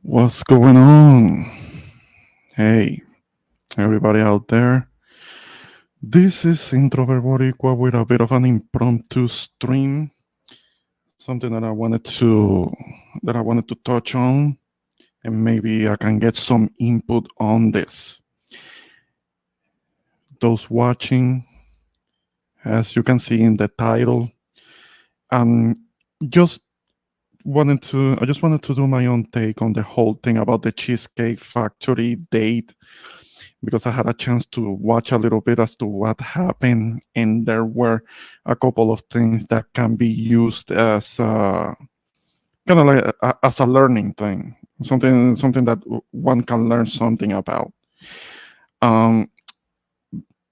What's going on? Hey, everybody out there. This is Introvert Boricua with a bit of an impromptu stream. Something that I wanted to touch on, and maybe I can get some input on this. Those watching, as you can see in the title, um, just I just wanted to do my own take on the whole thing about the Cheesecake Factory date because I had a chance to watch a little bit as to what happened, and there were a couple of things that can be used as kind of like as a learning thing, something that one can learn something about. Um,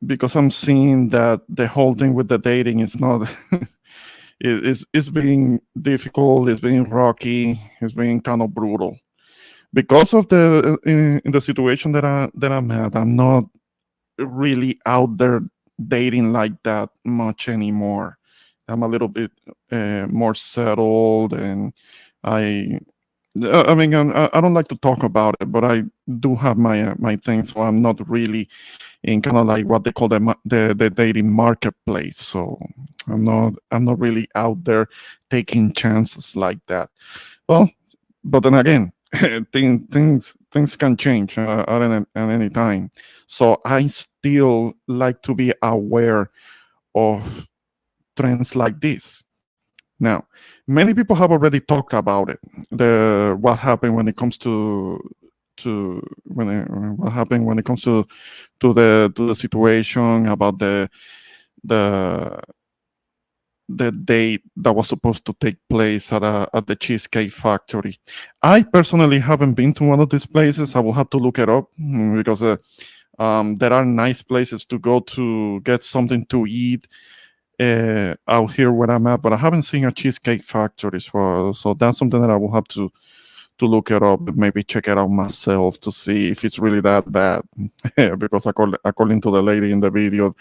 because I'm seeing that the whole thing with the dating is not. It's being difficult, it's being rocky, it's being kind of brutal because of in the situation that I'm at. I'm not really out there dating like that much anymore. I'm a little bit more settled, and I, I mean, I don't like to talk about it, but I do have my things. So I'm not really in kind of like what they call the dating marketplace. So I'm not really out there taking chances like that. Well, but then again, things can change at any time. So I still like to be aware of trends like this. Now, many people have already talked about it. The what happened when it comes to when it, what happened when it comes to the situation about the the date that was supposed to take place at the Cheesecake Factory. I personally haven't been to one of these places. I will have to look it up because there are nice places to go to get something to eat out here where I'm at, but I haven't seen a Cheesecake Factory, so that's something that I will have to look it up, maybe check it out myself to see if it's really that bad. Because according to the lady in the video,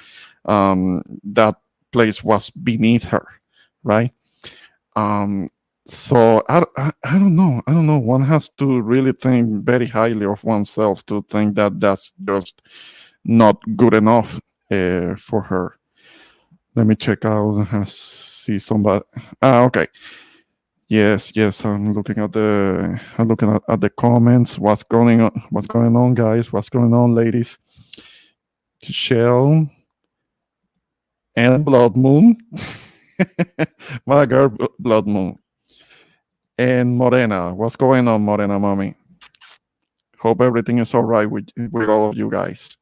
that place was beneath her, right? Um, so I don't know. I don't know. One has to really think very highly of oneself to think that that's just not good enough for her. Let me check out. See somebody. Ah, okay. Yes, yes. I'm looking at the comments. What's going on? What's going on, guys? What's going on, ladies? Shell and Blood Moon. My girl, Blood Moon. And Morena. What's going on, Morena, mommy? Hope everything is all right with all of you guys.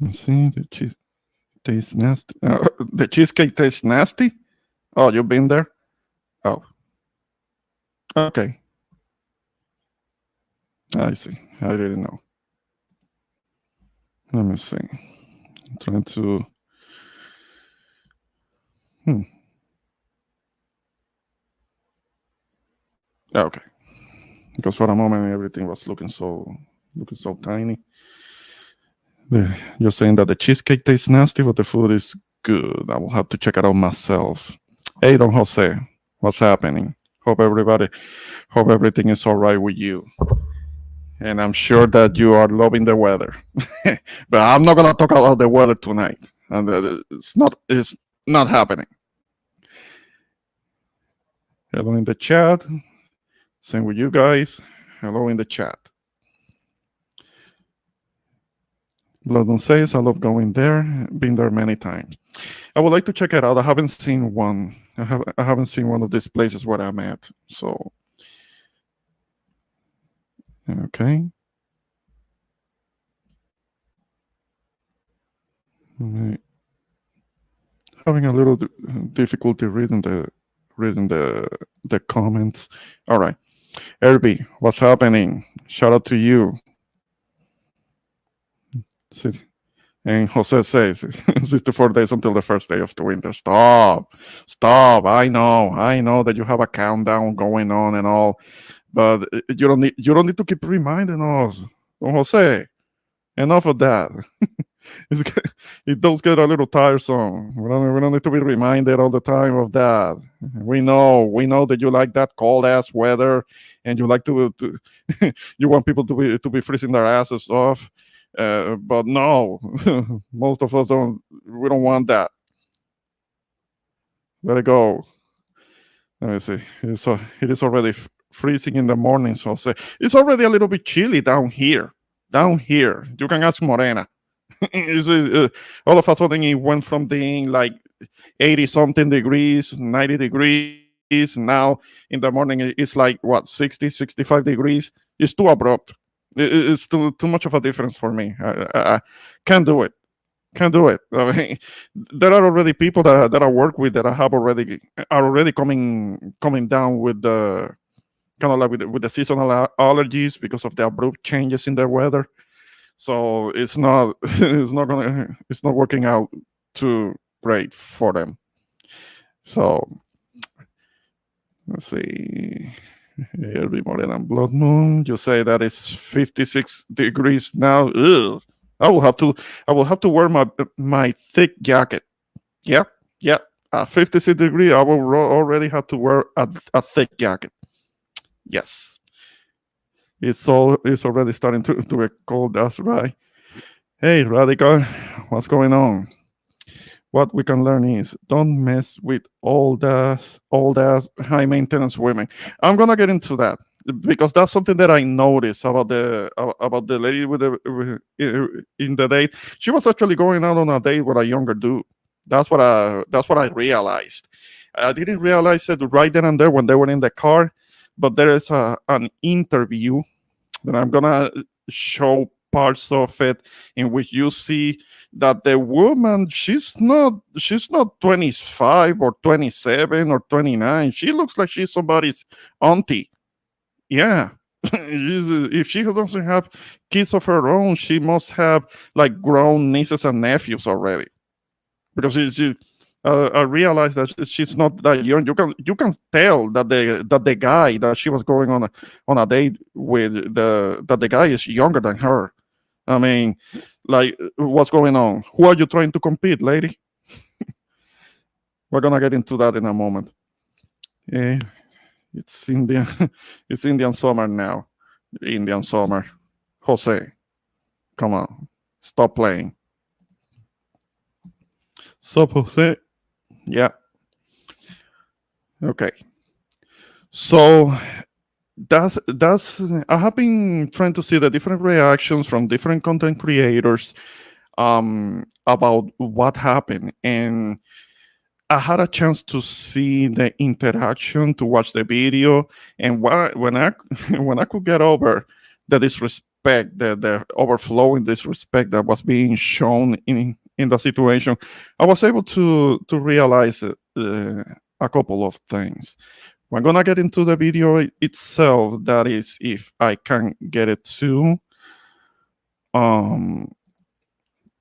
Let's see, the cheese tastes nasty. The cheesecake tastes nasty. Oh, you've been there? Oh, okay. I see. I didn't know. Let me see. I'm trying to. Hmm. Okay. Because for a moment everything was looking so tiny. You're saying that the cheesecake tastes nasty, but the food is good. I will have to check it out myself. Hey, Don Jose, what's happening? Hope everything is all right with you. And I'm sure that you are loving the weather. But I'm not gonna talk about the weather tonight. And it's not happening. Hello in the chat. Same with you guys. Hello in the chat. Bloodman says, I love going there. Been there many times. I would like to check it out. I haven't seen one. I haven't seen one of these places where I'm at. So, okay. Right. Having a little difficulty reading the comments. All right, Herbie, what's happening? Shout out to you. And Jose says 64 days until the first day of the winter. Stop. I know that you have a countdown going on and all, but you don't need to keep reminding us. Jose, enough of that. it's, it does get a little tiresome. We don't need to be reminded all the time of that. We know that you like that cold ass weather, and you like to you want people to be freezing their asses off. But no, most of us don't. We don't want that. Let it go. Let me see. It is already freezing in the morning, so say it's already a little bit chilly down here. Down here, you can ask Morena. All of a sudden, it went from being like 80 something degrees, 90 degrees. Now in the morning, it's like what 60, 65 degrees. It's too abrupt. It's too much of a difference for me. I can't do it. Can't do it. I mean, there are already people that I work with that I have already are already coming down with the kind of like with the seasonal allergies because of the abrupt changes in the weather. So it's not it's not working out too great for them. So let's see. It'll be more than blood moon. You say that it's 56 degrees now. Ugh. I will have to wear my thick jacket. Yep, yep. At 56 degree, I will already have to wear a thick jacket. Yes, it's already starting to get cold. That's right. Hey, Radical, what's going on? What we can learn is don't mess with all the high maintenance women. I'm gonna get into that because that's something that I noticed about the lady in the date. She was actually going out on a date with a younger dude. That's what I realized. I didn't realize it right then and there when they were in the car, but there is an interview that I'm gonna show parts of it in which you see that the woman she's not 25 or 27 or 29. She looks like she's somebody's auntie. Yeah. If she doesn't have kids of her own, she must have like grown nieces and nephews already because I realized that she's not that young. You can tell that the guy that she was going on a date with that the guy is younger than her. I mean, like, what's going on? Who are you trying to compete, lady? We're gonna get into that in a moment. Eh, it's Indian. It's Indian summer now. Indian summer. Jose, come on, stop playing. Sup, Jose? Yeah. Okay. So that's I have been trying to see the different reactions from different content creators about what happened, and I had a chance to see the interaction, to watch the video, and when I when I could get over the disrespect, the overflowing disrespect that was being shown in the situation, I was able to realize a couple of things. We're gonna get into the video itself. That is, if I can get it um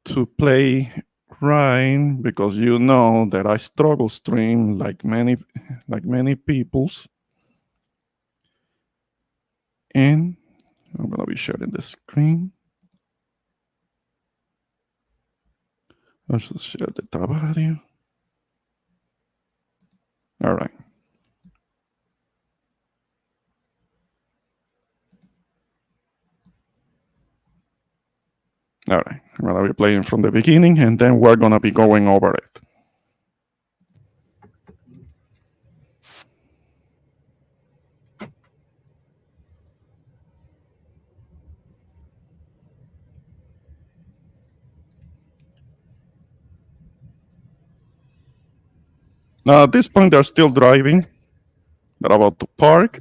to play right, because you know that I struggle stream like many people's, and I'm gonna be sharing the screen. Let's just share the tab audio. All right. All right. I'm gonna be playing from the beginning, and then we're gonna be going over it. Now, at this point, they're still driving. They're about to park.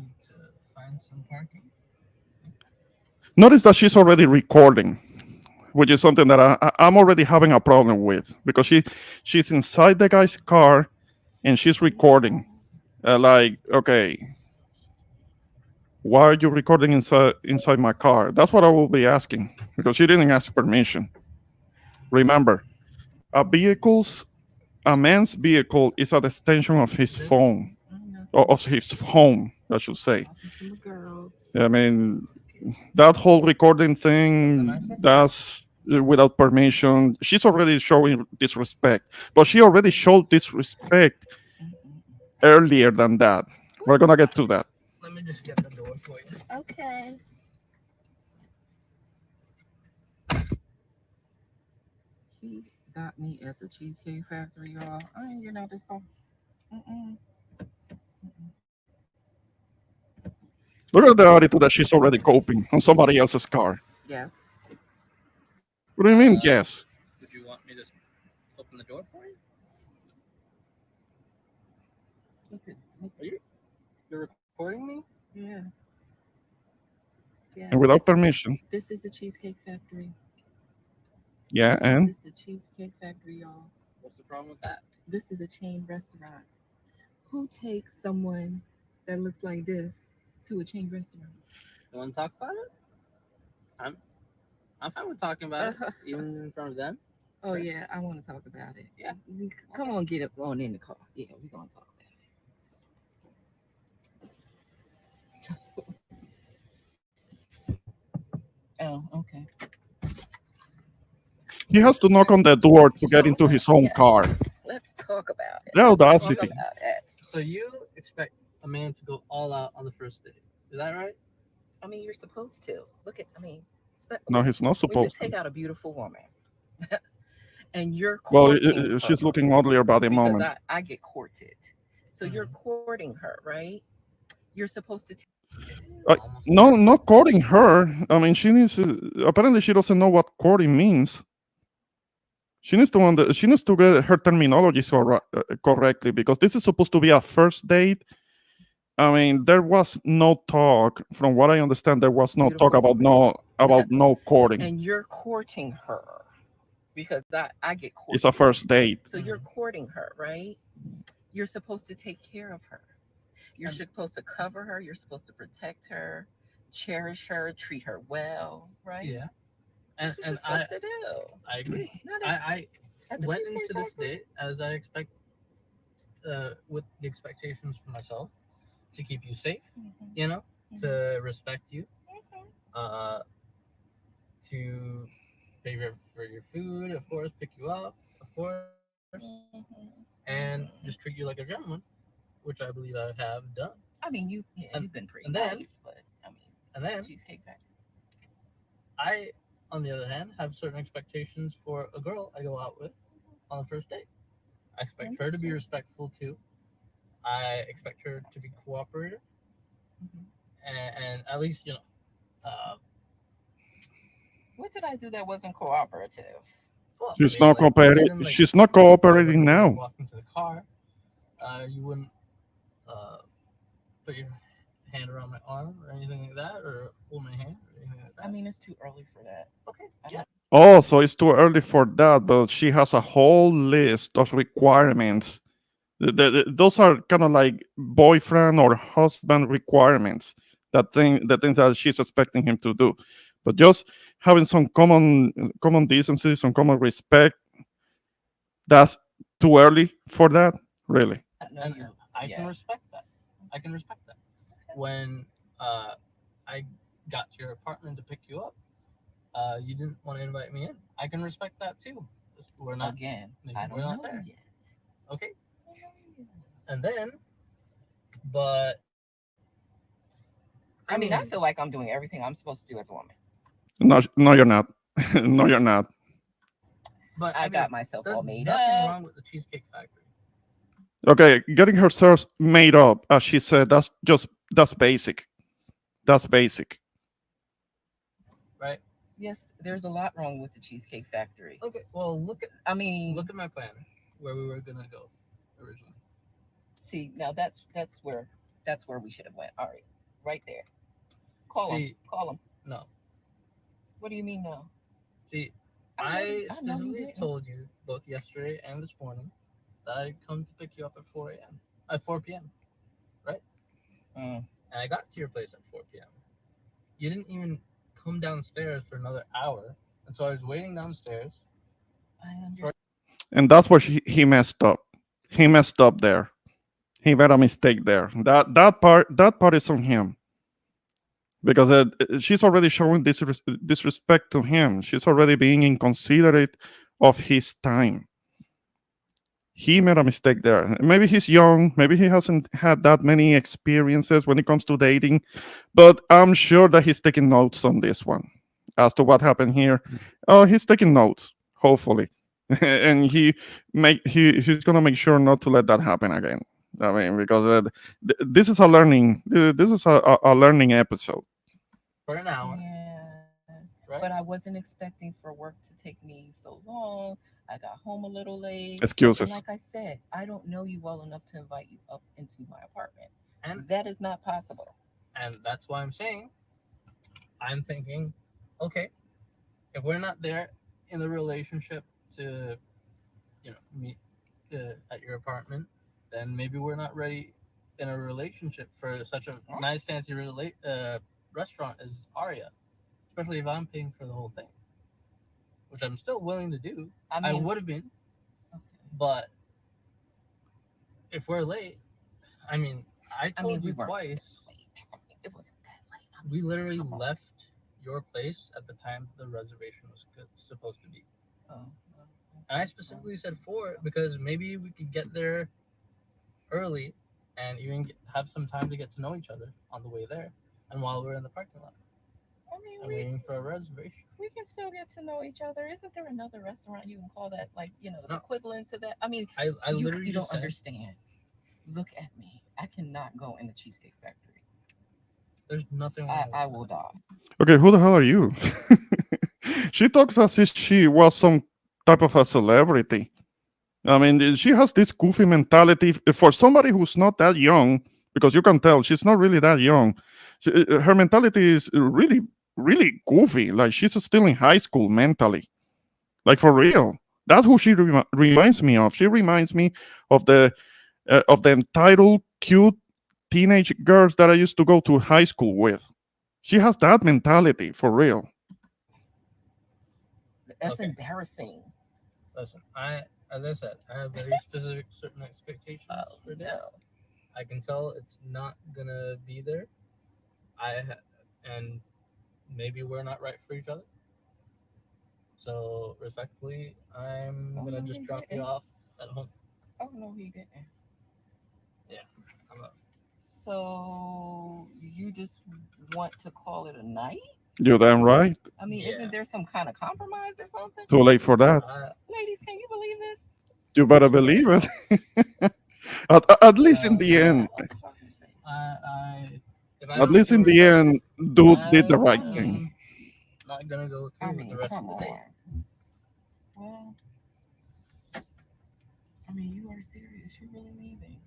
Notice that she's already recording, which is something that I'm already having a problem with, because she's inside the guy's car and she's recording. Like, okay, why are you recording inside my car? That's what I will be asking, because she didn't ask permission. Remember, a man's vehicle is an extension of his phone, or of his home, I should say. I mean, that whole recording thing, that's without permission. She's already showing disrespect, but she already showed disrespect earlier than that. We're gonna get to that. Let me just get the door for you. Okay. He got me at the Cheesecake Factory, y'all. I ain't getting out this car. Mm-mm. Look at the attitude that she's already coping on somebody else's car. Yes. What do you mean? Yes. Would you want me to open the door for you? Are you're recording me? Yeah. Yeah. And without permission. This is the Cheesecake Factory. Yeah, and This is the Cheesecake Factory, y'all. What's the problem with that? This is a chain restaurant. Who takes someone that looks like this to a chain restaurant? You want to talk about it? I'm fine with talking about it, even in front of them. Oh yeah, I want to talk about it. Yeah. Come on, get up on in the car. Yeah, we're gonna talk about it. Oh, okay. he has to knock on the door to get into his own Yes. car. Let's talk about it. The Talk audacity. about it. So you expect a man to go all out on the first date? Is that right? I mean, you're supposed to look at. I mean, No, he's not when you supposed take to. out a beautiful woman, and you're Well, courting she's her, looking uglier by the because moment. I get courted. So you're courting her, right? You're supposed to. Almost. No, not courting her. I mean, she needs. Apparently, she doesn't know what courting means. She needs to she needs to get her terminology correctly, because this is supposed to be a first date. I mean, there was no talk, from what I understand. There was no talk Beautiful about no courting. And you're courting her, because I get courted. It's a first date. So you're courting her, right? You're supposed to take care of her. You're And- supposed to cover her. You're supposed to protect her, cherish her, treat her well, right? Yeah. And That's what and you're supposed to do. I agree. Not at- I at the went Cheesecake into this Factory. date as I expect, with the expectations for myself to keep you safe, Mhm, you know, to respect you, mhm, to pay for your food, of course, pick you up, of course, mhm. and just treat you like a gentleman, which I believe I have done. I mean, you've been pretty and then- nice, but I mean, And then Cheesecake Factory. I, on the other hand, have certain expectations for a girl I go out with on the first date. I expect her to be Understood. respectful too. I expect her to be cooperative, Mhm. and at least What did I do that wasn't cooperative? well, She's maybe, not cooperating. even, She's not if I was cooperating gonna now. Walk into the car, you wouldn't put your hand around my arm or anything like that, or hold my hand or anything like that. I mean, it's too early for that. Okay, I yeah. Oh, so it's too early for that, but she has a whole list of requirements. Those are kind of like boyfriend or husband requirements. The things that she's expecting him to do, but just having some common decency, some common respect. That's too early for that, really. No, And you. I yeah. can respect that. I can respect that. When I got to your apartment to pick you up, you didn't want to invite me in. I can respect that too. We're not Again, maybe I don't we're not know there. yet. Okay. And then, but I mean, I feel like I'm doing everything I'm supposed to do as a woman. No, you're not. No, you're not. but I mean, got myself there's all made nothing up. wrong with the Cheesecake Factory. Okay, getting herself made up, as she said, that's basic. That's basic. Right? Yes, there's a lot wrong with the Cheesecake Factory. Okay. Well, I mean, look at my plan where we were gonna go originally. see, now that's where we should have went. All right there. Call him. See- Call him. No. What do you mean no? See, I know I you specifically didn't. told you both yesterday and this morning that I'd come to pick you up at 4 a.m. At 4 p.m. Mm. And I got to your place at 4 p.m. You didn't even come downstairs for another hour, and so I was waiting downstairs. I understand. And that's where he messed up. He messed up there. He made a mistake there. That part is on him. because she's already showing disrespect to him. She's already being inconsiderate of his time. He made a mistake there. Maybe he's young. Maybe he hasn't had that many experiences when it comes to dating, but I'm sure that he's taking notes on this one as to what happened here. Oh, he's taking notes, hopefully, and he's gonna make sure not to let that happen again. I mean, because this is a learning. This is a learning episode. For an hour, Yeah. right? But I wasn't expecting for work to take me so long. I got home a little late. And Excuses. like I said, I don't know you well enough to invite you up into my apartment. And That is not possible. and that's why I'm saying, I'm thinking, okay, if we're not there in the relationship to, meet at your apartment, then maybe we're not ready in a relationship for such a nice fancy restaurant as Aria, especially if I'm paying for the whole thing, which I'm still willing to do. I I mean, would have been, okay. but if we're late, I mean, I I told mean, we you weren't twice. late. It wasn't that late. We literally Come on. left your place at the time the reservation was supposed to be. Oh, And I specifically said 4 because maybe we could get there early and even have some time to get to know each other on the way there and while we're in the parking lot I mean, and waiting for a reservation. we can still get to know each other. Isn't there another restaurant you can call that, like, the No. equivalent to that? I mean, I you, literally you just don't said, understand. Look at me. I cannot go in the Cheesecake Factory. there's nothing wrong with I that. will die. Okay, who the hell are you? She talks as if she was some type of a celebrity. I mean, she has this goofy mentality for somebody who's not that young, because you can tell she's not really that young. Her mentality is really, really goofy. Like she's still in high school mentally. Like for real. That's who she reminds me of. She reminds me of the entitled, cute teenage girls that I used to go to high school with. She has that mentality for real. That's Okay. embarrassing. Listen, as I said, I have very specific certain expectations for that. No. I can tell it's not gonna be there. And maybe we're not right for each other. So respectfully, I'm Oh, gonna no, just we drop you didn't. off at home. Oh no, he didn't. I'm up. So you just want to call it a night? You damn right. I mean, Yeah. isn't there some kind of compromise or something? Too late for that. Ladies, can you believe this? You better believe it. At least in the end. If I At don't least feel in the respected, end, dude did the right I'm thing. not gonna go I through with mean, the rest come of the day. on. Well, I mean, you are serious. You really leaving?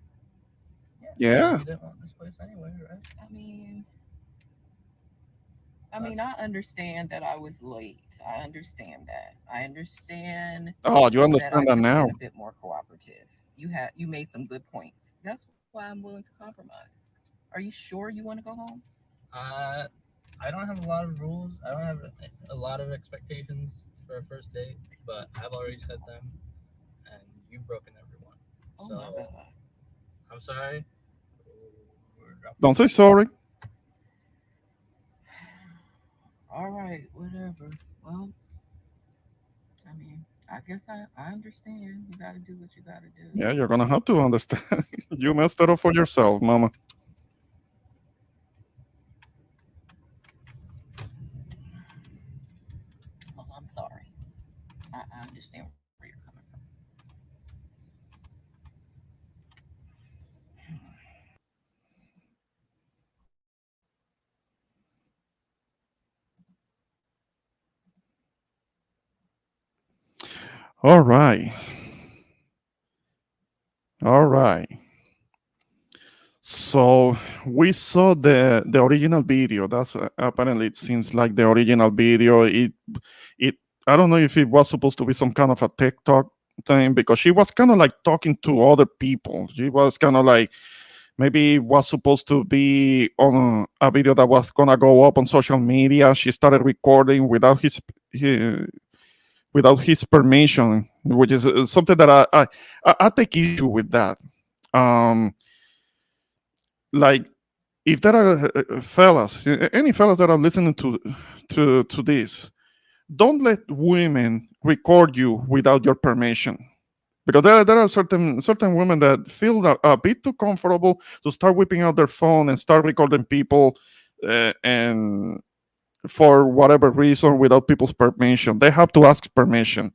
Yeah. You didn't want this place anyway, right? I mean, I understand that I was late. I understand that. I understand Oh, you that I understand should that have now. been a bit more cooperative. You made some good points. That's why I'm willing to compromise. Are you sure you want to go home? I don't have a lot of rules. I don't have a lot of expectations for a first date, but I've already said them, and you've broken every one. Oh So my god. I'm sorry. We're dropping Don't say sorry. All right, whatever. Well, I mean, I guess I understand. You got to do what you got to do. Yeah, you're gonna have to understand. You messed it up for yourself, mama. Well, I'm sorry. I understand where you're coming from. All right. All right. So we saw the original video. That's apparently it seems like the original video. It I don't know if it was supposed to be some kind of a TikTok thing because she was kind of like talking to other people. She was kind of like maybe it was supposed to be on a video that was gonna go up on social media. She started recording without his permission, which is something that I take issue with that. Um, like if there are fellas, any fellas that are listening to this, don't let women record you without your permission. Because there are certain women that feel a bit too comfortable to start whipping out their phone and start recording people, and for whatever reason without people's permission. They have to ask permission.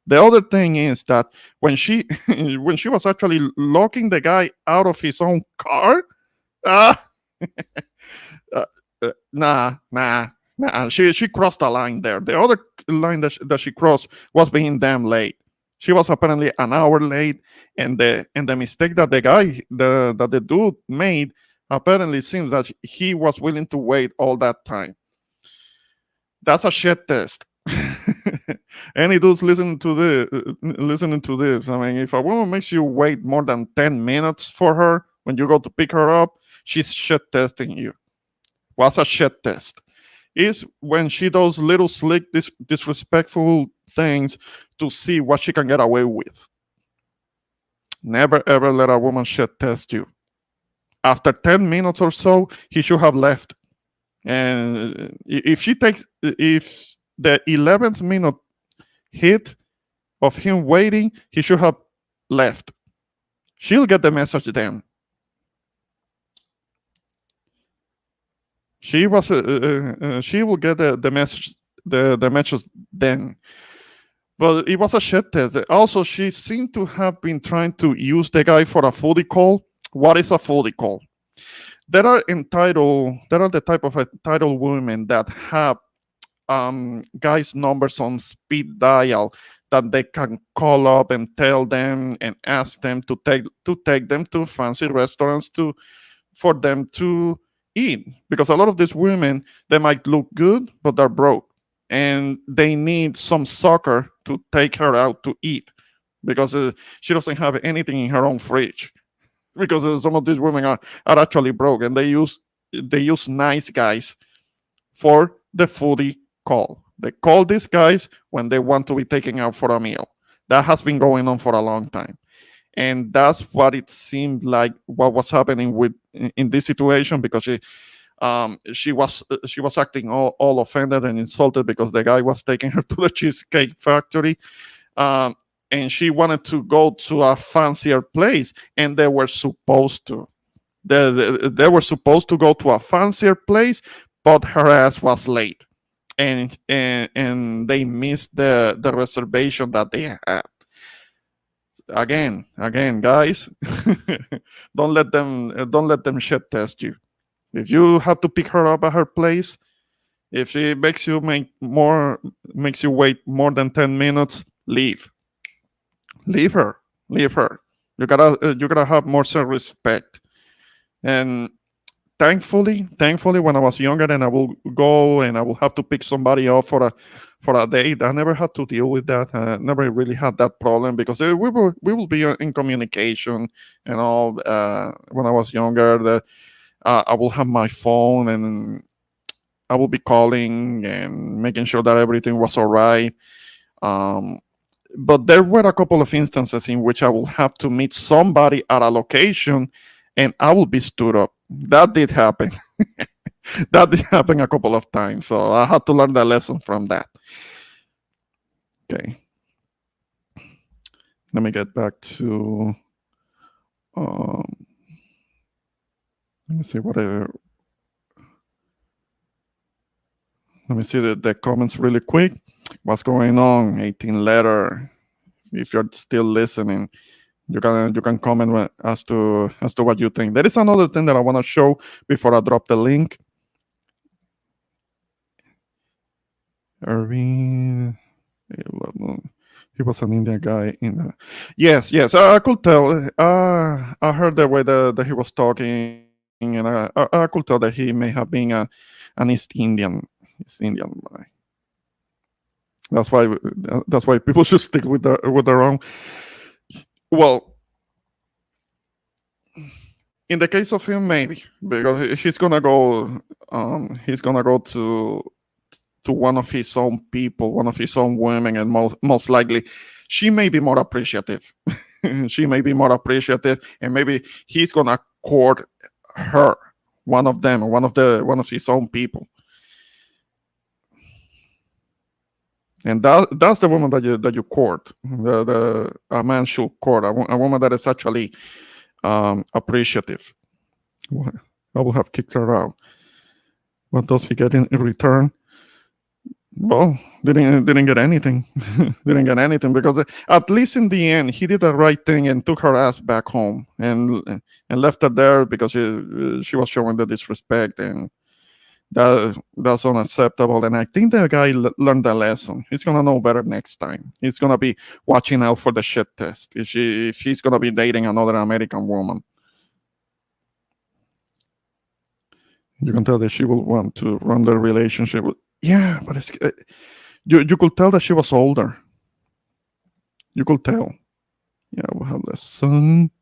The other thing is that when she when she was actually locking the guy out of his own car, ah, uh, nah. She crossed a line there. The other line that she crossed was being damn late. She was apparently an hour late, and the mistake that the dude made apparently seems that he was willing to wait all that time. That's a shit test. Any dudes listening to this, I mean, if a woman makes you wait more than 10 minutes for her when you go to pick her up, she's shit testing you. What's a shit test? Is when she does little slick, disrespectful things to see what she can get away with. Never ever let a woman shit test you. After 10 minutes or so, he should have left. And if the 11th minute hit of him waiting, he should have left. She'll get the message then. She will get the message the message then. But it was a shit test. Also, she seemed to have been trying to use the guy for a foodie call. What is a foodie call? There are the type of entitled women that have guys' numbers on speed dial that they can call up and tell them and ask them to take them to fancy restaurants for them to eat. Because a lot of these women, they might look good, but they're broke, and they need some sucker to take her out to eat because she doesn't have anything in her own fridge. Because some of these women are actually broke, and they use nice guys for the foodie call. They call these guys when they want to be taken out for a meal. That has been going on for a long time, and that's what it seemed like what was happening in this situation, because she was acting all offended and insulted because the guy was taking her to the Cheesecake Factory. And she wanted to go to a fancier place, and they were supposed to. They were supposed to go to a fancier place, but her ass was late, and they missed the reservation that they had. Again, guys, don't let them shit test you. If you have to pick her up at her place, if she makes you wait more than 10 minutes, leave her. You gotta have more self-respect. And thankfully, when I was younger and I will go and I will have to pick somebody up for a date, I never had to deal with that. I never really had that problem, because we will be in communication and all. When I was younger, that I will have my phone and I will be calling and making sure that everything was all right. But there were a couple of instances in which I will have to meet somebody at a location and I will be stood up. That did happen. That did happen a couple of times. So I had to learn the lesson from that. Okay. Let me get back to let me see let me see the comments really quick. What's going on? 18 letter. If you're still listening, you can comment as to what you think. There is another thing that I want to show before I drop the link. Irving, he was an Indian guy yes, I could tell. I heard the way that he was talking, and I could tell that he may have been an East Indian guy. That's why people should stick with their own. Well, in the case of him, maybe, because he's gonna go to one of his own people, one of his own women, and most likely she may be more appreciative. She may be more appreciative, and maybe he's gonna court her one of them, one of his own people. And that's the woman that you court. A man should court a woman that is actually appreciative. I would have kicked her out. What does he get in return? Well, didn't get anything. Didn't get anything because at least in the end he did the right thing and took her ass back home and left her there because she was showing the disrespect, and that's unacceptable. And I think the guy learned the lesson. He's gonna know better next time. He's gonna be watching out for the shit test if she's gonna be dating another American woman. You can tell that she will want to run the relationship. Yeah, but you could tell that she was older. You could tell. Yeah, we have the son.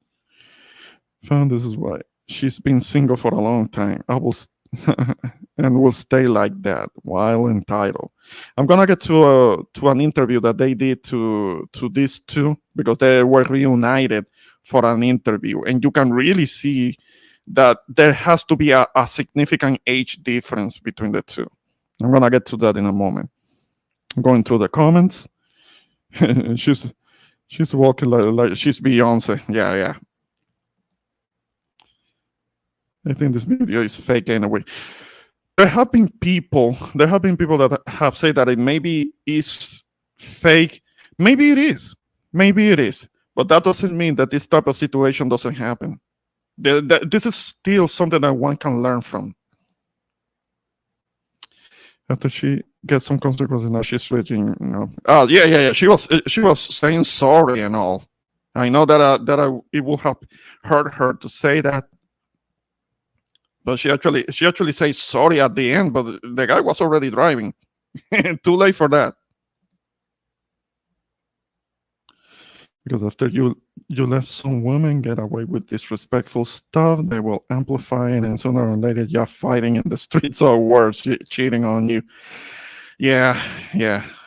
Found this is why she's been single for a long time. I will and will stay like that while entitled. I'm gonna get to an interview that they did to these two because they were reunited for an interview, and you can really see that there has to be a significant age difference between the two. I'm gonna get to that in a moment. I'm going through the comments. she's walking like she's Beyonce. Yeah. I think this video is fake anyway. There have been people that have said that it maybe is fake. Maybe it is. But that doesn't mean that this type of situation doesn't happen. This is still something that one can learn from. After she gets some consequences, now she's switching. Oh yeah. She was saying sorry and all. I know that it will have hurt her to say that, but she actually says sorry at the end. But the guy was already driving. Too late for that. Because after you let some women get away with disrespectful stuff, they will amplify it, and sooner or later you're fighting in the streets or worse, cheating on you. Yeah.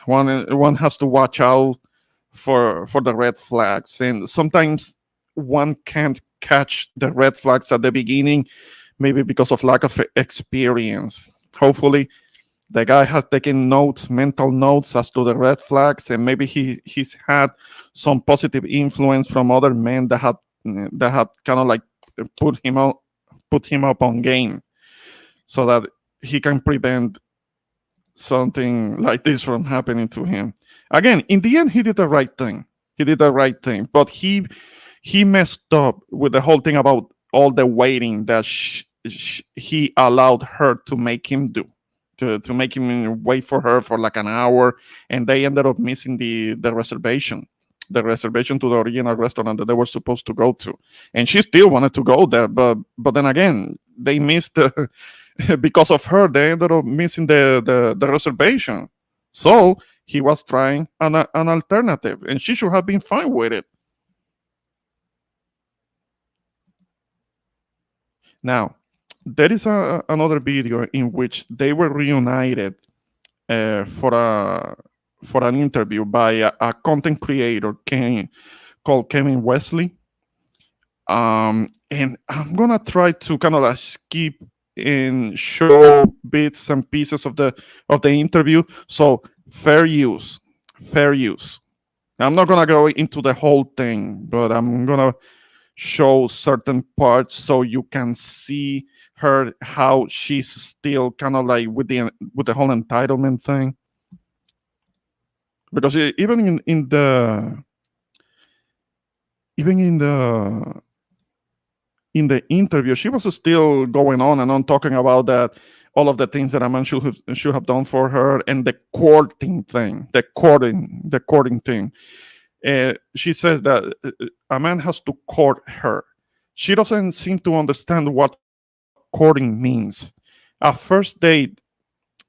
One has to watch out for the red flags, and sometimes one can't catch the red flags at the beginning, maybe because of lack of experience. Hopefully the guy has taken mental notes as to the red flags, and maybe he's had some positive influence from other men that had kind of like put him up on game, so that he can prevent something like this from happening to him. Again, in the end, he did the right thing. But he messed up with the whole thing about all the waiting that he allowed her to make him do. To make him wait for her for like an hour, and they ended up missing the reservation to the original restaurant that they were supposed to go to, and she still wanted to go there, but then again they missed because of her. They ended up missing the reservation, so he was trying an alternative, and she should have been fine with it. Now, there is another video in which they were reunited for an interview by a content creator called Kevin Wesley. And I'm gonna try to kind of like skip and show bits and pieces of the interview. So fair use. I'm not gonna go into the whole thing, but I'm gonna show certain parts so you can see her, how she's still kind of like with the whole entitlement thing, because even in the interview she was still going on and on talking about that all of the things that a man should have done for her, and the courting thing. She says that a man has to court her. She doesn't seem to understand what courting means. A first date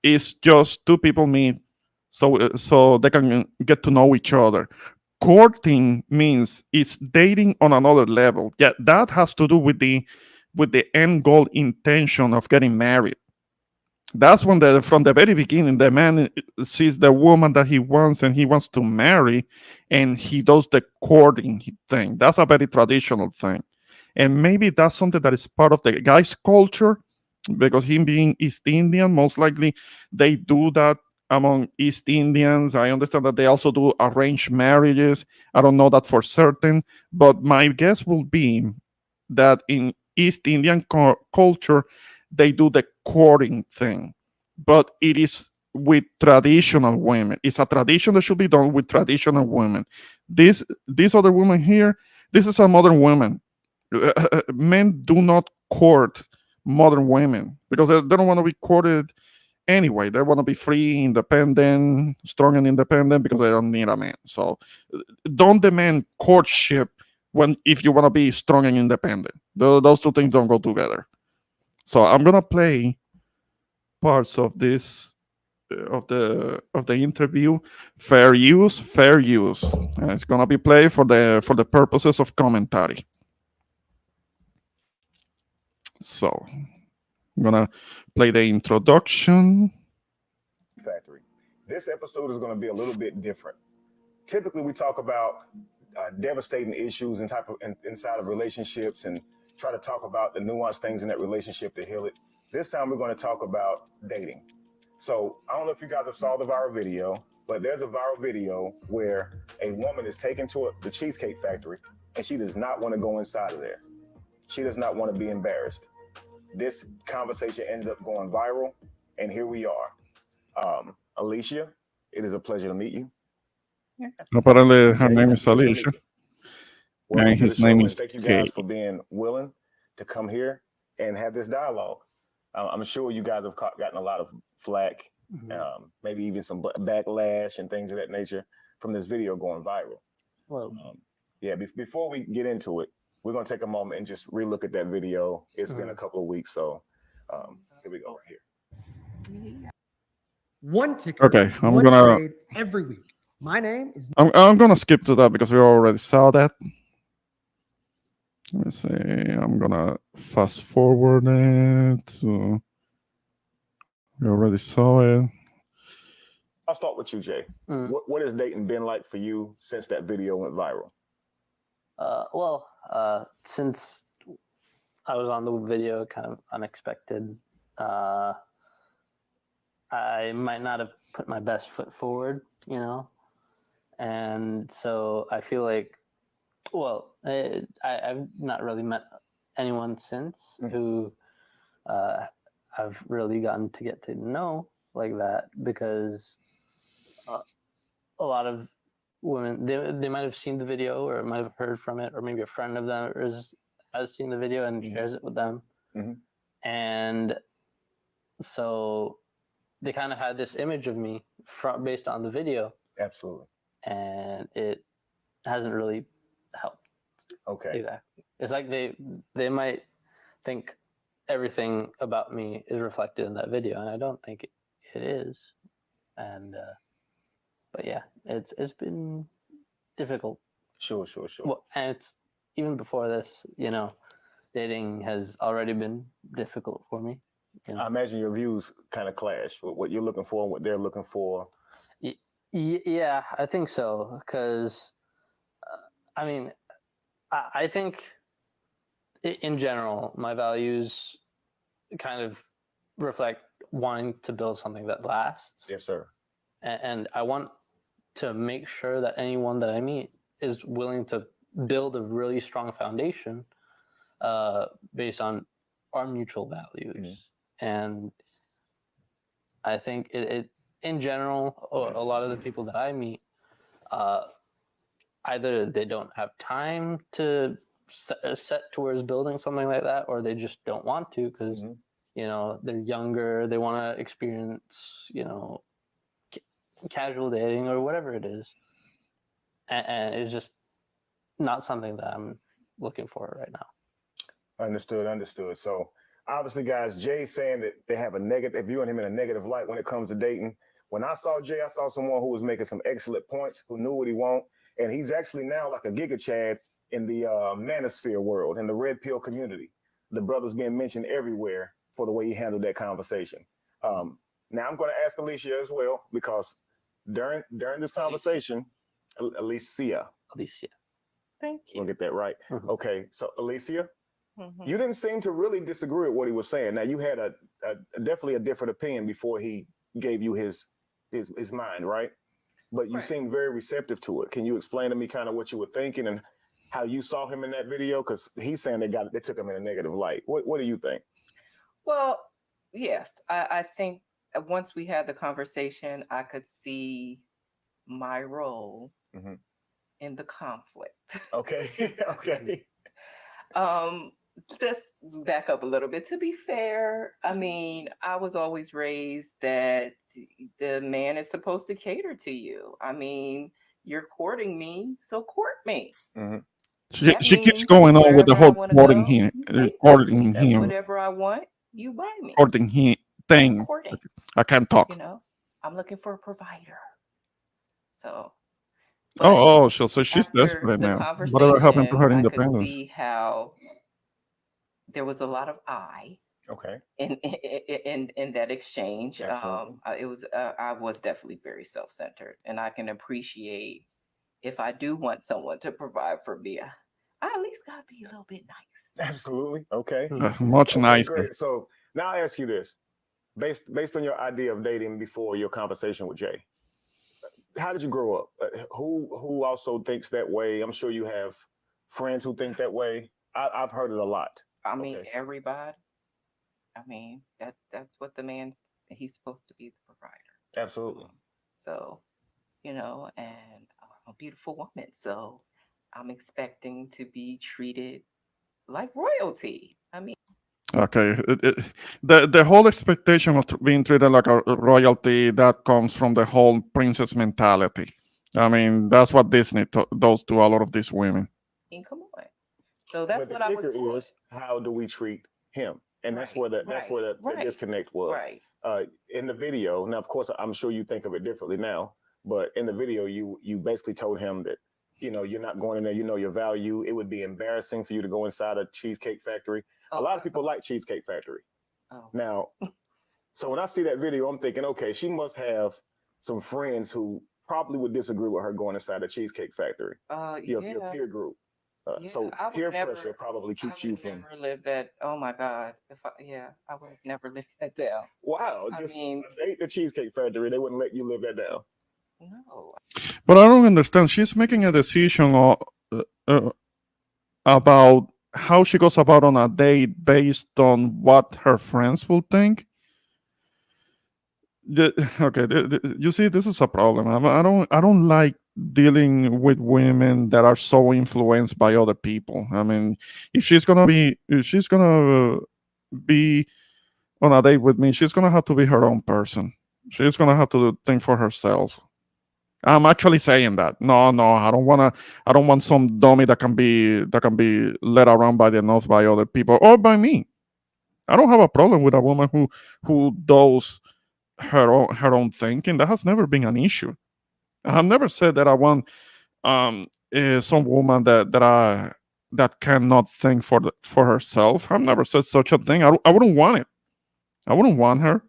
is just two people meet so they can get to know each other. Courting means it's dating on another level. Yeah, that has to do with the end goal intention of getting married. That's when from the very beginning the man sees the woman that he wants and he wants to marry, and he does the courting thing. That's a very traditional thing. And maybe that's something that is part of the guy's culture, because him being East Indian, most likely they do that among East Indians. I understand that they also do arranged marriages. I don't know that for certain, but my guess will be that in East Indian culture, they do the courting thing, but it is with traditional women. It's a tradition that should be done with traditional women. This other woman here, this is a modern woman. Men do not court modern women because they don't want to be courted anyway. They want to be free, independent, strong and independent because they don't need a man. So don't demand courtship when if you want to be strong and independent. Those two things don't go together. So I'm gonna play parts of this of the interview. Fair use, fair use. It's gonna be played for the purposes of commentary. So I'm gonna play the introduction. Factory. This episode is going to be a little bit different. Typically, we talk about devastating issues and inside of relationships and try to talk about the nuanced things in that relationship to heal it. This time, we're going to talk about dating. So I don't know if you guys have saw the viral video, but there's a viral video where a woman is taken to the Cheesecake Factory and she does not want to go inside of there. She does not want to be embarrassed. This conversation ended up going viral, and here we are. Alicia, it is a pleasure to meet you. Apparently, her Jay, name is pleasure to meet Alicia. you. Welcome And to the his name show, is and thank you guys Kay. for being willing to come here and have this dialogue. I'm sure you guys have gotten a lot of flack, maybe even some backlash and things of that nature from this video going viral. Well, Before we get into it, we're going to take a moment and just relook at that video. It's been a couple of weeks, so here we go right here. One ticket, Okay, I'm one gonna- trade every week. My name is I'm gonna skip to that because we already saw that. Let me see. I'm gonna fast forward it to. We already saw it. I'll start with you, Jay. What has dating been like for you since that video went viral? Since I was on the video, kind of unexpected. I might not have put my best foot forward, and so I feel like, I've not really met anyone since who I've really gotten to get to know like that, because a lot of women, they might have seen the video or might have heard from it, or maybe a friend of theirs has seen the video and shares it with them. And so they kind of had this image of me based on the video. Absolutely. And it hasn't really helped. Okay. Exactly. It's like they might think everything about me is reflected in that video, and I don't think it is. And but yeah, it's been difficult. Sure. Well, and it's even before this, dating has already been difficult for me. I imagine your views kind of clash with what you're looking for and what they're looking for. Yeah, I think so. Because, I think in general, my values kind of reflect wanting to build something that lasts. Yes, sir. And I want to make sure that anyone that I meet is willing to build a really strong foundation based on our mutual values. And I think it in general, a lot of the people that I meet, either they don't have time to set towards building something like that, or they just don't want to because, they're younger, they want to experience, casual dating or whatever it is. And it's just not something that I'm looking for right now. Understood. So obviously, guys, Jay's saying that they have they're viewing him in a negative light when it comes to dating. When I saw Jay, I saw someone who was making some excellent points, who knew what he wanted. And he's actually now like a Giga Chad in the manosphere world, in the red pill community. The brother's being mentioned everywhere for the way he handled that conversation. Now I'm going to ask Alicia as well, because during this conversation, Alicia. Thank you. We'll get that right. Okay, so Alicia, Mhm. You didn't seem to really disagree with what he was saying. Now you had a definitely a different opinion before he gave you his mind, right? But you Right. seemed very receptive to it. Can you explain to me kind of what you were thinking and how you saw him in that video? Because he's saying they took him in a negative light. What do you think? Well, yes, I think once we had the conversation, I could see my role Mhm. in the conflict. Okay. Okay. um, let's back up a little bit. To be fair, I mean, I was always raised that the man is supposed to cater to you. I mean, you're courting me, so court me. Hmm. That She keeps means going on with the wherever I whole want to go, you take me. That him, whatever I want, you buy me. courting him That's thing. courting. I can't You talk. know, I'm looking for a provider. So, Oh, but oh, so she's after desperate the now. Whatever happened to conversation, her I could independence? see how there was a lot of I Okay. in that exchange. Absolutely. I was definitely very self-centered, and I can appreciate if I do want someone to provide for me, I at least gotta be a little bit nice. Absolutely. Okay. Much Okay, nicer. great. So now I ask you this. Based on your idea of dating before your conversation with Jay, how did you grow up? Who also thinks that way? I'm sure you have friends who think that way. I've heard it a lot. I mean, Okay. everybody. I mean, that's what he's supposed to be the provider. Absolutely. So, and I'm a beautiful woman, so I'm expecting to be treated like royalty. I mean, Okay, the whole expectation of being treated like a royalty that comes from the whole princess mentality. I mean, that's what Disney does to a lot of these women. come on. So that's But the what I was kicker taught. is, how do we treat him? And that's where the Right. disconnect was. Right. In the video, now of course I'm sure you think of it differently now, but in the video you basically told him that you're not going in there, you know your value. It would be embarrassing for you to go inside a Cheesecake Factory. A lot of people like Cheesecake Factory. Oh. Now, so when I see that video, I'm thinking, okay, she must have some friends who probably would disagree with her going inside a Cheesecake Factory. Your peer group. So I would peer never, pressure probably I keeps you would from. never live that. Oh my God! I would have never lived that down. Wow, I just mean, ate the Cheesecake Factory. They wouldn't let you live that down. no. But I don't understand. She's making a decision uh, about how she goes about on a date based on what her friends will think. Okay, you see, this is a problem. I don't like dealing with women that are so influenced by other people. I mean, if she's gonna be on a date with me, she's gonna have to be her own person. She's gonna have to think for herself. I'm actually saying that. No, I don't wanna. I don't want some dummy that can be led around by the nose by other people or by me. I don't have a problem with a woman who does her own thinking. That has never been an issue. I have never said that I want some woman that cannot think for herself. I've never said such a thing. I wouldn't want it. I wouldn't want her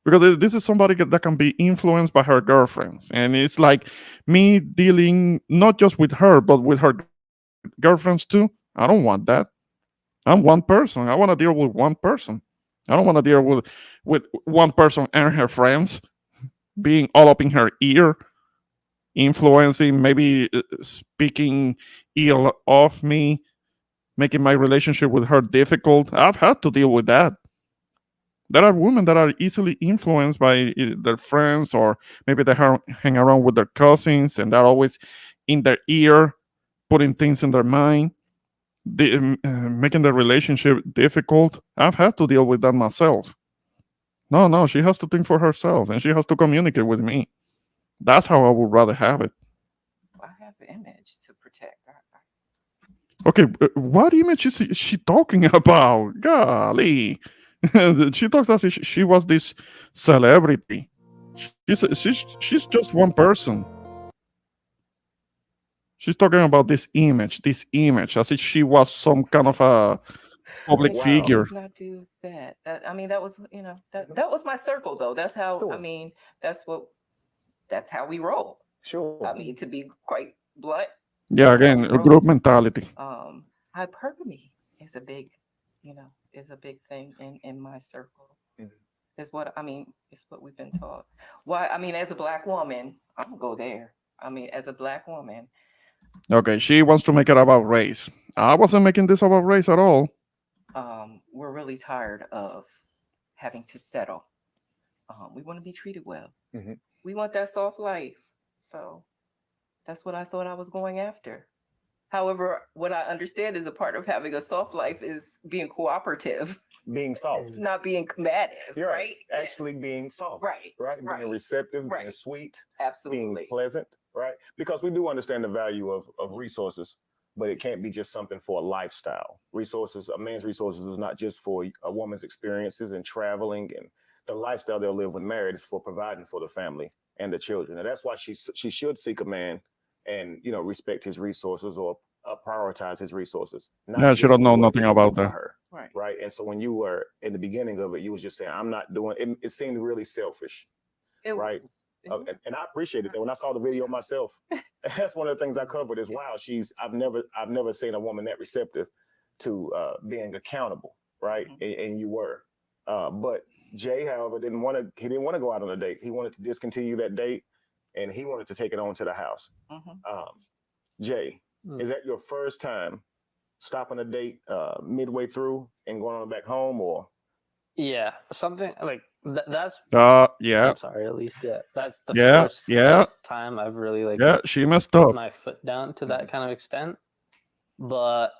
because this is somebody that can be influenced by her girlfriends, and it's like me dealing not just with her but with her girlfriends too. I don't want that. I'm one person. I want to deal with one person. I don't want to deal with one person and her friends being all up in her ear, influencing, maybe speaking ill of me, making my relationship with her difficult. I've had to deal with that. There are women that are easily influenced by their friends, or maybe they hang around with their cousins and they're always in their ear, putting things in their mind, making the relationship difficult. I've had to deal with that myself. No, she has to think for herself and she has to communicate with me. That's how I would rather have it. I have an image to protect. Okay, what image is she talking about? Golly. She talks as if she was this celebrity. She's just one person. She's talking about this image, as if she was some kind of a public Wow. figure. Let's not do that. I mean, that was that was my circle though. That's how Sure. I mean. That's how we roll. Sure. I mean, to be quite blunt. Yeah, that's how again, we a roll. group mentality. Hypergamy. is a big, is a big thing in my circle. Mhm. Is what I mean. It's what we've been taught. Why? I mean, as a black woman, I'm gonna go there. I mean, as a black woman, Okay, she wants to make it about race. I wasn't making this about race at all. we're really tired of having to settle. We want to be treated well. Mhm. We want that soft life. So that's what I thought I was going after. However, what I understand is a part of having a soft life is being cooperative, Being soft. not being combative, You're right? Actually being soft. Right. Right. Right. Being receptive, being Right. sweet, Absolutely. being pleasant, right? Because we do understand the value of resources, but it can't be just something for a lifestyle. Resources, a man's resources is not just for a woman's experiences and traveling and the lifestyle they'll live when married is for providing for the family and the children. And that's why she should seek a man and, respect his resources or prioritize his resources. Not Yeah, she just don't for know what nothing he can do about for that. her. Right. Right. And so when you were in the beginning of it, you was just saying, I'm not doing it. It seemed really selfish. It Right. was. It was. And I appreciated that when I saw the video myself. That's one of the things I covered is wow, I've never seen a woman that receptive to being accountable, right? Mhm. And you were. But Jay, however, didn't want to go out on a date. He wanted to discontinue that date and he wanted to take it on to the house. Mhm. Jay, Mm. is that your first time stopping a date midway through and going on back home or Yeah, something like that's. Yeah, I'm sorry, at least yeah, that's the yeah, first yeah, time I've really like yeah. She messed put up. my foot down to that kind of extent. But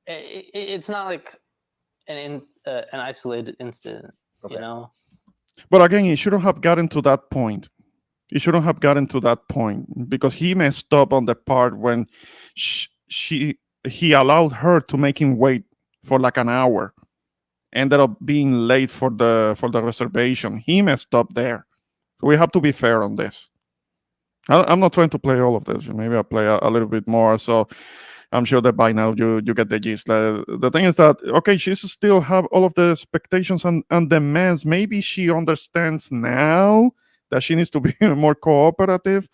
it's not like an isolated incident, Okay. you know. But again, he shouldn't have gotten to that point. He shouldn't have gotten to that point because he messed up on the part when he allowed her to make him wait for like an hour. Ended up being late for the reservation. He messed up there. We have to be fair on this. I'm not trying to play all of this. Maybe I'll play a little bit more. So I'm sure that by now you get the gist. The thing is that okay, she's still have all of the expectations and demands. Maybe she understands now that she needs to be more cooperative,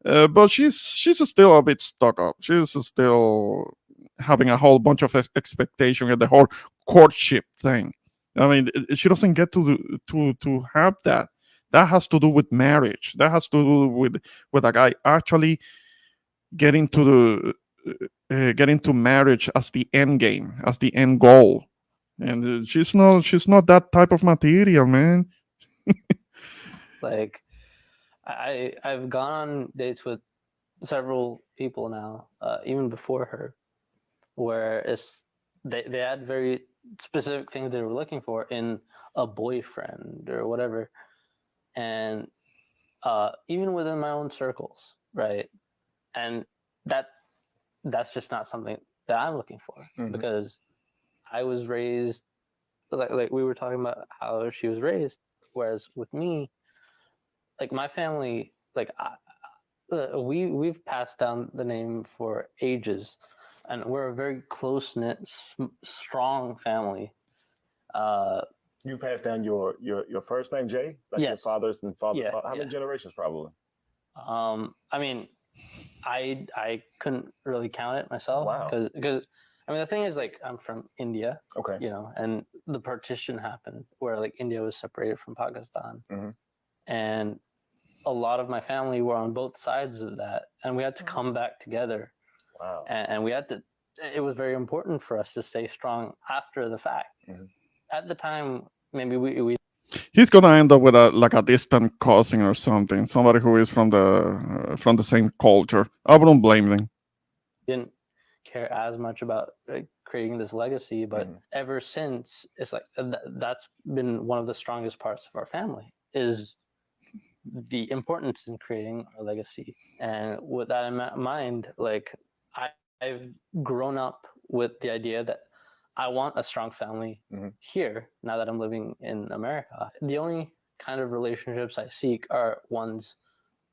but she's still a bit stuck up. She's still having a whole bunch of expectation at the whole courtship thing. I mean, she doesn't get to have that. That has to do with marriage. That has to do with a guy actually getting to getting to marriage as the end game, as the end goal. And she's not that type of material, man. Like I've gone on dates with several people now, even before her, where they had very specific things they were looking for in a boyfriend or whatever, and even within my own circles, right? And that's just not something that I'm looking for because I was raised like we were talking about how she was raised, whereas with me, like my family, like we've passed down the name for ages, and we're a very close knit, strong family. you passed down your first name, Jay? Like your Yes. father's and father. Yeah, How many yeah. generations probably? I mean, I couldn't really count it myself Wow. because I mean the thing is like I'm from India, Okay. you know, and the partition happened where like India was separated from Pakistan, and a lot of my family were on both sides of that, and we had to come back together. Wow. And we had to. It was very important for us to stay strong after the fact. At the time, maybe we He's gonna end up with a distant cousin or something, somebody who is from the same culture. I wouldn't blame them. didn't care as much about creating this legacy, but ever since, it's like that's been one of the strongest parts of our family is the importance in creating our legacy. And with that in mind, like I've grown up with the idea that I want a strong family here now that I'm living in America. The only kind of relationships I seek are ones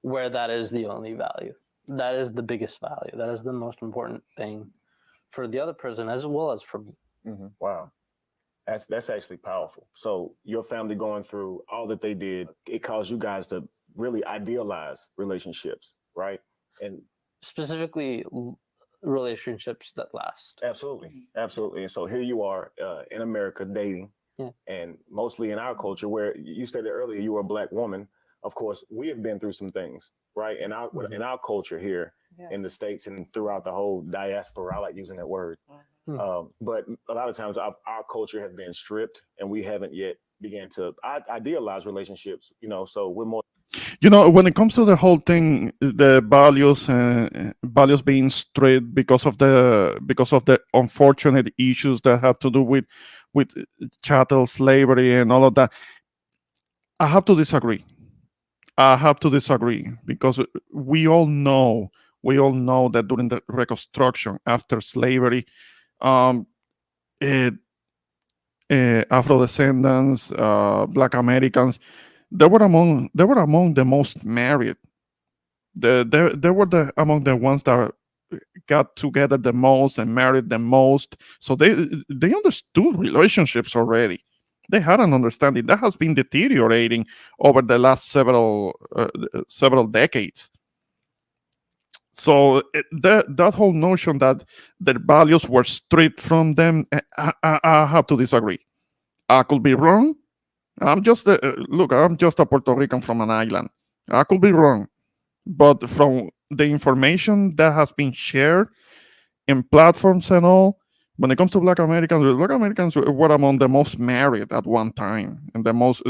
where that is the only value. That is the biggest value. That is the most important thing for the other person as well as for me. Wow. That's actually powerful. So your family going through all that they did, it caused you guys to really idealize relationships, right? And specifically relationships that last. Absolutely, absolutely. And so here you are in America dating, Yeah. and mostly in our culture, where you stated earlier you were a black woman. Of course, we have been through some things, right? In our culture here in the States and throughout the whole diaspora, I like using that word. But a lot of times our culture has been stripped, and we haven't yet began to idealize relationships. So we're more. When it comes to the whole thing, the values being stripped because of the unfortunate issues that have to do with chattel slavery and all of that, I have to disagree. Because we all know that during the Reconstruction after slavery, um, it, Afro descendants, Black Americans, they were among the most married. They were among the ones that got together the most and married the most. So they understood relationships already. They had an understanding that has been deteriorating over the last several decades. So that whole notion that their values were stripped from them, I have to disagree. I could be wrong. I'm just I'm just a Puerto Rican from an island. I could be wrong, but from the information that has been shared in platforms and all, when it comes to Black Americans were among the most married at one time and the most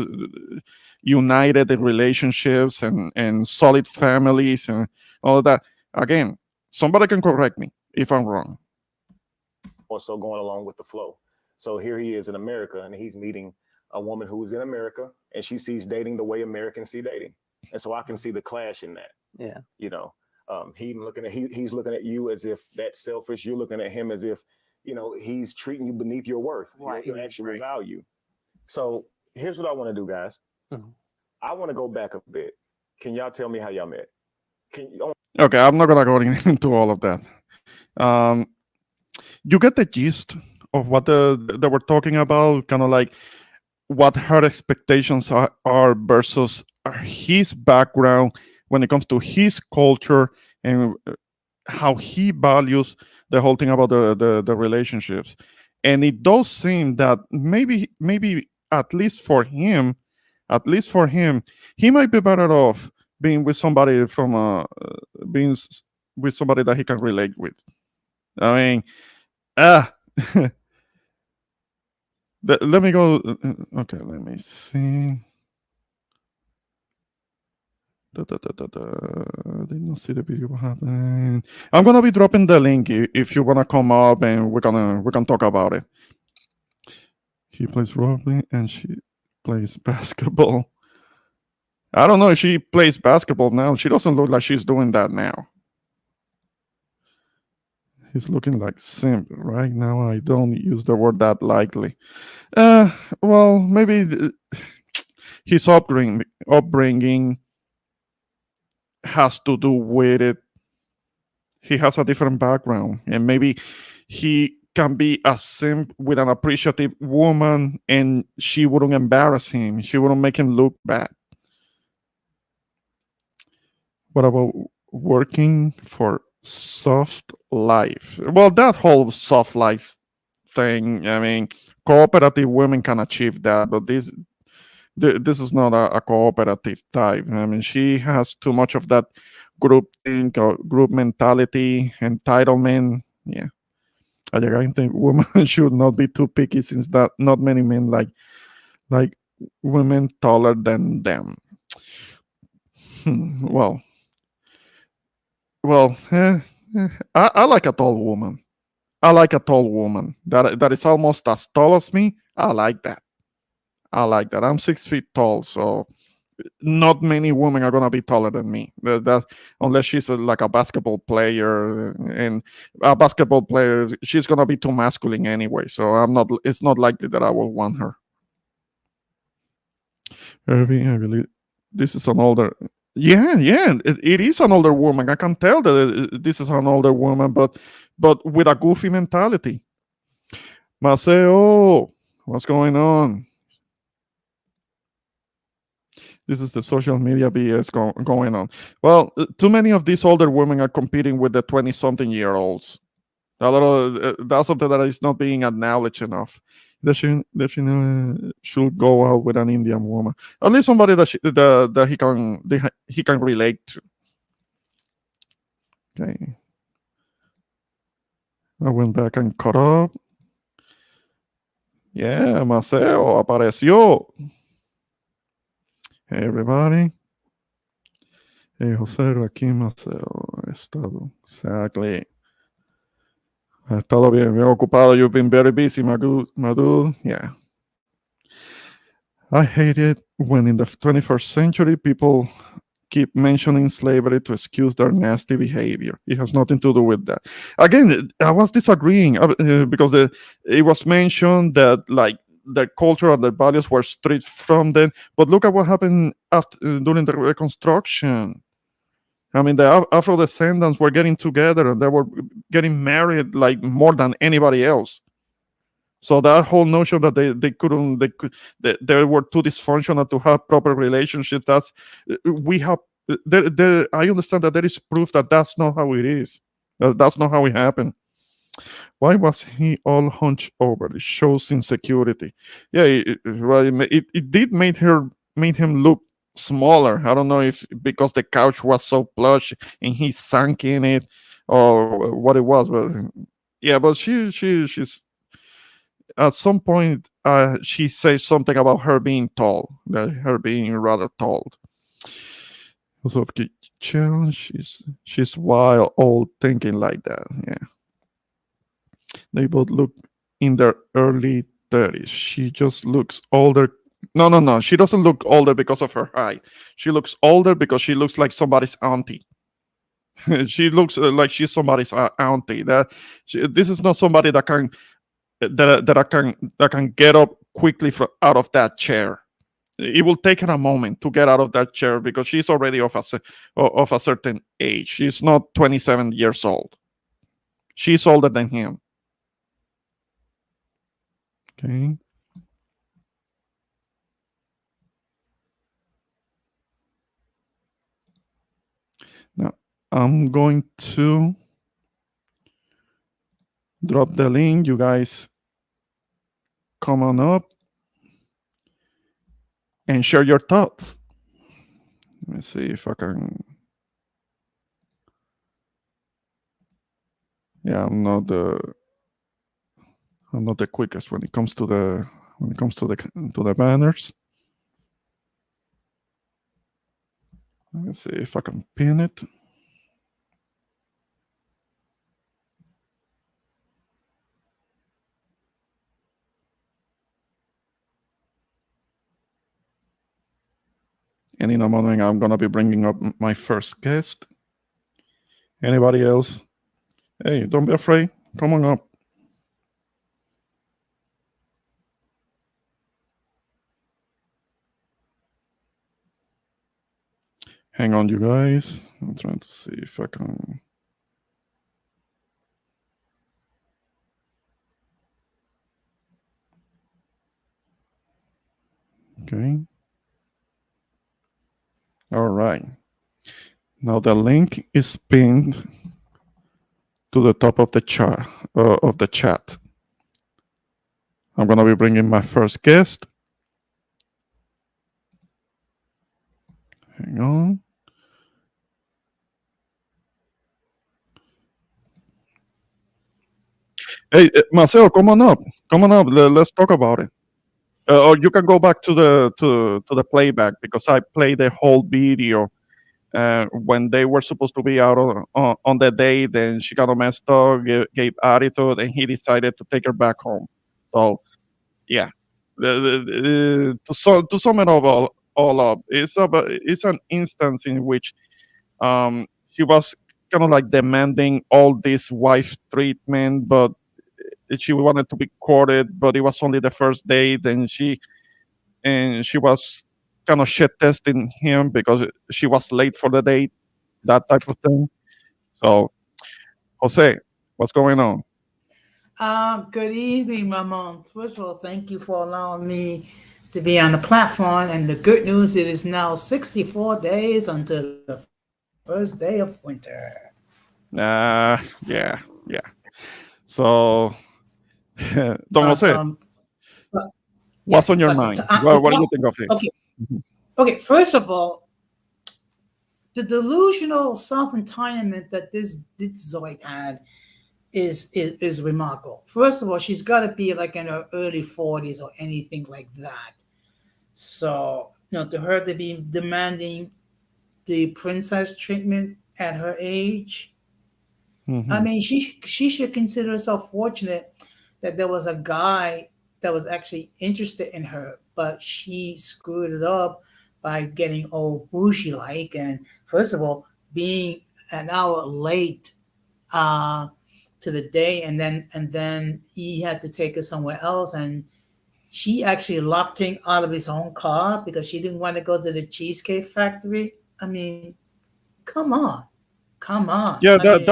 united in relationships and solid families and all that. Again, somebody can correct me if I'm wrong. Also going along with the flow. So here he is in America, and he's meeting a woman who's in America, and she sees dating the way Americans see dating. And so I can see the clash in that. Yeah. He's looking at you as if that's selfish. You're looking at him as if, he's treating you beneath your worth, your actual value. So here's what I want to do, guys. I want to go back a bit. Can y'all tell me how y'all met? Okay, I'm not gonna go into all of that. You get the gist of what they were talking about, kind of like what her expectations are versus his background when it comes to his culture and how he values the whole thing about the relationships. And it does seem that maybe at least for him, he might be better off being with somebody with somebody that he can relate with. I mean, let me go. Okay, let me see. I did not see the video. What happened? I'm gonna be dropping the link if you wanna come up and we can talk about it. He plays rugby and she plays basketball. I don't know if she plays basketball now. She doesn't look like she's doing that now. He's looking like simp right now. I don't use the word that lightly. Well, maybe his upbringing has to do with it. He has a different background, and maybe he can be a simp with an appreciative woman, and she wouldn't embarrass him. She wouldn't make him look bad. What about working for soft life? Well, that whole soft life thing, I mean, cooperative women can achieve that, but this is not a cooperative type. I mean, she has too much of that group think or group mentality, entitlement. Yeah. I think women should not be too picky, since that not many men like women taller than them. Well, I like a tall woman. I like a tall woman that is almost as tall as me. I like that. I'm 6 feet tall, so not many women are gonna be taller than me. That unless she's like a basketball player, and a basketball player, she's gonna be too masculine anyway. So I'm not. It's not likely that I will want her. Irving, I believe this is an older. Yeah, it is an older woman. I can tell that this is an older woman, but with a goofy mentality. Maceo, what's going on? This is the social media BS going on. Well, too many of these older women are competing with the 20-something-year-olds. That's something that is not being acknowledged enough. They should go out with an Indian woman, at least somebody that he can relate to. Okay, I went back and caught up. Yeah, Maceo apareció. Hey, everybody. Hey, José Joaquín Maceo. Ha estado. Exactly. Ha estado bien ocupado. You've been very busy, my dude. Yeah. I hate it when in the 21st century people keep mentioning slavery to excuse their nasty behavior. It has nothing to do with that. Again, I was disagreeing because it was mentioned that like the culture and the values were stripped from them. But look at what happened during the Reconstruction. I mean, the Afro descendants were getting together and they were getting married like more than anybody else. So that whole notion that they were too dysfunctional to have proper relationships. I understand that there is proof that that's not how it is. That's not how it happened. Why was he all hunched over? It shows insecurity. Yeah, it did made him look smaller. I don't know if because the couch was so plush and he sank in it or what it was, but yeah, but she's at some point she says something about her being tall, her being rather tall. So she's wild old thinking like that. Yeah, they both look in their early 30s. She just looks older. No. She doesn't look older because of her height. She looks older because she looks like somebody's auntie. She looks like she's somebody's auntie. This is not somebody that can get up quickly out of that chair. It will take her a moment to get out of that chair because she's already of a certain age. She's not 27 years old. She's older than him. Okay. Now I'm going to drop the link. You guys come on up and share your thoughts. Let me see if I can. Yeah, I'm not the quickest when it comes to the banners. Let me see if I can pin it. And in a moment, I'm gonna be bringing up my first guest. Anybody else? Hey, don't be afraid. Come on up. Hang on, you guys. I'm trying to see if I can. Okay. All right. Now the link is pinned to the top of the chat. I'm gonna be bringing my first guest. Hang on. Hey, Marcelo, come on up. Come on up. Let's talk about it. Or you can go back to the playback because I played the whole video when they were supposed to be out on the day. Then she got a messed up, gave attitude, and he decided to take her back home. So, yeah. To sum it all up, it's an instance in which she was kind of like demanding all this wife treatment, but she wanted to be courted, but it was only the first date, and she was kind of shit testing him because she was late for the date, that type of thing. So, Jose, what's going on? Good evening, Ramon. First of all, thank you for allowing me to be on the platform. And the good news, it is now 64 days until the first day of winter. Yeah. So, Don But, Jose, but what's yeah, on your but mind? What do you think of this? okay, okay. First of all, the delusional self-entitlement that this Zoid had is remarkable. First of all, she's got to be like in her early 40s or anything like that. So, to her to be demanding the princess treatment at her age, Mhm. I mean, she should consider herself fortunate that there was a guy that was actually interested in her, but she screwed it up by getting all bougie like, and first of all, being an hour late uh, to the day, and then he had to take her somewhere else, and she actually locked him out of his own car because she didn't want to go to the Cheesecake Factory. I mean, come on, come on. Yeah, I that mean,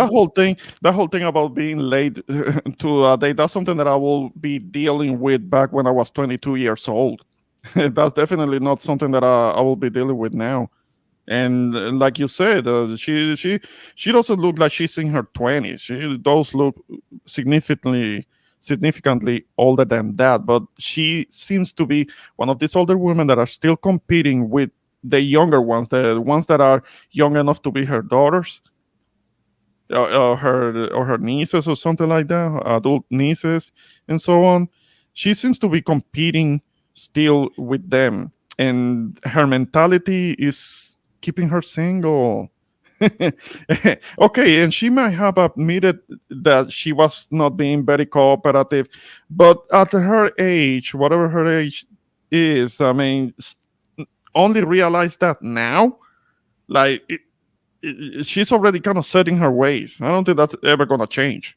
that whole thing about being late to a date, that's something that I will be dealing with back when I was 22 years old. That's definitely not something that I will be dealing with now. And like you said, she doesn't look like she's in her 20s. She does look significantly older than that, but she seems to be one of these older women that are still competing with the younger ones, the ones that are young enough to be her daughters, or her nieces or something like that, adult nieces and so on. She seems to be competing still with them, and her mentality is keeping her single. Okay, and she might have admitted that she was not being very cooperative, but at her age, whatever her age is, I mean, only realize that now. Like, she's already kind of setting her ways. I don't think that's ever gonna change.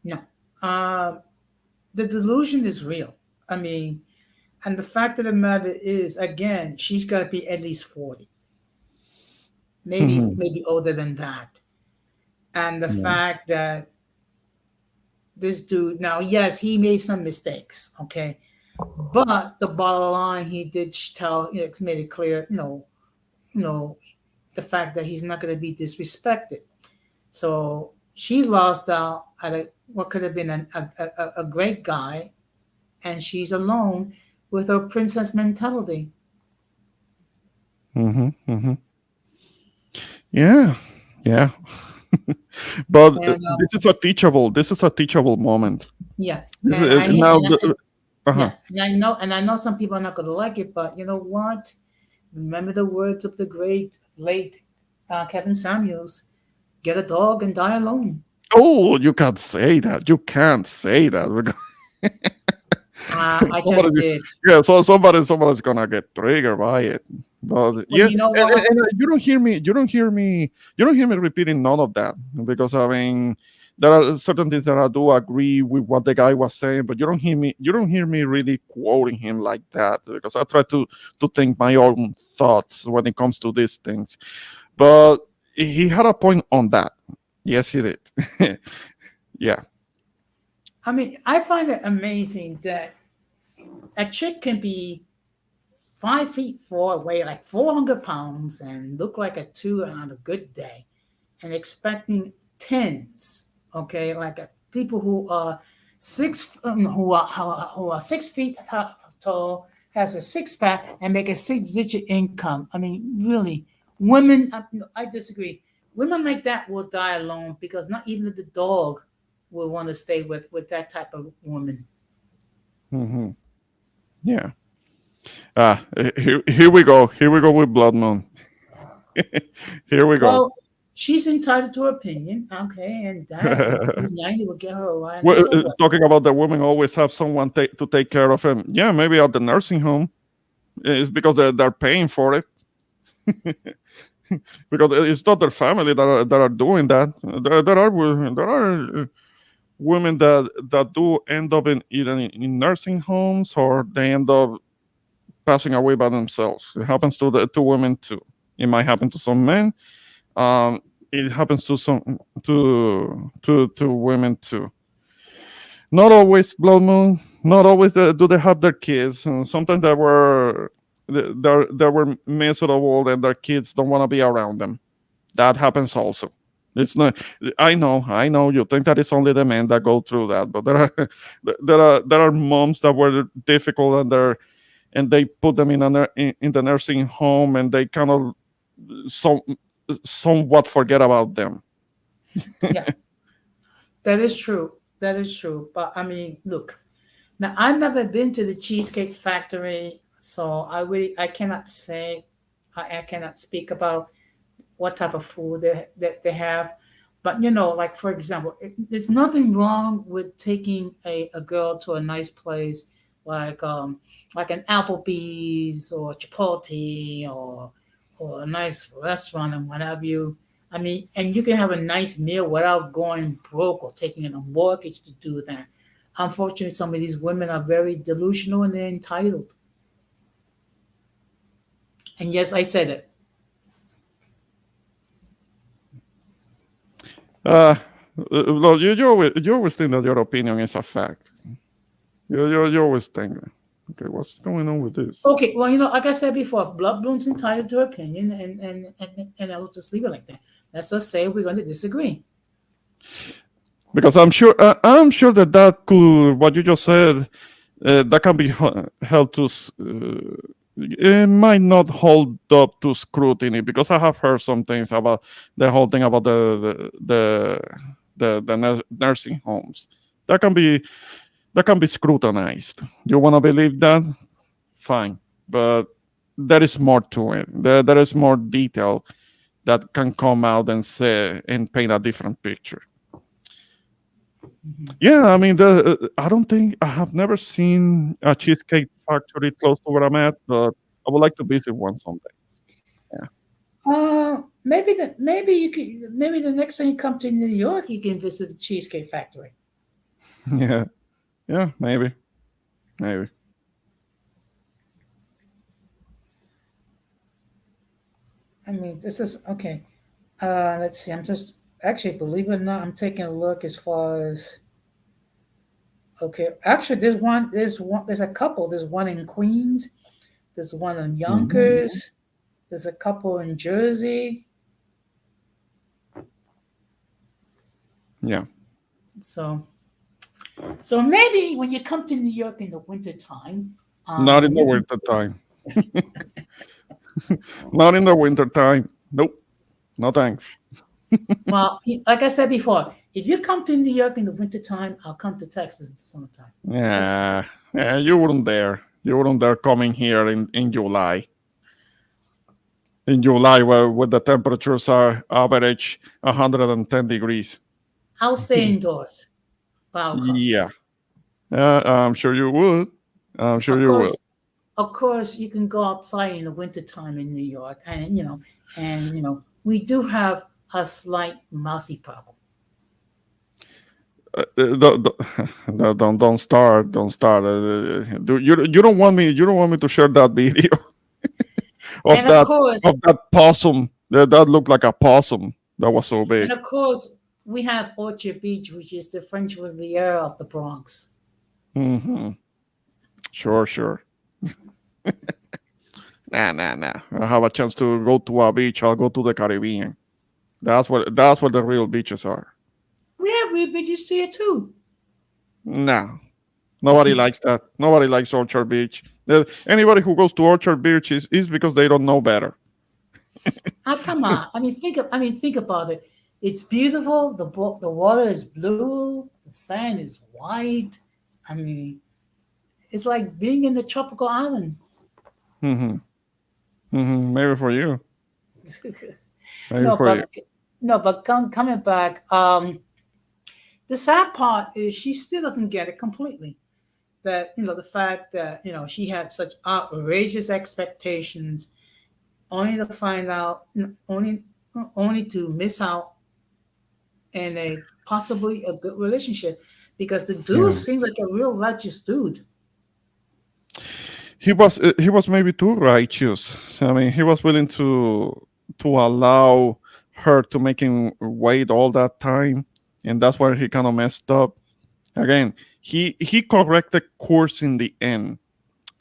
no. The delusion is real. I mean, and the fact of the matter is, again, she's got to be at least 40, Mhm. maybe older than that. And the Yeah. fact that this dude, now, yes, he made some mistakes, okay, but the bottom line, he did tell, made it clear, you know, the fact that he's not going to be disrespected. So she lost out at what could have been a great guy, and she's alone with her princess mentality. Mhm. Yeah. Yeah. But And this is a teachable moment. yeah, This and is, now, uh-huh. yeah, and I know some people are not going to like it, but you know what? Remember the words of the great late Kevin Samuels: "Get a dog and die alone." Oh, you can't say that. You can't say that. I just Somebody, did. yeah, so somebody's gonna get triggered by it. But Well, yeah, you know and, what? you don't hear me. You don't hear me repeating none of that, because I mean, there are certain things that I do agree with what the guy was saying, but you don't hear me. You don't hear me really quoting him like that, because I try to think my own thoughts when it comes to these things. But he had a point on that. Yes, he did. Yeah. I mean, I find it amazing that a chick can be 5 feet 4, weigh like 400 pounds, and look like a two on a good day, and expecting tens. Okay, like people who are who are 6 feet tall, has a six pack, and make a six-digit income. I mean, really, women. I disagree. Women like that will die alone because not even the dog will want to stay with that type of woman. Hmm. Yeah. Here we go. Here we go with Blood Moon. Here we go. Well, she's entitled to her opinion, okay, and that 90 will get her a ride. Well, So what? talking about the women always have someone to take care of them. Yeah, maybe at the nursing home. It's because they're paying for it. Because it's not their family that are doing that. There are women that do end up in either in nursing homes, or they end up passing away by themselves. It happens to women too. It might happen to some men. It happens to women too. Not always, Blood Moon. not always do they have their kids. Sometimes they were miserable and their kids don't want to be around them. That happens also. It's not. I know. You think that it's only the men that go through that, but there are moms that were difficult and they put them in the nursing home and they kind of somewhat forget about them. Yeah, that is true. That is true. But I mean, look, now I've never been to the Cheesecake Factory, so I cannot say, I cannot speak about what type of food that they have. But like for example, there's nothing wrong with taking a girl to a nice place like an Applebee's or Chipotle or a nice restaurant and what have you. I mean, and you can have a nice meal without going broke or taking a mortgage to do that. Unfortunately, some of these women are very delusional and they're entitled. And yes, I said it. Well, you always think that your opinion is a fact. You always think, okay, what's going on with this? Okay, well, like I said before, Blood Bloom's entitled to her opinion, and I'll just leave it like that. Let's just say we're going to disagree. Because I'm sure that could, what you just said, that can be held to. It might not hold up to scrutiny because I have heard some things about the whole thing about the nursing homes. That can be scrutinized. You want to believe that? Fine, but there is more to it. There is more detail that can come out and say and paint a different picture. Yeah, I mean, I don't think I have never seen a cheesecake factory close to where I'm at, but I would like to visit one someday. Maybe the next time you come to New York, you can visit the Cheesecake Factory. Yeah, maybe. I mean, this is okay. Let's see. I'm just actually, believe it or not, I'm taking a look as far as. Okay, actually, there's a couple. There's one in Queens. There's one in Yonkers. There's a couple in Jersey. Yeah. So maybe when you come to New York in the wintertime. Not in the winter time. Not in the winter time. Nope. No thanks. Well, like I said before, if you come to New York in the wintertime, I'll come to Texas in the summertime. Yeah, you wouldn't dare. You wouldn't dare coming here in July. In July, where the temperatures are average 110 degrees. I'll stay indoors. But I'll come. Yeah. I'm sure you would. I'm sure you would. Of course, you can go outside in the wintertime in New York, and we do have a slight mousy problem. Don't start. You don't want me to share that video of And that of course, possum that looked like a possum that was so big. and of course, we have Orchard Beach, which is the French Riviera of the Bronx. Mm-hmm. Sure. Nah. I have a chance to go to a beach. I'll go to the Caribbean. That's where the real beaches are. We have real beaches here too. No, nobody likes that. Nobody likes Orchard Beach. Anybody who goes to Orchard Beach is because they don't know better. Oh, come on. Think about it. It's beautiful. The water is blue. The sand is white. I mean, it's like being in the tropical island. Maybe for you. But coming back, the sad part is she still doesn't get it completely. That the fact that she had such outrageous expectations, only to find out, only to miss out in a possibly a good relationship, because the dude seemed like a real righteous dude. He was maybe too righteous. I mean, he was willing to allow her to make him wait all that time, and that's where he kind of messed up. Again, he corrected course in the end,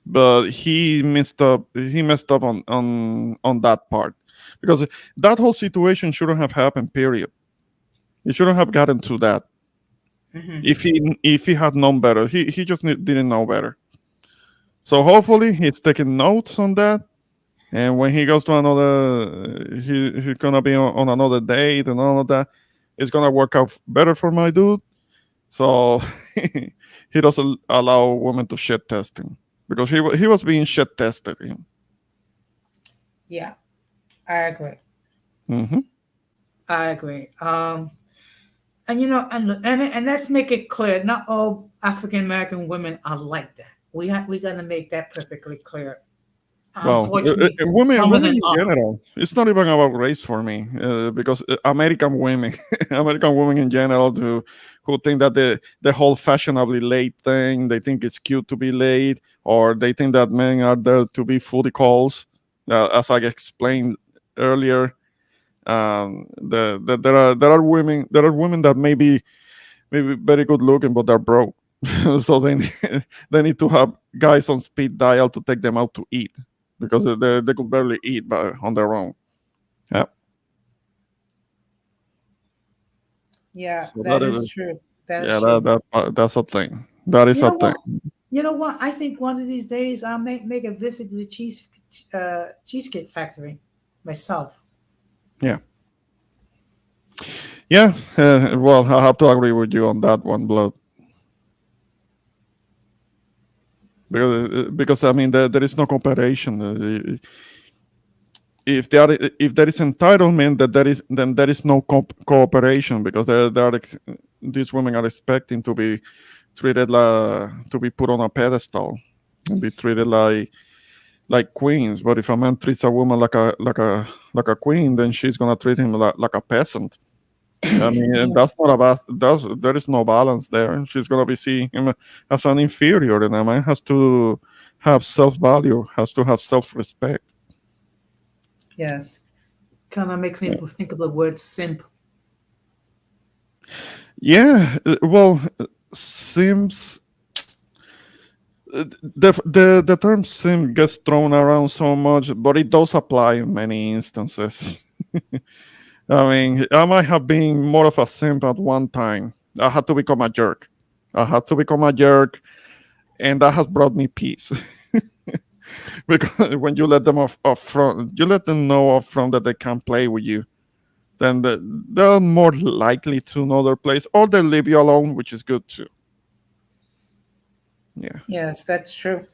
but he messed up. He messed up on that part, because that whole situation shouldn't have happened. Period. He shouldn't have gotten to that. Mhm. If he had known better, he just didn't know better. So hopefully he's taking notes on that, and when he goes to another, he's gonna be on another date and all of that. It's gonna work out better for my dude. So he doesn't allow women to shit test him, because he was being shit tested. Yeah, I agree. Mm-hmm. I agree. And you know, and let's make it clear: not all African American women are like that. We got to make that perfectly clear. Well, Unfortunately, women some of them in are. general. It's not even about race for me, because American women, American women in general, who think that the whole fashionably late thing, they think it's cute to be late, or they think that men are there to be booty calls. As I explained earlier, there are women that maybe very good looking, but they're broke, so they need to have guys on speed dial to take them out to eat, because they could barely eat on their own. Yeah. Yeah, So that that is is true. That is yeah, true. that's a thing. That is You a know thing. what? You know what? I think one of these days I'll make a visit to the cheesecake factory myself. Yeah. Yeah. Well, I have to agree with you on that one, Blood. Because I mean, there is no cooperation. If there is entitlement, then there is no cooperation, because these women are expecting to be treated to be put on a pedestal and be treated like queens. But if a man treats a woman like a queen, then she's gonna treat him like a peasant. I mean, and that's not there is no balance there. She's gonna be seeing him as an inferior, and a man has to have self-value, has to have self-respect. Yes, kind of makes me think of the word simp. Yeah, well, Sims. The term sim gets thrown around so much, but it does apply in many instances. I mean, I might have been more of a simp at one time. I had to become a jerk. I had to become a jerk, and that has brought me peace. Because when you let them off front, you let them know up front that they can't play with you, then they're more likely to know their place, or they leave you alone, which is good too. Yeah. Yes, that's true.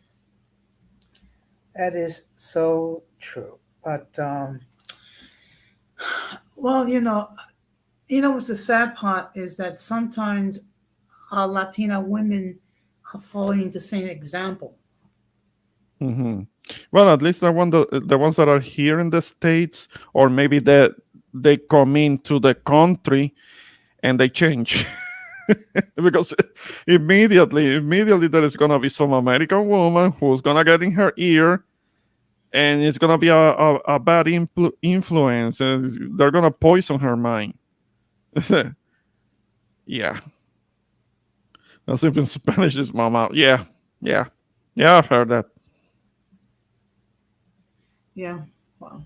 That is so true. But well, what's the sad part is that sometimes our Latina women are following the same example. Hmm. Well, at least the ones that are here in the States, or maybe they come into the country and they change. Because immediately there is gonna be some American woman who's gonna get in her ear, and it's gonna be a bad influence, and they're gonna poison her mind. Yeah, that's if in Spanish is mama. Yeah, yeah, yeah. I've heard that. Yeah. Well,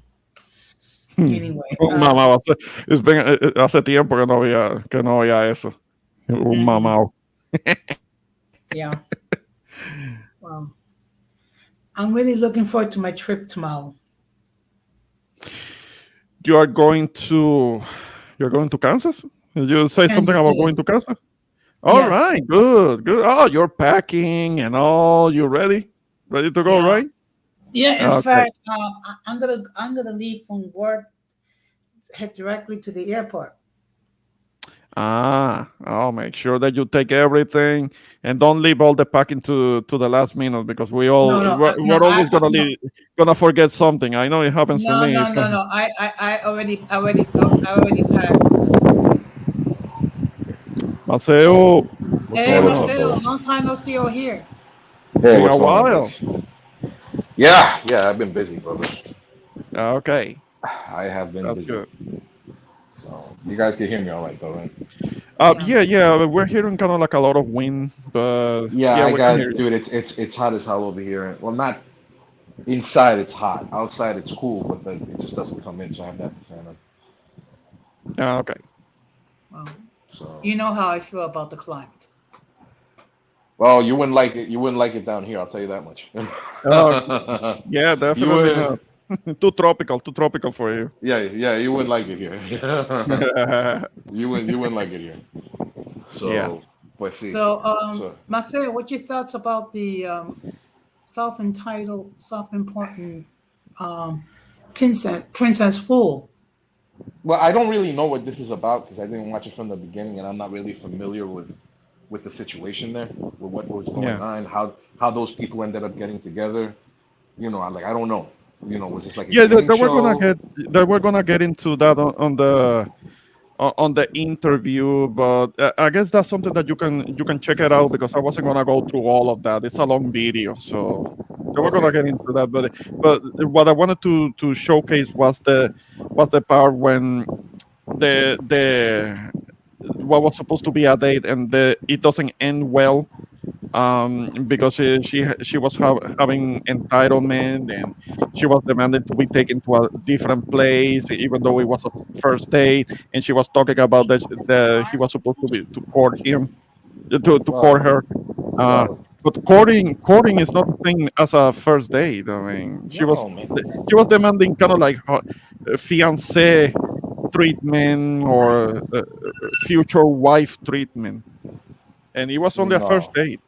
Hmm. anyway. Mamá, hace tiempo que no oía eso. Un Mhm. mamao. Yeah. Well, I'm really looking forward to my trip tomorrow. You're going to Kansas? Did you say Kansas something about City. going to Kansas? All Yes. right, good. Oh, you're packing and all. You ready? Ready to go, Yeah. right? Yeah. In Okay. fact, I'm gonna leave from work, head directly to the airport. I'll make sure that you take everything and don't leave all the packing to the last minute, because No, no, we're always no, gonna forget something. I know it happens to no, me. no, no, no. I already packed. Maceo, what's Hey, going What's on? up, Marcelo, brother? long time no see you here. Hey, Been what's a going on, while. guys? Yeah, I've been busy, brother. Okay, I have been that's busy. good. So you guys can hear me all right, though, right? Yeah. We're hearing kind of like a lot of wind, but Yeah, yeah, I we can got, hear you. dude. It's hot as hell over here. Well, not inside. It's hot. Outside, it's cool, but it just doesn't come in. So I have to have the fan on. Okay. Well, So you know how I feel about the climate. well, you wouldn't like it. You wouldn't like it down here. I'll tell you that much. Yeah, You definitely would. not. Too tropical for you. Yeah. You wouldn't like it here. You wouldn't like it here. So, Yes. but see, So, so Marcelo, what's your thoughts about the self-entitled, self-important Princess Fool? well, I don't really know what this is about because I didn't watch it from the beginning, and I'm not really familiar with the situation there, with what was going Yeah. on, how those people ended up getting together. I don't know. Was this like a Yeah, game they show? were gonna get into that on the interview, but I guess that's something that you can check it out because I wasn't gonna go through all of that. It's a long video, so they were gonna Okay. get into that. But what I wanted to showcase was the part when the what was supposed to be a date and it doesn't end well, because she was having entitlement, and she was demanding to be taken to a different place even though it was a first date, and she was talking about that he was supposed to court him, to court Well, her, uh, well, but courting is not the same as a first date. I mean, no, man. she was demanding kind of like fiance treatment or future wife treatment, and it was only a first No, date.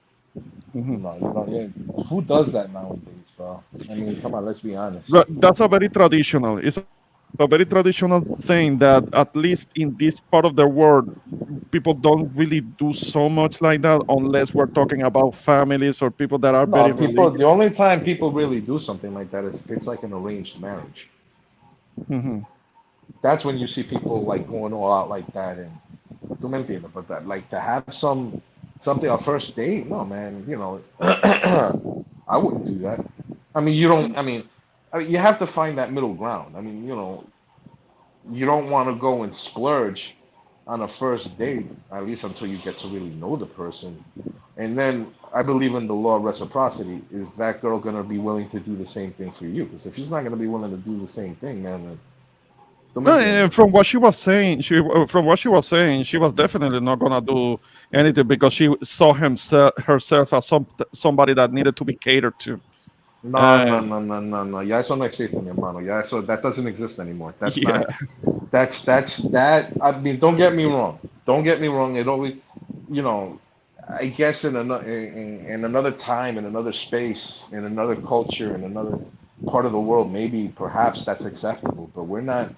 Mhm. no, yeah. Who does that nowadays, bro? I mean, come on, let's be honest. But that's a very traditional. It's a very traditional thing that at least in this part of the world, people don't really do so much like that unless we're talking about families or people that are very No, people. religious. The only time people really do something like that is if it's like an arranged marriage. Mhm. That's when you see people like going all out like that, and tú me entiendes, but that like to have something a first date, no man, I wouldn't do that. I mean, you don't. I mean, you have to find that middle ground. I mean, you don't want to go and splurge on a first date, at least until you get to really know the person. And then I believe in the law of reciprocity. Is that girl gonna be willing to do the same thing for you? Because if she's not gonna be willing to do the same thing, man, then tú me No, entiendes. from what she was saying, she was definitely not gonna do anything because she saw herself as somebody that needed to be catered to. No, no, Uh, no, no, no, no. Ya eso no existe, mi hermano. Ya eso, that doesn't exist anymore. That's yeah, not, that. I mean, don't get me wrong. Don't get me wrong. It always, you know, I guess in another time, in another space, in another culture, in another part of the world, maybe perhaps that's acceptable. But we're not.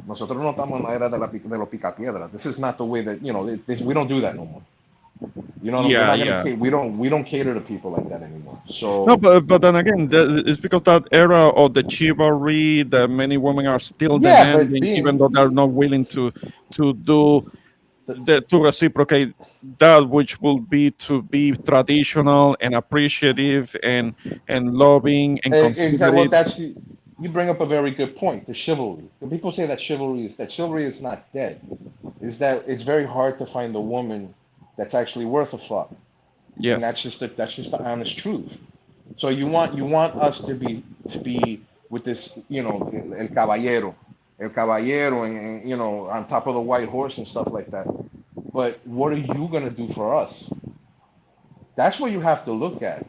Nosotros no estamos en la era de los picapiedras. This is not the way that we don't do that no more. We're yeah, not gonna yeah. we don't cater to people like that anymore. No, So but then again, it's because that era of the chivalry that many women are still yeah, but demanding, even though being they're not willing to do the, to reciprocate that, which will be to be traditional and appreciative and loving and exactly. Well, considerate. you bring up a very good point. The chivalry. When people say that chivalry is not dead. Is that it's very hard to find a woman that's actually worth a fuck, and Yes. that's just the honest truth. So you want us to be with this, el caballero, and on top of the white horse and stuff like that. But what are you gonna do for us? That's what you have to look at.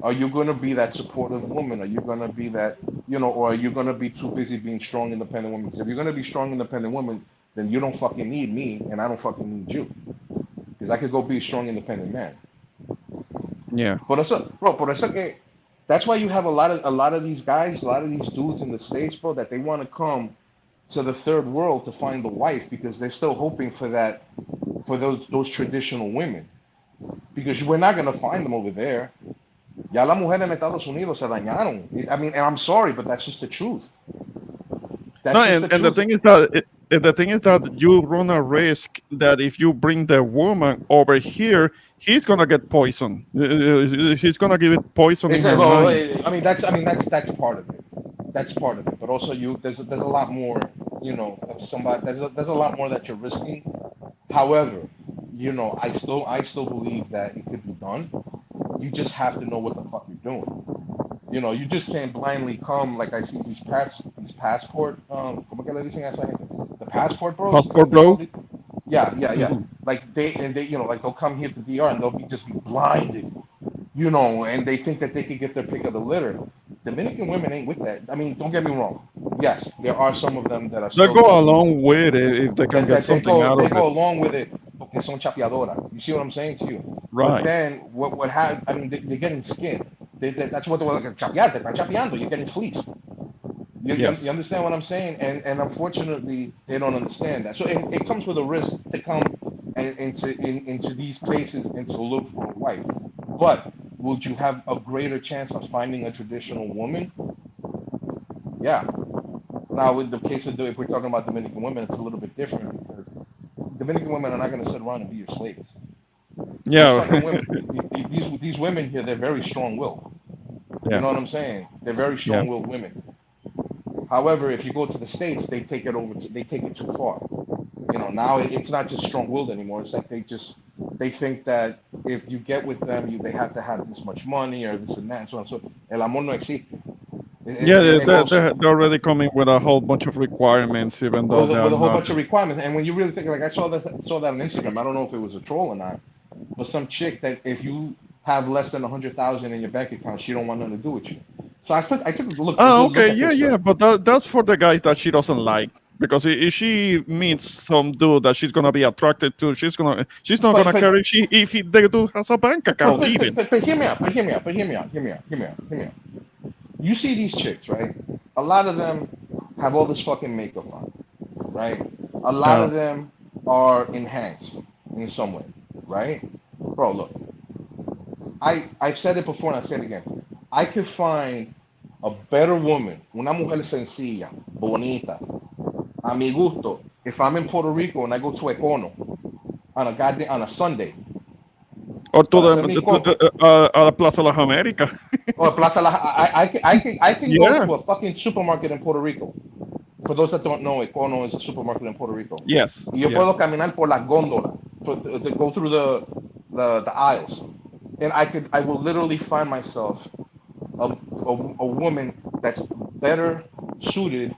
Are you going to be that supportive woman? Are you going to be that, or are you going to be too busy being strong, independent woman? Because if you're going to be strong, independent woman, then you don't fucking need me, and I don't fucking need you. Because I could go be a strong, independent man. Yeah. Por eso que, that's why you have a lot of these guys, a lot of these dudes in the States, bro, that they want to come to the third world to find a wife because they're still hoping for those traditional women. Because we're not going to find them over there. Ya las mujeres en Estados Unidos se dañaron. I mean, and I'm sorry, but that's just the truth. That's No, just the and the truth. thing is that you run a risk that if you bring the woman over here, he's gonna get poison. He's gonna give it poison in her mind. I mean, that's part of it. That's part of it. But also, there's a lot more you know, of somebody. There's a lot more that you're risking. However, you know, I still believe that it could be done. You just have to know what the fuck you're doing. You know, you just can't blindly come like I see these passport ¿cómo que le dicen a esa gente? The passport bros. Passport bro. Yeah. Mhm. Like they you know, like they'll come here to DR and they'll just be blinded, you know, and they think that they can get their pick of the litter. Dominican women ain't with that. I mean, don't get me wrong. Yes, there are some of them that are They still go along with it if they can that, get that they something out they of go it. along with it porque son chapeadoras. You see what I'm saying to you? But Right. then what I mean, they're getting skinned. That's what they're like, chapear, te están chapeando. You're getting fleeced. Yes. You understand what I'm saying? And unfortunately, they don't understand that. So it comes with a risk to come into these places and to look for a wife. But would you have a greater chance of finding a traditional woman? Yeah. Now, with the case of if we're talking about Dominican women, it's a little bit different because Dominican women are not going to sit around and be your slaves. These fucking Yeah. women, these women here, they're very strong-willed. You Yeah. know what I'm saying? They're very strong-willed women. However, if you go to the States, they take it too far. You know, now it's not just strong-willed anymore. It's like they think that if you get with them, they have to have this much money or this and that and so on. So el amor no existe. Yeah, It goes they're already coming with a whole bunch of requirements, even though they're with a whole not. bunch of requirements. And when you really think, like I saw that on Instagram. I don't know if it was a troll or not, but some chick that if you have less than 100,000 in your bank account, she don't want nothing to do with you. So I took a look. Oh, Look okay, at yeah, this, yeah, right? but that's for the guys that she doesn't like. Because if she meets some dude that she's gonna be attracted to, she's not But gonna care if the dude has a bank account even. but hear me out. Hear me out. You see these chicks, right? A lot of them have all this fucking makeup on, right? A lot Oh. of them are enhanced in some way, right? Bro, look, I've said it before and I say it again. I could find a better woman, una mujer sencilla, bonita, a mi gusto, if I'm in Puerto Rico and I go to Econo on a Sunday. Or to Para hacer mis compras. a la Plaza Las Américas. Or Plaza I can go Yeah. to a fucking supermarket in Puerto Rico. For those that don't know, Econo is a supermarket in Puerto Rico. Yes. Y yo yes. puedo caminar por las góndolas, to go through the aisles, and I will literally find myself a woman that's better suited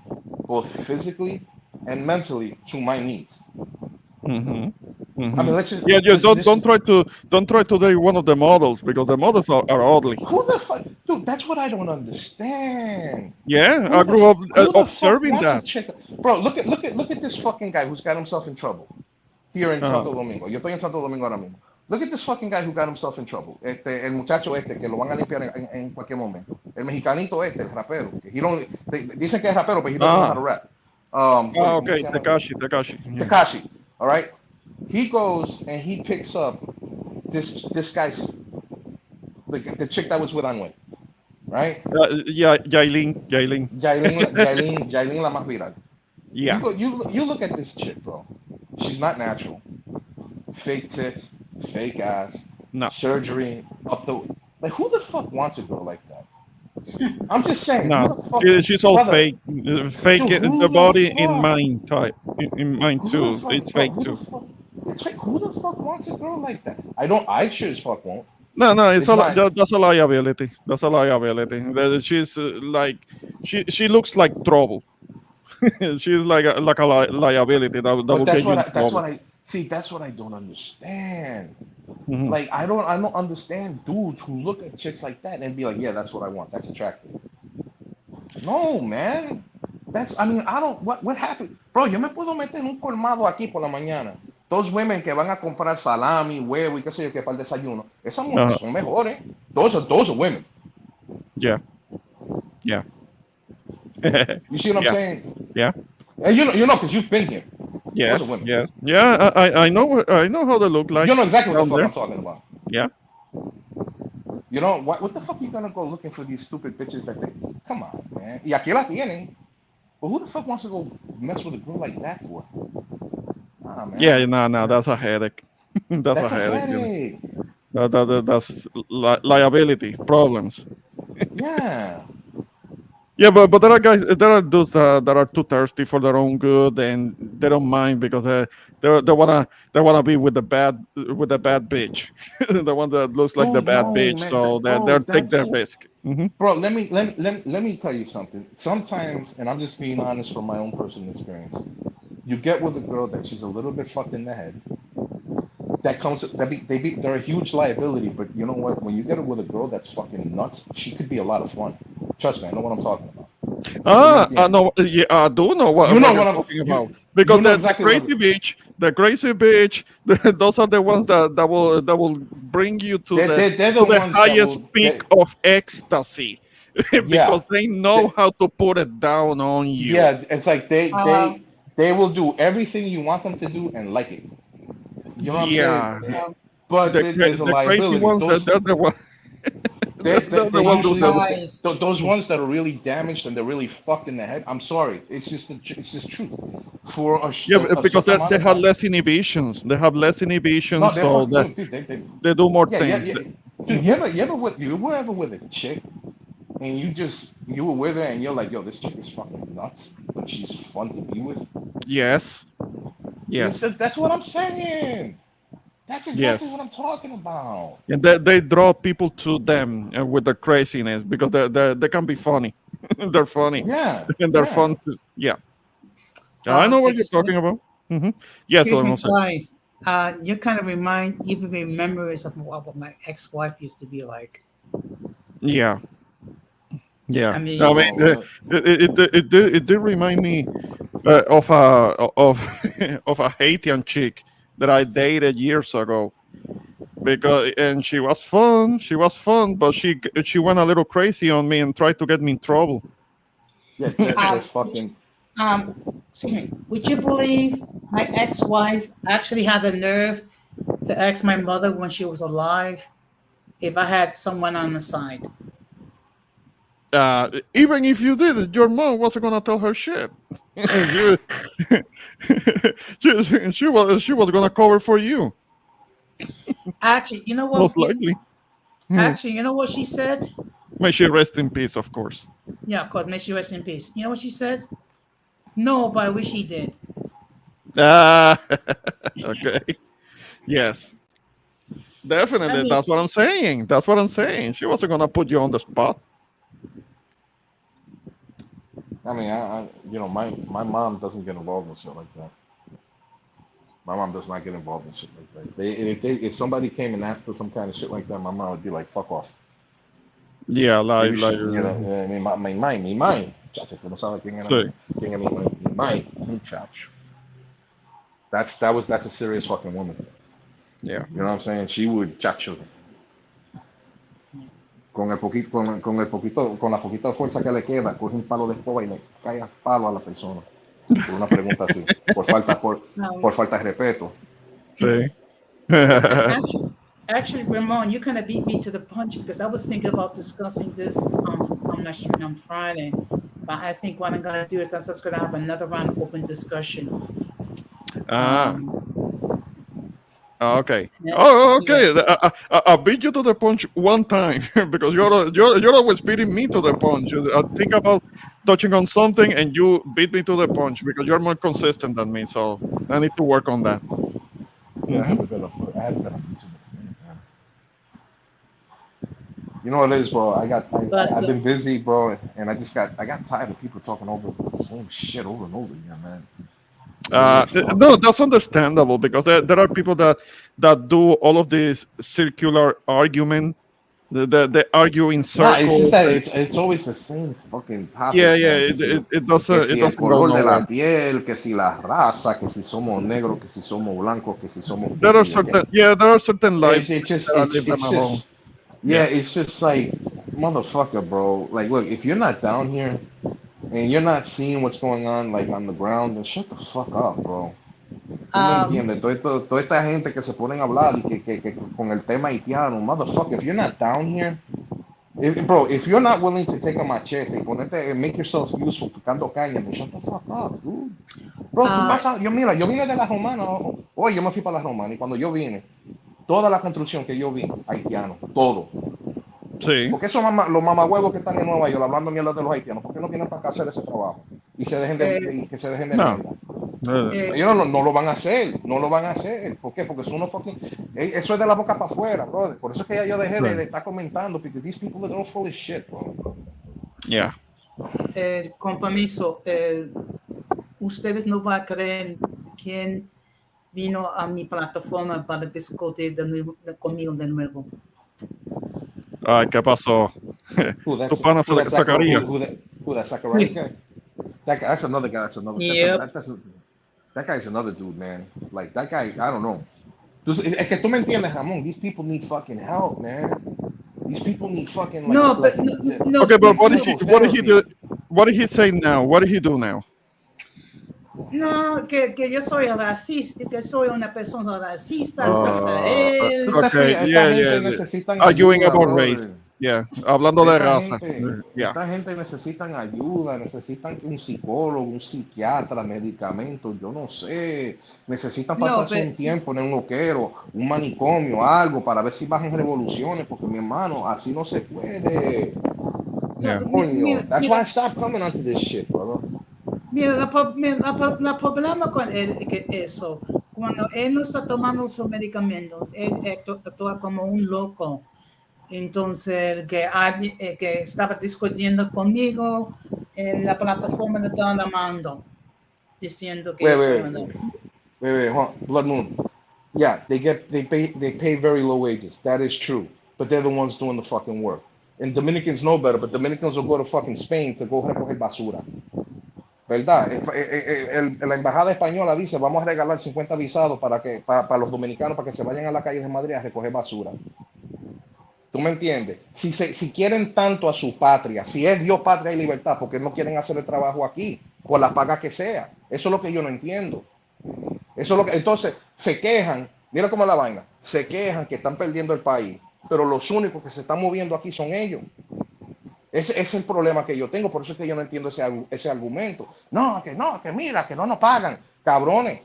both physically and mentally to my needs. Mm-hmm. I mean, let's just Yeah, this- don't try to date one of the models because the models are ugly. Who the fuck, dude? That's what I don't understand. Yeah, Who I the- grew up who the fuck observing wants to that. check- Bro, look at this fucking guy who's got himself in trouble here in Uh-huh. Santo Domingo. Yo estoy en Santo Domingo ahora mismo. Look at this fucking guy who got himself in trouble. El muchacho que lo van a limpiar en cualquier momento. El mexicanito el rapero. Que dicen que es rapero, but he doesn't know how to rap. ¿Cómo Okay, se llama? Tekashi. Yeah. Tekashi. All right. He goes and he picks up this guy's the chick that was with Anuel, right? Yeah, Yailin. Jailin la más viral. Yeah. You look at this chick, bro. She's not natural. Fake tits, fake ass, No. surgery up the like. Who the fuck wants a girl like that? I'm just saying. No, who the fuck- she's all brother, fake. Fake Dude, who the the body in fuck? mine type. In mine who too. the fuck- It's bro, fake who the too. fuck- It's fake. Who the fuck wants a girl like that? I sure as fuck won't. No, It's not- that's a liability. That's a liability. She's like she looks like trouble. She's like a liability that But will that's get you in what trouble. I see. That's what I don't understand. Mhm. Like I don't understand dudes who look at chicks like that and be like, yeah, that's what I want. That's attractive. No, man. I don't. What happened, bro? Yo me puedo meter en un colmado aquí por la mañana. Those women que van a comprar salami, huevo y qué sé yo qué para el desayuno. Esas mujeres son mejores. Those are women. Yeah. You see what I'm Yeah. saying? Yeah. And you know, because you've been here. Yes. Those are women. Yes. Yeah. I know how they look like. You know exactly what the down fuck there. I'm talking about. Yeah. You know, what the fuck you gonna go looking for these stupid bitches that they... Come on, man. Y aquí la tienen. But who the fuck wants to go mess with a girl like that for? Nah, man. Yeah. No. That's a headache. that's a That's a headache. you know. headache. That's liability problems. Yeah. Yeah, but there are guys, there are dudes that are too thirsty for their own good, and they don't mind because they wanna be with the bad bitch, the one that looks like the Dude, bad no, bitch. man, So bro, they'll take their that's risk. Hmm. bro. Let me tell you something. Sometimes, and I'm just being honest from my own personal experience. You get with a girl that she's a little bit fucked in the head. That comes, they're a huge liability. But you know what? When you get with a girl that's fucking nuts, she could be a lot of fun. Trust me, I know what I'm talking about. I know. Yeah, I do know what, You know what you're what I'm talking you about because you know the exactly crazy what bitch, those are the ones that will bring you to they're the to the ones that highest will peak of ecstasy yeah. because they know how to put it down on you. Yeah, it's like Um, they will do everything you want them to do and like it. You know what I'm saying? Yeah, But there's a the crazy liability. ones they're the one they're They the one doing the usually guys, those ones that are really damaged and they're really fucked in the head. I'm sorry, it's just truth. For yeah a because certain amount they of have time. less inhibitions. They have less No, inhibitions, they're so fucked, dude. they do more Yeah, yeah, things. yeah. Dude, Mhm. you were ever with a chick and you were with her and you're like, yo, this chick is fucking nuts, but she's fun to be with. Yes, yes, That's what I'm saying. That's exactly yes. what I'm talking about. And they draw people to them with their craziness because they can be funny. They're funny Yeah, and they're yeah. fun. Yeah, I know what you're excuse, talking about. Hmm. Yes, excuse Don me, Jose. guys. You kind of even me memories of what my ex-wife used to be like. Yeah, yeah. I I mean, mean, Oh, it did remind me of of a Haitian chick that I dated years ago. Because and she was fun, but she went a little crazy on me and tried to get me in trouble. yeah, they're um, fucking. um, excuse me. Would you believe my ex-wife actually had the nerve to ask my mother when she was alive if I had someone on the side? Even if you did it, your mom wasn't gonna tell her shit. she, she was gonna cover for you, Actually, you know what? most likely. Hmm. Actually, you know what she said? May she rest in peace, of course. Yeah, of course. May she rest in peace. You know what she said? No, but I wish he did. Ah, okay. Yes, I definitely. mean, That's what I'm saying. That's what I'm saying. She wasn't gonna put you on the spot. I mean, my mom doesn't get involved in shit like that. My mom does not get involved in shit like that. If somebody came and asked for some kind of shit like that, my mom would be like, "Fuck off." Yeah, Maybe she, mi mai, chacho, tú no sabes sí. quién es mi mai, muchacho. That's a serious fucking woman. Yeah. You know what I'm saying? She would, chacho, con la poquita fuerza que le queda, coge un palo de escoba y le cae a palo a la persona. Por una pregunta así, por um, falta de respeto. Sí. actually, Ramon, you kind of beat me to the punch because I was thinking about discussing this on my stream on Friday. But I think what I'm gonna do is I'm just gonna have another round of open discussion. Ah. Um, Okay. yeah, Oh, yeah. okay. I beat you to the punch one time because you're always beating me to the punch. I think about touching on something and you beat me to the punch because you're more consistent than me. So I need to work on that. Yeah, I Hmm. haven't been a YouTuber. You know what it is, bro? But I've been busy, bro, and I got tired of people talking over the same shit over and over again, man. No, that's understandable because there are people that do all of this circular argument. They argue in Nah, it's just circles. that it's always the same fucking Yeah, topics, yeah. man. It Que doesn't it si el doesn't go color de nowhere. la piel, que si la raza, que si somos negros, que si somos blancos, que si somos qué There are sé yo qué. certain lives It just that I leave them it's alone. just yeah, Yeah. it's just like motherfucker, bro. Like, look, if you're not down here and you're not seeing what's going on like on the ground, then shut the fuck up, bro. Tú me um, entiendes, toda esta gente que se ponen a hablar y que con el tema haitiano, motherfucker, if you're not down here, if you're not willing to take a machete y ponerte, make yourself useful tocando caña, then shut the fuck up, dude. Bro, tú uh, pasas, mira, yo vine de la romana, hoy yo me fui para la romana y cuando yo vine, toda la construcción que yo vi, haitiano, todo. Sí. ¿Por qué esos los mamahuevos que están en Nueva York hablando mierda de los haitianos? ¿Por qué no vienen para acá a hacer ese trabajo? Y se dejen y que se dejen de No. mierda. Ellos no lo van a hacer, no lo van a hacer. ¿Por qué? Porque son unos fucking... Eso es de la boca para afuera, brother. Por eso es que ya yo dejé de estar comentando, porque these people are all full of shit, bro. Yeah. Con permiso, ustedes no van a creer quién vino a mi plataforma para discutir conmigo de nuevo. Ay, ¿qué pasó? Who Tu pana Zacarías. Who that Zacharias guy? That's another guy. That's another. Yep. That guy's another dude, man. Like that guy, I don't know. Es que tú me entiendes, Ramon. These people need fucking help, man. These people need fucking like. No, like, but no. Okay, but what did physical he do? therapy. What did he say now? What did he do now? No, que yo soy racista, que soy una persona racista Ah, contra él. okay, Esta yeah, gente yeah. necesitan Arguing ayuda, about brother. race. Yeah, hablando de raza. Yeah. Esta gente necesitan ayuda, necesitan un psicólogo, un psiquiatra, medicamentos, yo no sé. Necesitan pasarse un tiempo en un loquero, un manicomio, algo, para ver si bajan revoluciones, porque mi hermano, así no se puede. Yeah. Coño, that's why I stopped coming onto this shit, brother. Mira, la problema con él es que eso, cuando él no está tomando sus medicamentos, él actúa como un loco. Entonces, que estaba discutiendo conmigo en la plataforma de Don Armando, diciendo que Wait, hold on. Blood Moon. Yeah, they pay very low wages. That is true. But they're the ones doing the fucking work. And Dominicans know better, but Dominicans will go to fucking Spain to go recoger basura. ¿Verdad? La embajada española dice, vamos a regalar 50 visados para los dominicanos para que se vayan a la calle de Madrid a recoger basura. ¿Tú me entiendes? Si quieren tanto a su patria, si es Dios, patria y libertad, ¿por qué no quieren hacer el trabajo aquí? Por la paga que sea. Eso es lo que yo no entiendo. Eso es lo que, entonces, se quejan, mira cómo es la vaina, se quejan que están perdiendo el país, pero los únicos que se están moviendo aquí son ellos. Ese es el problema que yo tengo, por eso es que yo no entiendo ese argumento. No, que mira, que no nos pagan. Cabrones,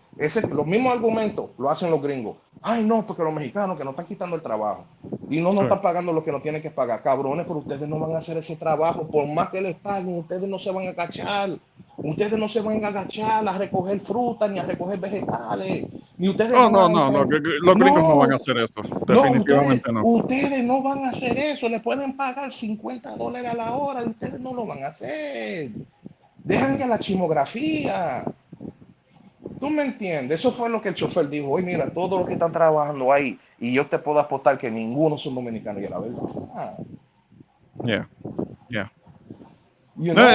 los mismos argumentos lo hacen los gringos. Ay, no, porque los mexicanos que nos están quitando el trabajo y no nos están pagando lo que nos tienen que pagar. Cabrones, pero ustedes no van a hacer ese trabajo. Por más que les paguen, ustedes no se van a agachar. Ustedes no se van a agachar a recoger fruta ni a recoger vegetales. Ni ustedes No, los gringos no van a hacer eso. Definitivamente no. Ustedes no van a hacer eso. Le pueden pagar $50 a la hora y ustedes no lo van a hacer. Dejan que la chimografía. ¿Tú me entiendes? Eso fue lo que el chofer dijo. Oye, mira, todos los que están trabajando ahí, y yo te puedo apostar que ninguno son dominicanos. Y la verdad. Yeah. You know,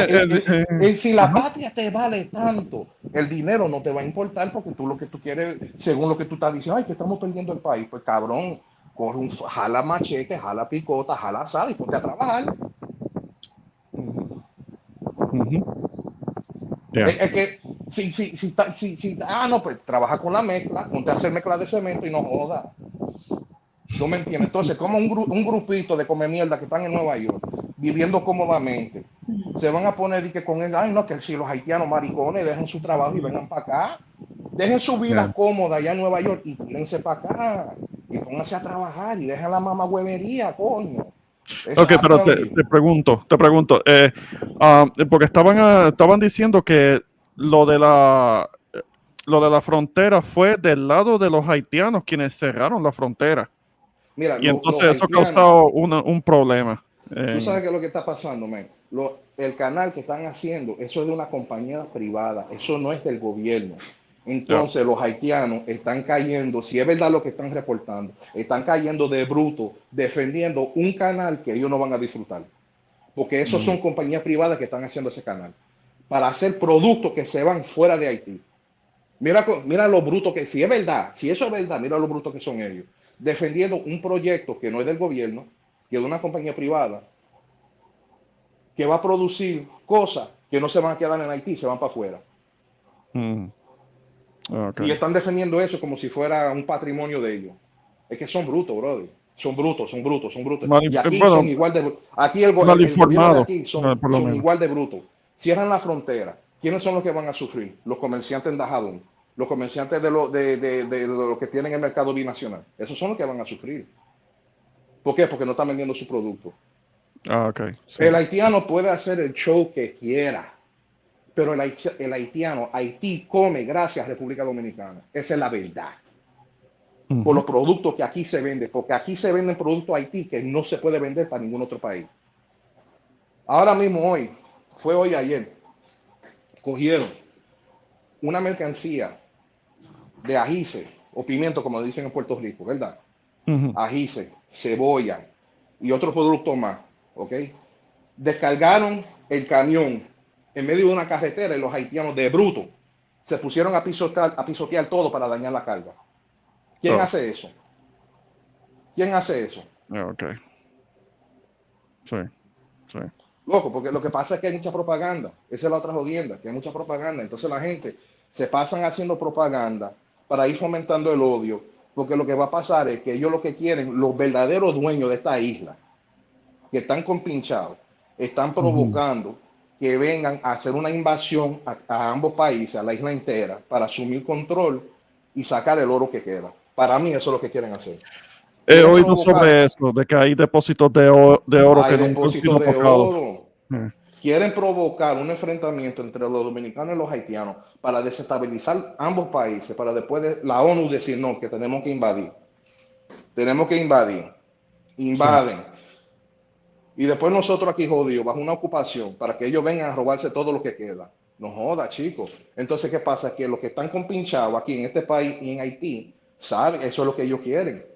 si la patria te vale tanto, el dinero no te va a importar porque tú lo que tú quieres, según lo que tú estás diciendo, ay, que estamos perdiendo el país. Pues cabrón, jala machete, jala picota, jala asada y ponte a trabajar. Yeah. Es que no, pues trabaja con la mezcla, ponte a hacer mezcla de cemento y no joda. ¿No me entiendes? Entonces, como un grupito de come mierda que están en Nueva York, viviendo cómodamente, se van a poner que con él, ay no, que si los haitianos maricones dejen su trabajo y vengan para acá, dejen su vida cómoda allá en Nueva York y tírense para acá y pónganse a trabajar y dejen la mamagüevería, coño. Ok, pero te pregunto, porque estaban diciendo que lo de la frontera fue del lado de los haitianos quienes cerraron la frontera. Mira, y entonces eso causó un problema. Tú sabes qué es lo que está pasando, man. El canal que están haciendo, eso es de una compañía privada, eso no es del gobierno. Entonces los haitianos están cayendo, si es verdad lo que están reportando, están cayendo de bruto defendiendo un canal que ellos no van a disfrutar. Porque esos son compañías privadas que están haciendo ese canal para hacer productos que se van fuera de Haití. Mira lo bruto que, si es verdad, si eso es verdad, mira lo bruto que son ellos. Defendiendo un proyecto que no es del gobierno, que es de una compañía privada, que va a producir cosas que no se van a quedar en Haití, se van para afuera. Okay. Y están defendiendo eso como si fuera un patrimonio de ellos. Es que son brutos, brother. Son brutos. Y aquí son igual de... Aquí el gobierno de aquí son igual de brutos. Cierran la frontera. ¿Quiénes son los que van a sufrir? Los comerciantes en Dajabón. Los comerciantes de lo que tienen el mercado binacional. Esos son los que van a sufrir. ¿Por qué? Porque no están vendiendo su producto. Ah, ok. Sí. El haitiano puede hacer el show que quiera, pero el haitiano, Haití come gracias a República Dominicana. Esa es la verdad. Por los productos que aquí se venden, porque aquí se venden productos Haití que no se puede vender para ningún otro país. Ahora mismo fue ayer, cogieron una mercancía de ajíce o pimiento, como dicen en Puerto Rico, ¿verdad? Ajíce, cebolla y otros productos más, ¿ok? Descargaron el camión en medio de una carretera y los haitianos de bruto se pusieron a pisotear todo para dañar la carga. ¿Quién hace eso? ¿Quién hace eso? Ok. Sí, sí. Loco, porque lo que pasa es que hay mucha propaganda. Esa es la otra jodienda, que hay mucha propaganda. Entonces la gente se pasan haciendo propaganda para ir fomentando el odio, porque lo que va a pasar es que ellos lo que quieren, los verdaderos dueños de esta isla, que están compinchados, están provocando que vengan a hacer una invasión a ambos países, a la isla entera, para asumir control y sacar el oro que queda. Para mí eso es lo que quieren hacer. He oído sobre eso, de que hay depósitos de oro Hay que nunca han sido depósitos de tocados. oro. Quieren provocar un enfrentamiento entre los dominicanos y los haitianos para desestabilizar ambos países, para después la ONU decir no, que tenemos que invadir. Tenemos que invadir. Invaden. Y después nosotros aquí jodidos, bajo una ocupación, para que ellos vengan a robarse todo lo que queda. No joda, chicos. Entonces, ¿qué pasa? Que los que están compinchados aquí en este país y en Haití, saben, eso es lo que ellos quieren.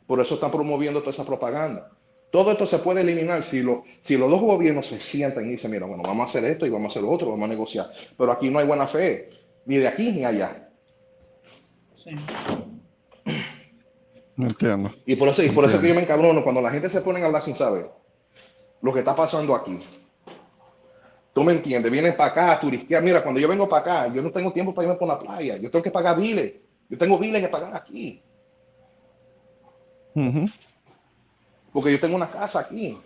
Por eso están promoviendo toda esa propaganda. Todo esto se puede eliminar si los dos gobiernos se sientan y dicen, mira, bueno, vamos a hacer esto y vamos a hacer lo otro, vamos a negociar. Pero aquí no hay buena fe, ni de aquí ni allá. Sí. Entiendo. Y por eso que yo me encabrono cuando la gente se pone a hablar sin saber lo que está pasando aquí. Tú me entiendes, vienen para acá a turistear. Mira, cuando yo vengo para acá, yo no tengo tiempo para irme por la playa. Yo tengo que pagar biles. Yo tengo biles que pagar aquí. Porque yo tengo una casa aquí.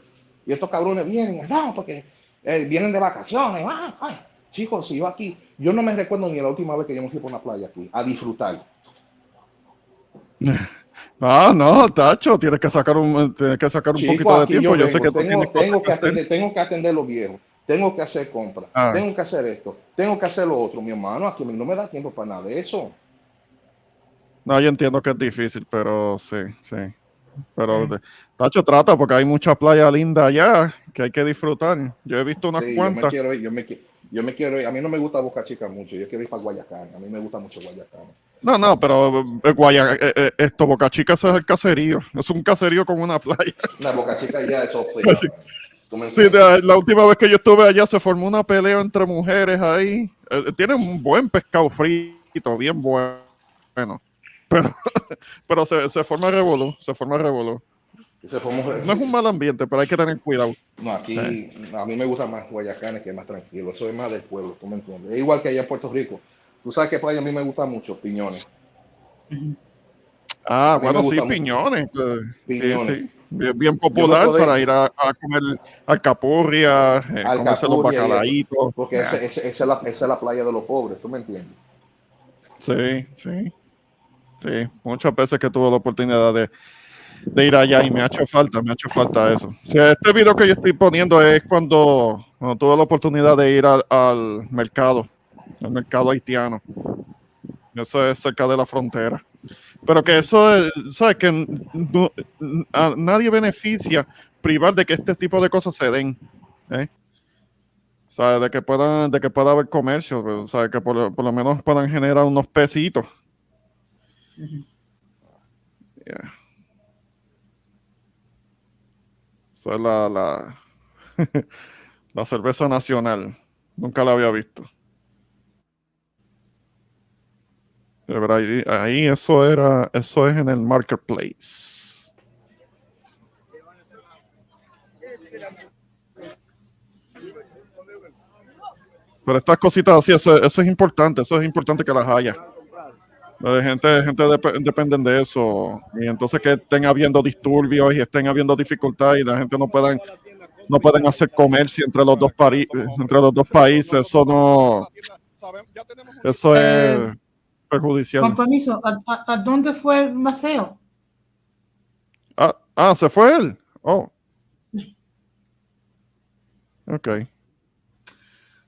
Y estos cabrones vienen, no, porque vienen de vacaciones. Chicos, si yo aquí, yo no me recuerdo ni la última vez que yo me fui por una playa aquí, a disfrutar. No, Tacho, tienes que sacar un Chico, poquito de aquí tiempo. Yo sé que tú tengo tienes cosas que tengo que atender los viejos, tengo que hacer compras, tengo que hacer esto, tengo que hacer lo otro. Mi hermano, aquí no me da tiempo para nada de eso. No, yo entiendo que es difícil, pero sí. Pero, Tacho, trata, porque hay mucha playa linda allá que hay que disfrutar. Yo he visto unas cuantas. Yo me quiero ir. A mí no me gusta Boca Chica mucho, yo quiero ir para Guayacán. A mí me gusta mucho Guayacán. No, pero Boca Chica, eso es el caserío. Es un caserío con una playa. La Boca Chica ya es Sí, la última vez que yo estuve allá se formó una pelea entre mujeres ahí. Tienen un buen pescado frito, bien bueno. Pero se forma revolú. No es un mal ambiente, pero hay que tener cuidado. No, aquí a mí me gusta más Guayacán, que es más tranquilo. Eso es más del pueblo, tú me entiendes. Es igual que allá en Puerto Rico. Tú sabes que playa a mí me gusta mucho, Piñones. Bueno, sí, Piñones. Piñones. Sí. Bien popular para ir a comer alcapurria, comerse los bacalaitos. Porque esa es la playa de los pobres, ¿tú me entiendes? Sí. Muchas veces que tuve la oportunidad de ir allá y me ha hecho falta eso. O sea, este video que yo estoy poniendo es cuando tuve la oportunidad de ir al mercado haitiano. Eso es cerca de la frontera. Pero que eso es, ¿sabes? Que a nadie beneficia privar de que este tipo de cosas se den. ¿Sabes? De que pueda haber comercio, ¿sabes? Que por lo menos puedan generar unos pesitos. Esa es la cerveza nacional. Nunca la había visto. Pero ahí eso es en el marketplace. Pero estas cositas así, eso es importante que las haya. Gente dependen de eso, y entonces que estén habiendo disturbios y estén habiendo dificultades y la gente no pueden hacer comercio entre los dos países, eso es perjudicial. Con permiso, ¿a dónde fue el paseo? Ah, se fue él. Oh. Okay.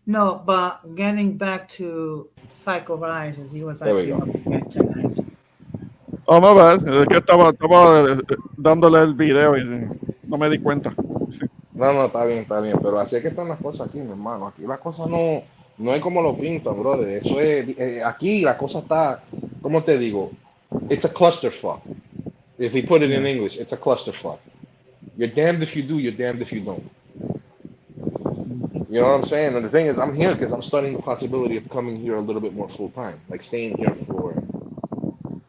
No, but getting back to Psycho Rise, as he was There we acting go. up again tonight. Oh, my bad. Es que estaba dándole el video y no me di cuenta. No, no, está bien, pero así es que están las cosas aquí, mi hermano. Aquí las cosas no es como lo pintan, brother. Eso es, aquí la cosa está, ¿cómo te digo? It's a clusterfuck. If we put it in English, it's a clusterfuck. You're damned if you do, you're damned if you don't. You know what I'm saying? And the thing is, I'm here because I'm studying the possibility of coming here a little bit more full time, like staying here for,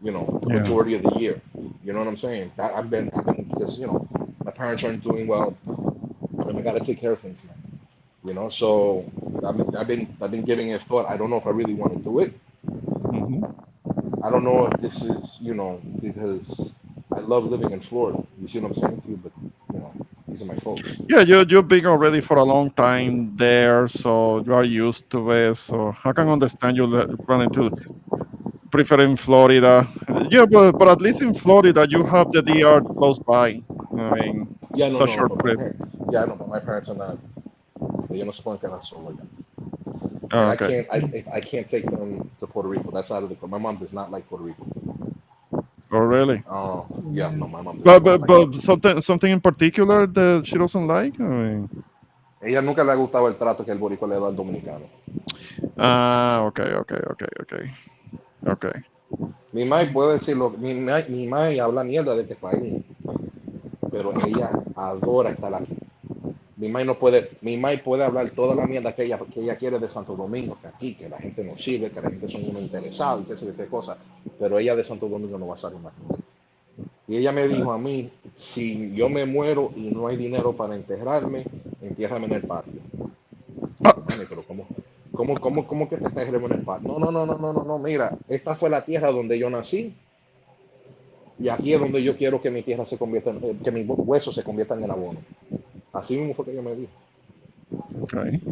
the Yeah. majority of the year. You know what I'm saying? I've been because my parents aren't doing well, and I got to take care of things now. So I've been giving it thought. I don't know if I really want to do it. Mhm. I don't know if this is because I love living in Florida. You see what I'm saying to you? But these are my folks. Yeah, you've been already for a long time there, so you are used to it. So I can understand you running to preferring Florida. Yeah, but at least in Florida you have the DR close by. I mean, Yeah, it's a short but trip. but my parents are not. Ellos no se pueden quedar solos ya. Oh, And okay. I can't take them to Puerto Rico. That's out of the. My mom does not like Puerto Rico. Oh, really? Oh, yeah, no, my mom does But not like it. something in particular that she doesn't like? I mean, Ella nunca le ha gustado el trato que el boricua le da al dominicano. Okay. Mi mai puede decirlo, mi mai habla mierda de este país, pero ella adora estar aquí. Mi mai puede hablar toda la mierda que ella quiere de Santo Domingo, que aquí, que la gente no sirve, que la gente son unos interesados y qué sé yo qué cosa, pero ella de Santo Domingo no va a salir más. Y ella me dijo a mí, si yo me muero y no hay dinero para enterrarme, entiérrame en el patio. Mami, pero ¿cómo que te enterremos en el patio? No, mira, esta fue la tierra donde yo nací y aquí es donde yo quiero que mi tierra se convierta, que mis huesos se conviertan en abono. Así mismo fue que ella me dijo. Okay.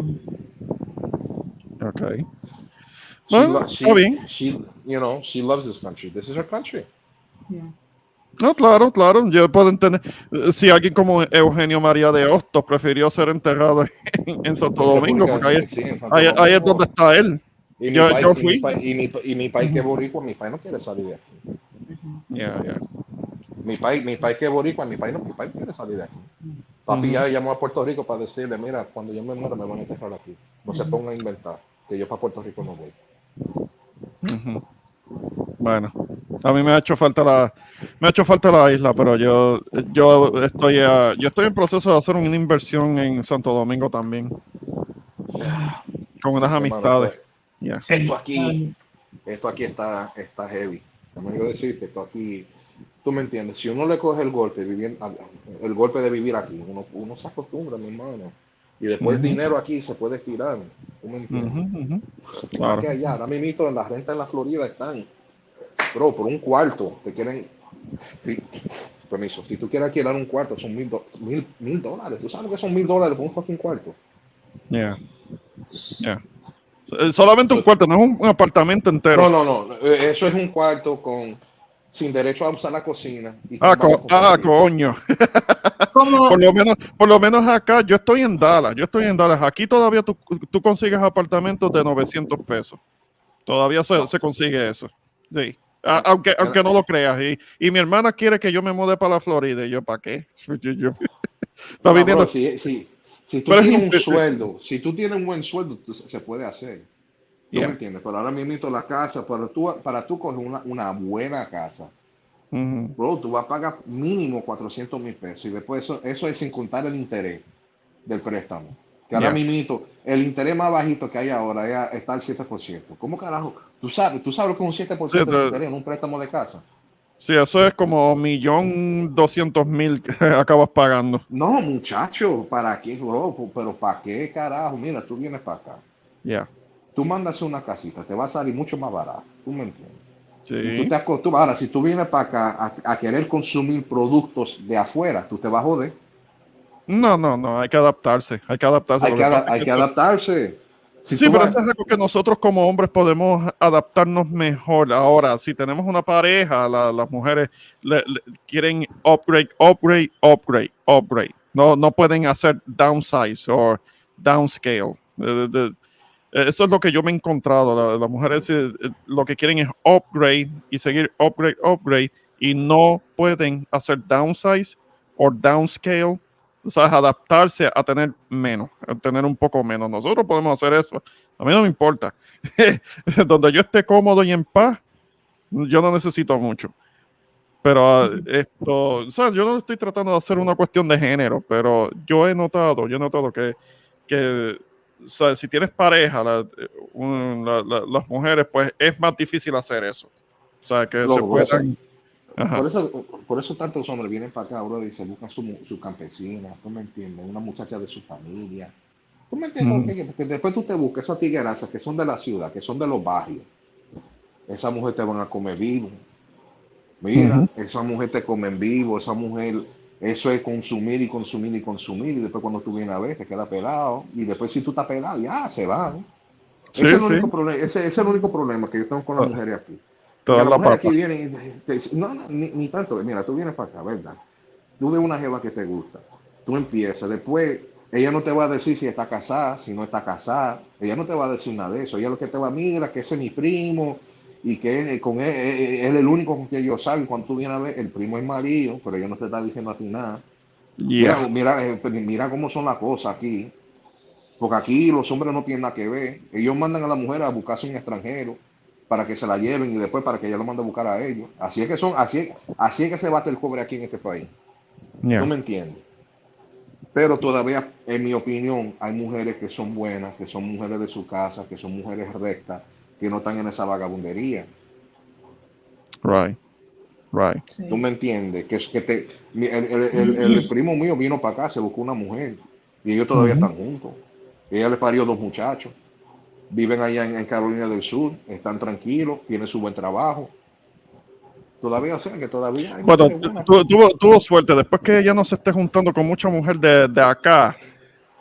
She, Bueno, está bien. she loves this country. This is her country. Yeah. No, claro. Yo puedo entender. Si alguien como Eugenio María de Hostos prefirió ser enterrado en Santo Domingo, porque Sí, en Santo ahí es Domingo. donde está él. Y Yo fui. mi país que es boricua, mi país no quiere salir de aquí. Yeah. Mi país que es boricua, mi país no quiere salir de aquí. Papi ya llamó a Puerto Rico para decirle, mira, cuando yo me muera me van a enterrar aquí. No se pongan a inventar, que yo para Puerto Rico no voy. Ujú. Bueno, a mí me ha hecho falta la isla, pero yo estoy en proceso de hacer una inversión en Santo Domingo también, con unas amistades. Pues, Yeah. esto aquí está heavy. Como yo decirte, esto aquí, tú me entiendes, si uno le coge el golpe de vivir aquí, uno se acostumbra, mi hermano. Y después el dinero aquí se puede estirar. ¿Tú me entiendes? Claro. Que allá, ahora mismo en la renta en la Florida están, bro, por un cuarto, te quieren, permiso, si tú quieres alquilar un cuarto son $1,000. ¿Tú sabes que son $1,000 por un fucking cuarto? Yeah. Solamente un cuarto, no es un apartamento entero. No, eso es un cuarto sin derecho a usar la cocina. Y con baño Coño. ¿Cómo? Por lo menos acá, yo estoy en Dallas. Aquí todavía tú consigues apartamentos de $900. Todavía se consigue eso. Sí. Aunque no lo creas. Y mi hermana quiere que yo me mude para la Florida. Y yo, ¿para qué? Está viniendo. Bro, si tú tienes un sueldo, si tú tienes un buen sueldo, se puede hacer. ¿Tú me entiendes? Pero ahora mismo la casa, para tú coger una buena casa, bro, tú vas a pagar mínimo $400,000. Y después eso es sin contar el interés del préstamo. Que ahora mismo el interés más bajito que hay ahora está al 7%. ¿Cómo carajo? ¿Tú sabes lo que es un 7% de interés en un préstamo de casa? Sí, eso es como 1,200,000 que acabas pagando. No, muchacho, ¿para qué, bro? Pero ¿para qué, carajo? Mira, tú vienes para acá. Ya. Tú mandas una casita, te va a salir mucho más barato. ¿Tú me entiendes? Sí. Y tú te acostumbras. Ahora, si tú vienes para acá a querer consumir productos de afuera, tú te vas a joder. No, hay que adaptarse. Hay que adaptarse. Si Sí, tú pero vas- eso es algo que nosotros como hombres podemos adaptarnos mejor. Ahora, si tenemos una pareja, las mujeres quieren upgrade, upgrade, upgrade, upgrade. No, no pueden hacer downsize o downscale. Eso es lo que yo me he encontrado. Las mujeres lo que quieren es upgrade y seguir upgrade, upgrade, y no pueden hacer downsize o downscale. O sea, adaptarse a tener menos, a tener un poco menos. Nosotros podemos hacer eso. A mí no me importa. Donde yo esté cómodo y en paz, yo no necesito mucho. Pero esto, o sea, yo no estoy tratando de hacer una cuestión de género, pero yo he notado que o sea, si tienes pareja, las mujeres, pues es más difícil hacer eso. O sea, que se Loco, puedan. Ajá. por eso tantos hombres vienen para acá, bro, y se buscan su campesina, ¿tú me entiendes? Una muchacha de su familia. ¿Tú me entiendes? Porque después tú te buscas esas tiguerazas que son de la ciudad, que son de los barrios. Esa mujer te van a comer vivo. Mira, Ujú. esa mujer te come en vivo, esa mujer, eso es consumir y consumir y consumir, y después cuando tú vienes a ver, te queda pelado, y después si tú estás pelado, ya se van. Sí, Ese es el sí. único problema, ese es el único problema que yo tengo con las mujeres aquí. Porque Toda las la mujeres papa. aquí vienen y te dicen, no, ni tanto, mira, tú vienes para acá, ¿verdad? Tú ves una jeva que te gusta, tú empiezas, después ella no te va a decir si está casada, si no está casada, ella no te va a decir nada de eso, ella lo que te va a mira, que ese es mi primo, y que con él, él es el único con que yo salgo, cuando tú vienes a ver, el primo es marido, pero ella no te está diciendo a ti nada. Yeah. Mira cómo son las cosas aquí, porque aquí los hombres no tienen nada que ver, ellos mandan a la mujer a buscarse un extranjero, para que se la lleven y después para que ella lo mande a buscar a ellos. Así es que así es que se bate el cobre aquí en este país. Yeah. ¿Tú me entiendes? Pero todavía, en mi opinión, hay mujeres que son buenas, que son mujeres de su casa, que son mujeres rectas, que no están en esa vagabundería. Right. Right. Sí. ¿Tú me entiendes? El primo mío vino para acá, se buscó una mujer y ellos todavía Ujú. están juntos. Ella le parió 2 muchachos. Viven allá en Carolina del Sur, están tranquilos, tienen su buen trabajo. Todavía, o sea, que todavía hay Bueno, mujeres buenas. tuvo suerte. Después que ella no se esté juntando con mucha mujer de acá,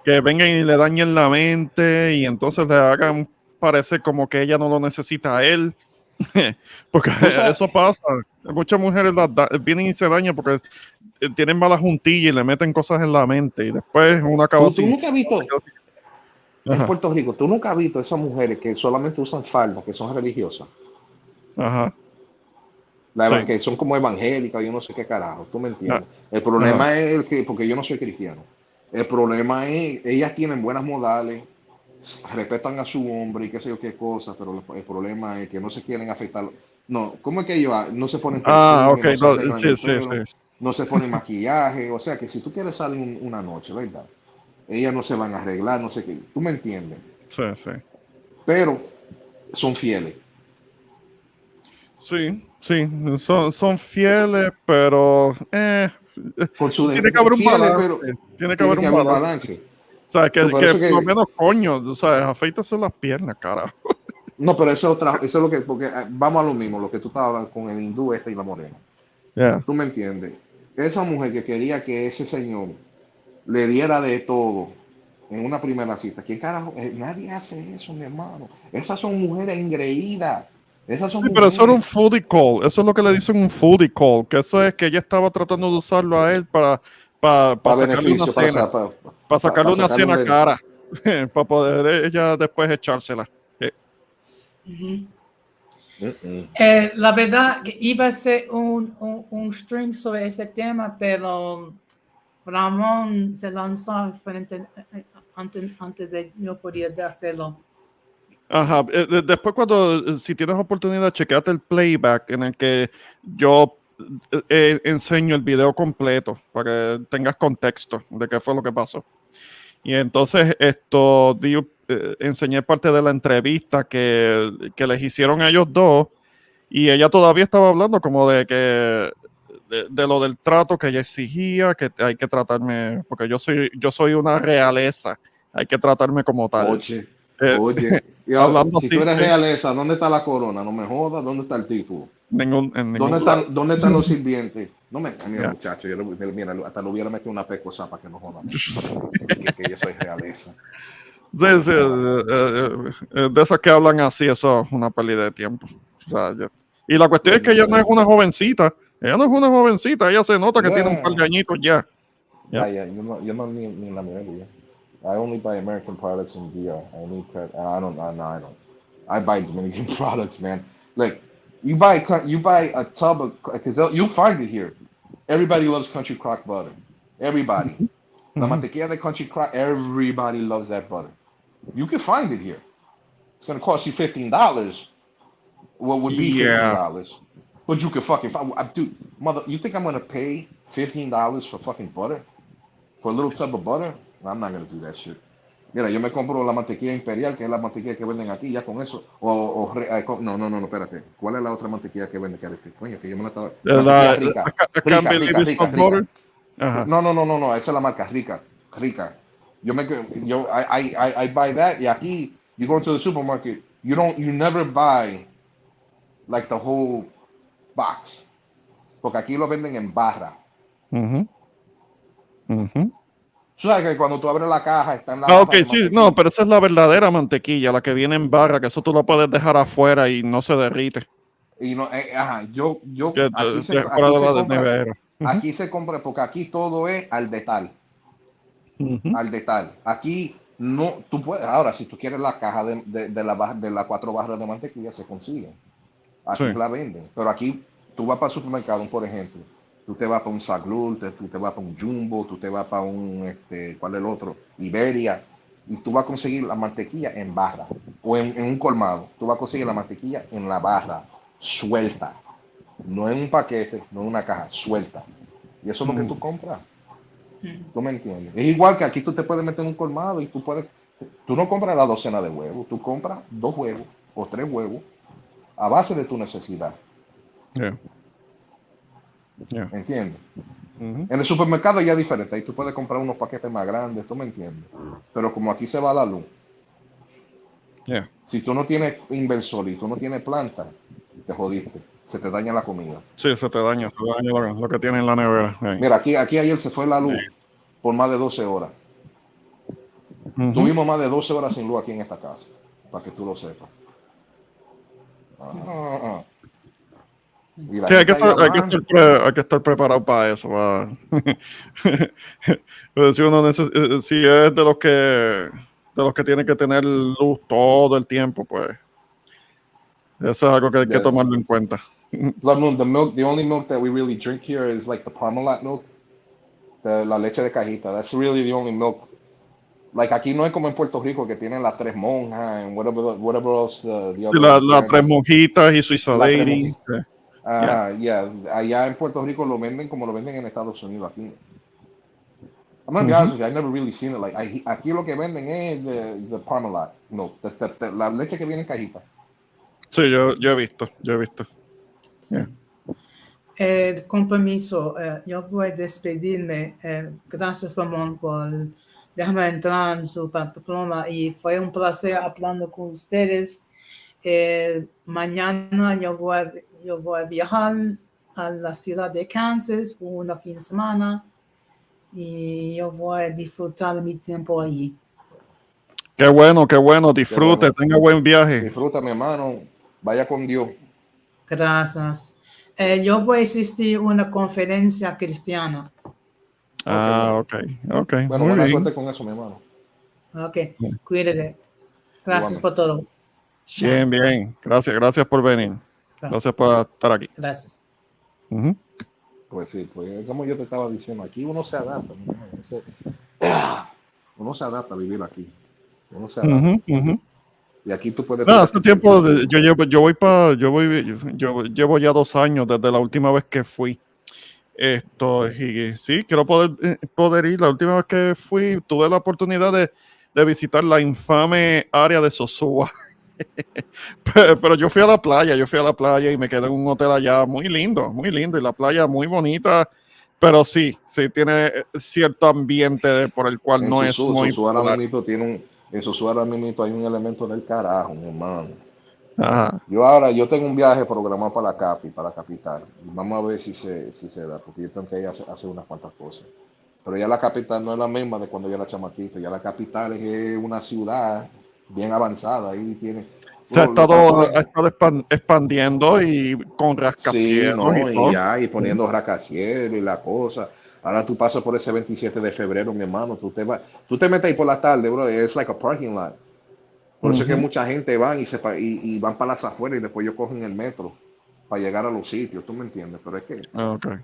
que vengan y le dañen la mente y entonces le hagan parecer como que ella no lo necesita a él. Porque Tú sabes, eso pasa. Muchas mujeres vienen y se dañan porque tienen mala juntilla y le meten cosas en la mente y después uno acaba tú así. nunca has visto, en Ajá, Puerto Rico, tú nunca has visto esas mujeres que solamente usan faldas, que son religiosas, ajá, sí, que son como evangélicas, yo no sé qué carajo, tú me ah, entiendes. El ajá, problema es el que, porque yo no soy cristiano, el problema es, ellas tienen buenas modales, respetan a su hombre y qué sé yo qué cosa, pero el problema es que no se quieren afectar. No, ¿cómo es que ellos no se ponen perfume, ok, no se no, arreglan sí, el sí, pelo, sí, no se ponen maquillaje? O sea que si tú quieres salir una noche, ¿verdad? Ellas no se van a arreglar, no sé qué, tú me entiendes, sí, sí, pero son fieles. sí, sí, son fieles, pero Con su tiene que haber un fieles, balance, pero tiene que haber tiene que un haber un balance. balance. O sea, No, por que eso por lo que, menos, coño, o sea, afeítase las piernas, cara. no, pero eso es lo que, porque vamos a lo mismo, lo que tú estabas hablando con el hindú este y la morena. Yeah. Tú me entiendes. Esa mujer que quería que ese señor le diera de todo en una primera cita. ¿Quién carajo? Nadie hace eso, mi hermano. Esas son mujeres engreídas. Esas son Sí, pero eso era un mujeres foodie call. Eso es lo que le dicen un foodie call. Que eso es que ella estaba tratando de usarlo a él para para sacarle una beneficio, cena. Para sacarle una sacarle un cena beneficio. cara. Para poder ella después echársela. Ujú. Mm-mm. La verdad que iba a ser un stream sobre este tema, pero Ramón se lanzó frente, antes de yo podía hacerlo. Ajá. Después cuando, si tienes oportunidad, chequeate el playback en el que yo enseño el video completo para que tengas contexto de qué fue lo que pasó. Y entonces enseñé parte de la entrevista que les hicieron a ellos dos y ella todavía estaba hablando como de que de lo del trato que ella exigía, que hay que tratarme, porque yo soy una realeza, hay que tratarme como tal. Oye, Eh, oye. hablando Si tú así, eres sí, realeza, ¿dónde está la corona? No me jodas, ¿dónde está el título? en ningún lado. ¿Dónde están los sirvientes? No me mira, Yeah. muchacho, mira, hasta le hubiera metido una pecosa para que no jodan. Que yo soy realeza. Sí, sí, de esas que hablan así, eso es una pérdida de tiempo. O sea, y la cuestión es que ella no es una jovencita. Ella no es una jovencita. Ella se nota que tiene un par de Yeah. añitos ya. Yeah, you're not ni la mirando. I only buy American products in DR. I need credit. I don't. No, I don't. I buy Dominican products, man. Like you buy a tub of because you'll find it here. Everybody loves Country Crock butter. Everybody. La Ujú. mantequilla de Country Crock. Everybody loves that butter. You can find it here. It's gonna cost you $15. What would be Yeah. $15? But you can fucking find. Dude, mother, you think I'm gonna pay $15 for fucking butter? For a little tub of butter? No, I'm not gonna do that shit. Mira, yo me compro la mantequilla imperial, que es la mantequilla que venden aquí, ya con eso. No, espérate. ¿Cuál es la otra mantequilla que venden? Coño, que yo me la estaba. Mantequilla rica. I can't Rica, believe rica, it's rica, not rica. butter. Ajá. No, esa es la marca rica, rica. I buy that, y aquí, you go into the supermarket, you never buy like the whole box. Porque aquí lo venden en barra. Ujú. Ujú. Tú sabes que cuando tú abres la caja, está en la Ah, barra ok, de sí, mantequilla. no, pero esa es la verdadera mantequilla, la que viene en barra, que eso tú lo puedes dejar afuera y no se derrite. Y no, ajá, Que, fuera de la nevera. Ujú. aquí se compra, porque aquí todo es al detal, Ujú. al detal. Aquí no, tú puedes, ahora, si tú quieres la caja de las 4 barras de mantequilla, se consiguen. Aquí Sí. la venden, pero aquí tú vas para el supermercado, por ejemplo, tú te vas para un Saglul, tú te vas para un Jumbo, tú te vas para un, ¿cuál es el otro? Iberia, y tú vas a conseguir la mantequilla en barra, o en un colmado, tú vas a conseguir la mantequilla en la barra, suelta, no en un paquete, no en una caja, suelta. Y eso es lo que tú compras, ¿tú me entiendes? Es igual que aquí tú te puedes meter en un colmado y tú no compras la docena de huevos, tú compras 2 huevos o 3 huevos a base de tu necesidad. Yeah. Yeah. ¿Entiendes? Ujú. En el supermercado ya es diferente, ahí tú puedes comprar unos paquetes más grandes, ¿tú me entiendes? Pero como aquí se va la luz, Yeah. si tú no tienes inversor y tú no tienes planta, te jodiste, se te daña la comida. Sí, se te daña lo que tiene en la nevera. Ahí. Mira, aquí ayer se fue la luz por más de 12 horas. Ujú. Tuvimos más de 12 horas sin luz aquí en esta casa, para que tú lo sepas. Y la Sí, hay que gente ahí estar, hablando. hay que estar preparado para eso. Pero si uno si es de los que tiene que tener luz todo el tiempo, pues eso es algo que hay que Yeah. tomarlo en cuenta. The only milk that we really drink here is like the Parmalat milk, la leche de cajita. That's really the only milk. Like aquí no es como en Puerto Rico que tienen las 3 monjas and whatever else the Sí, other las brands. 3 monjitas y Suiza La Daily. yeah. Allá en Puerto Rico lo venden como lo venden en Estados Unidos. Aquí, I'm gonna be honest with you, I never really seen it. Like aquí lo que venden es the Parmalat milk, la leche que viene en cajita. Sí, yo he visto. Sí. Yeah. Con permiso, yo voy a despedirme. Gracias, Ramón, por dejarme entrar en su plataforma y fue un placer hablando con ustedes. Mañana yo voy a viajar a la ciudad de Kansas por una fin de semana y yo voy a disfrutar de mi tiempo allí. Qué bueno, disfrute, tenga buen viaje. Disfruta, mi hermano, vaya con Dios. Gracias. Yo voy a asistir a una conferencia cristiana. Ok. Bueno, Muy buena bien. suerte con eso, mi hermano. Ok, cuídate. Gracias Igualmente. por todo. Bien. Gracias por venir. Gracias por estar aquí. Gracias. Ujú. Pues sí, pues como yo te estaba diciendo, aquí uno se adapta. Uno se adapta a vivir aquí. Uno se adapta. Ujú. Y aquí tú puedes... Hace tiempo yo llevo ya 2 años desde la última vez que fui. Y sí, quiero poder ir. La última vez que fui, tuve la oportunidad de visitar la infame área de Sosúa. Pero yo fui a la playa y me quedé en un hotel allá muy lindo, y la playa muy bonita, pero sí tiene cierto ambiente por el cual no es muy popular. En Sosúa ahora mismo hay un elemento del carajo, mi hermano. Ajá. Yo tengo un viaje programado para para la capital. Vamos a ver si se da, porque yo tengo que ir a hacer unas cuantas cosas. Pero ya la capital no es la misma de cuando yo era chamaquito. Ya la capital es una ciudad bien avanzada. Ahí tiene. Se ha Los trancones. estado expandiendo y con Sí, rascacielos y no, y todo. ya, y poniendo rascacielos y la cosa. Ahora tú pasas por ese 27 de febrero, mi hermano. Tú te metes ahí por la tarde, bro. Es like a parking lot. Por eso es que Ujú. mucha gente van y van para las afueras y después ellos cogen el metro para llegar a los sitios. ¿Tú me entiendes? Pero es que Okay.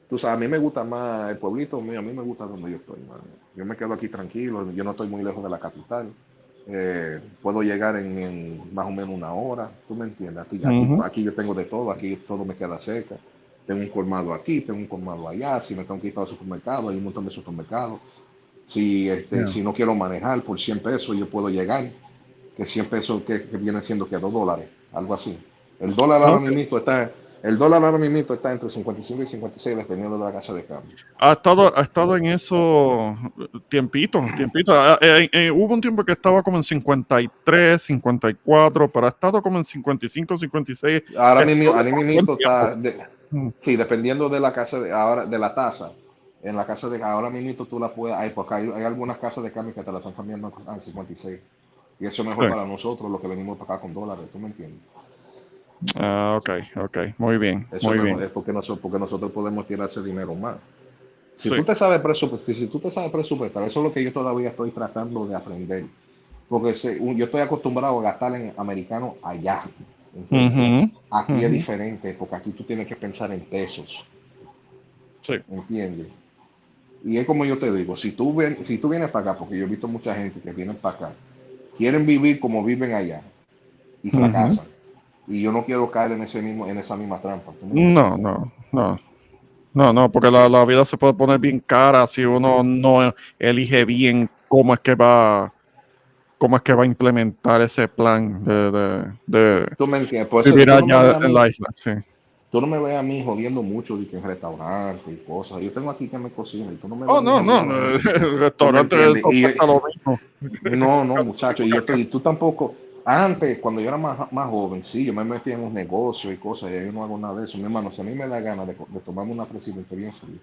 tú sabes, a mí me gusta más el pueblito mío, a mí me gusta donde yo estoy, mano. Yo me quedo aquí tranquilo, yo no estoy muy lejos de la capital. Puedo llegar en más o menos una hora, ¿tú me entiendes? Ujú. Aquí yo tengo de todo, aquí todo me queda cerca. Tengo un colmado aquí, tengo un colmado allá, si me tengo que ir para el supermercado, hay un montón de supermercados. Yeah. Si no quiero manejar por 100 pesos, yo puedo llegar, que 100 pesos que viene siendo que $2, algo así. El dólar ahora Okay. mismo está, el dólar ahora mismo está entre 55 y 56 dependiendo de la casa de cambio. Ha estado en eso tiempito. Hubo un tiempo que estaba como en 53, 54, pero ha estado como en 55, 56. Ahora Buen mismo tiempo. está, Mm. sí, dependiendo de la casa de ahora, de la tasa. En la casa de ahora mismo tú la puedes, porque hay algunas casas de cambio que te la están cambiando a 56. Y eso es Sí. mejor para nosotros, los que venimos para acá con dólares, ¿tú me entiendes? Ok, ok. Muy bien, Eso es muy mejor, bien. es porque nosotros podemos tirar ese dinero más. Sí. Si tú te sabes presupuestar, eso es lo que yo todavía estoy tratando de aprender. Porque yo estoy acostumbrado a gastar en americano allá, ¿entiendes? Ujú, Aquí es ujú. diferente, porque aquí tú tienes que pensar en pesos, Sí. ¿entiendes? Y es como yo te digo, si tú vienes para acá, porque yo he visto mucha gente que vienen para acá, quieren vivir como viven allá y Ujú. fracasan. Y yo no quiero caer en esa misma trampa, ¿tú me entiendes? No, no, no. No, porque la vida se puede poner bien cara si uno no elige bien cómo es que va a implementar ese plan de Tú me entiendes, por eso que vivir allá en la isla. Sí. tú no me ves a mí jodiendo mucho de que en restaurantes y cosas. Yo tengo aquí que me cocina y tú no me ves Oh, a mí no, no, jodiendo, no, ¿no? el ¿Tú me restaurante entiendes? eso cuesta lo mismo. No, no, muchacho, y tú tampoco. Antes, cuando yo era más joven, sí, yo me metía en un negocio y cosas, y yo no hago nada de eso. Mi hermano, si a mí me da ganas de tomarme una presidente bien serio,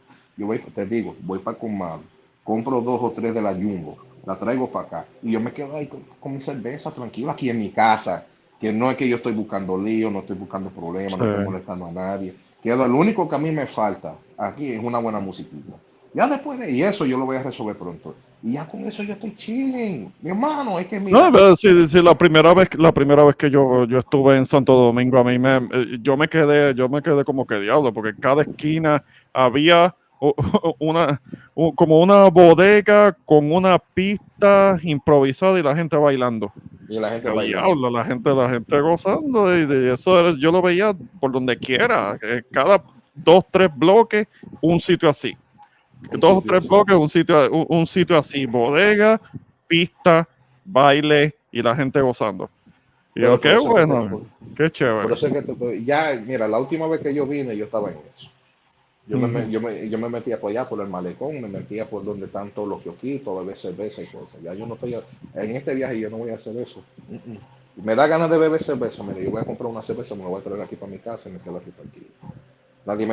te digo, voy para Comado, compro 2 o 3 de la Jumbo, la traigo para acá, y yo me quedo ahí con mi cerveza tranquila aquí en mi casa, que no es que yo estoy buscando lío, no estoy buscando problemas, Sí. no estoy molestando a nadie. Lo único que a mí me falta aquí es una buena musiquita. Ya después de eso yo lo voy a resolver pronto. Y ya con eso yo estoy chilling. Mi hermano, es que No, mira, pero sí, la primera vez que yo estuve en Santo Domingo, yo me quedé como que diablo, porque en cada esquina había una, como una bodega con una pista improvisada y la gente bailando. y la gente Yo, bailando. diablo, la gente gozando, y de eso yo lo veía por donde quiera, cada 2, 3 bloques, un sitio así. Un Dos o sitio tres así. bloques, un sitio así, bodega, pista, baile y la gente gozando. Y yo, Pero por qué eso es que te, bueno, qué por chévere. eso es que ya, mira, la última vez que yo vine, yo estaba en eso. Ujú. Yo me metía por allá, por el malecón, me metía por donde están todos los kiosquitos, a beber cerveza y cosas. Ya yo no estoy, en este viaje yo no voy a hacer eso. Me da ganas de beber cerveza, mira, yo voy a comprar una cerveza, me la voy a traer aquí para mi casa y me quedo aquí tranquilo.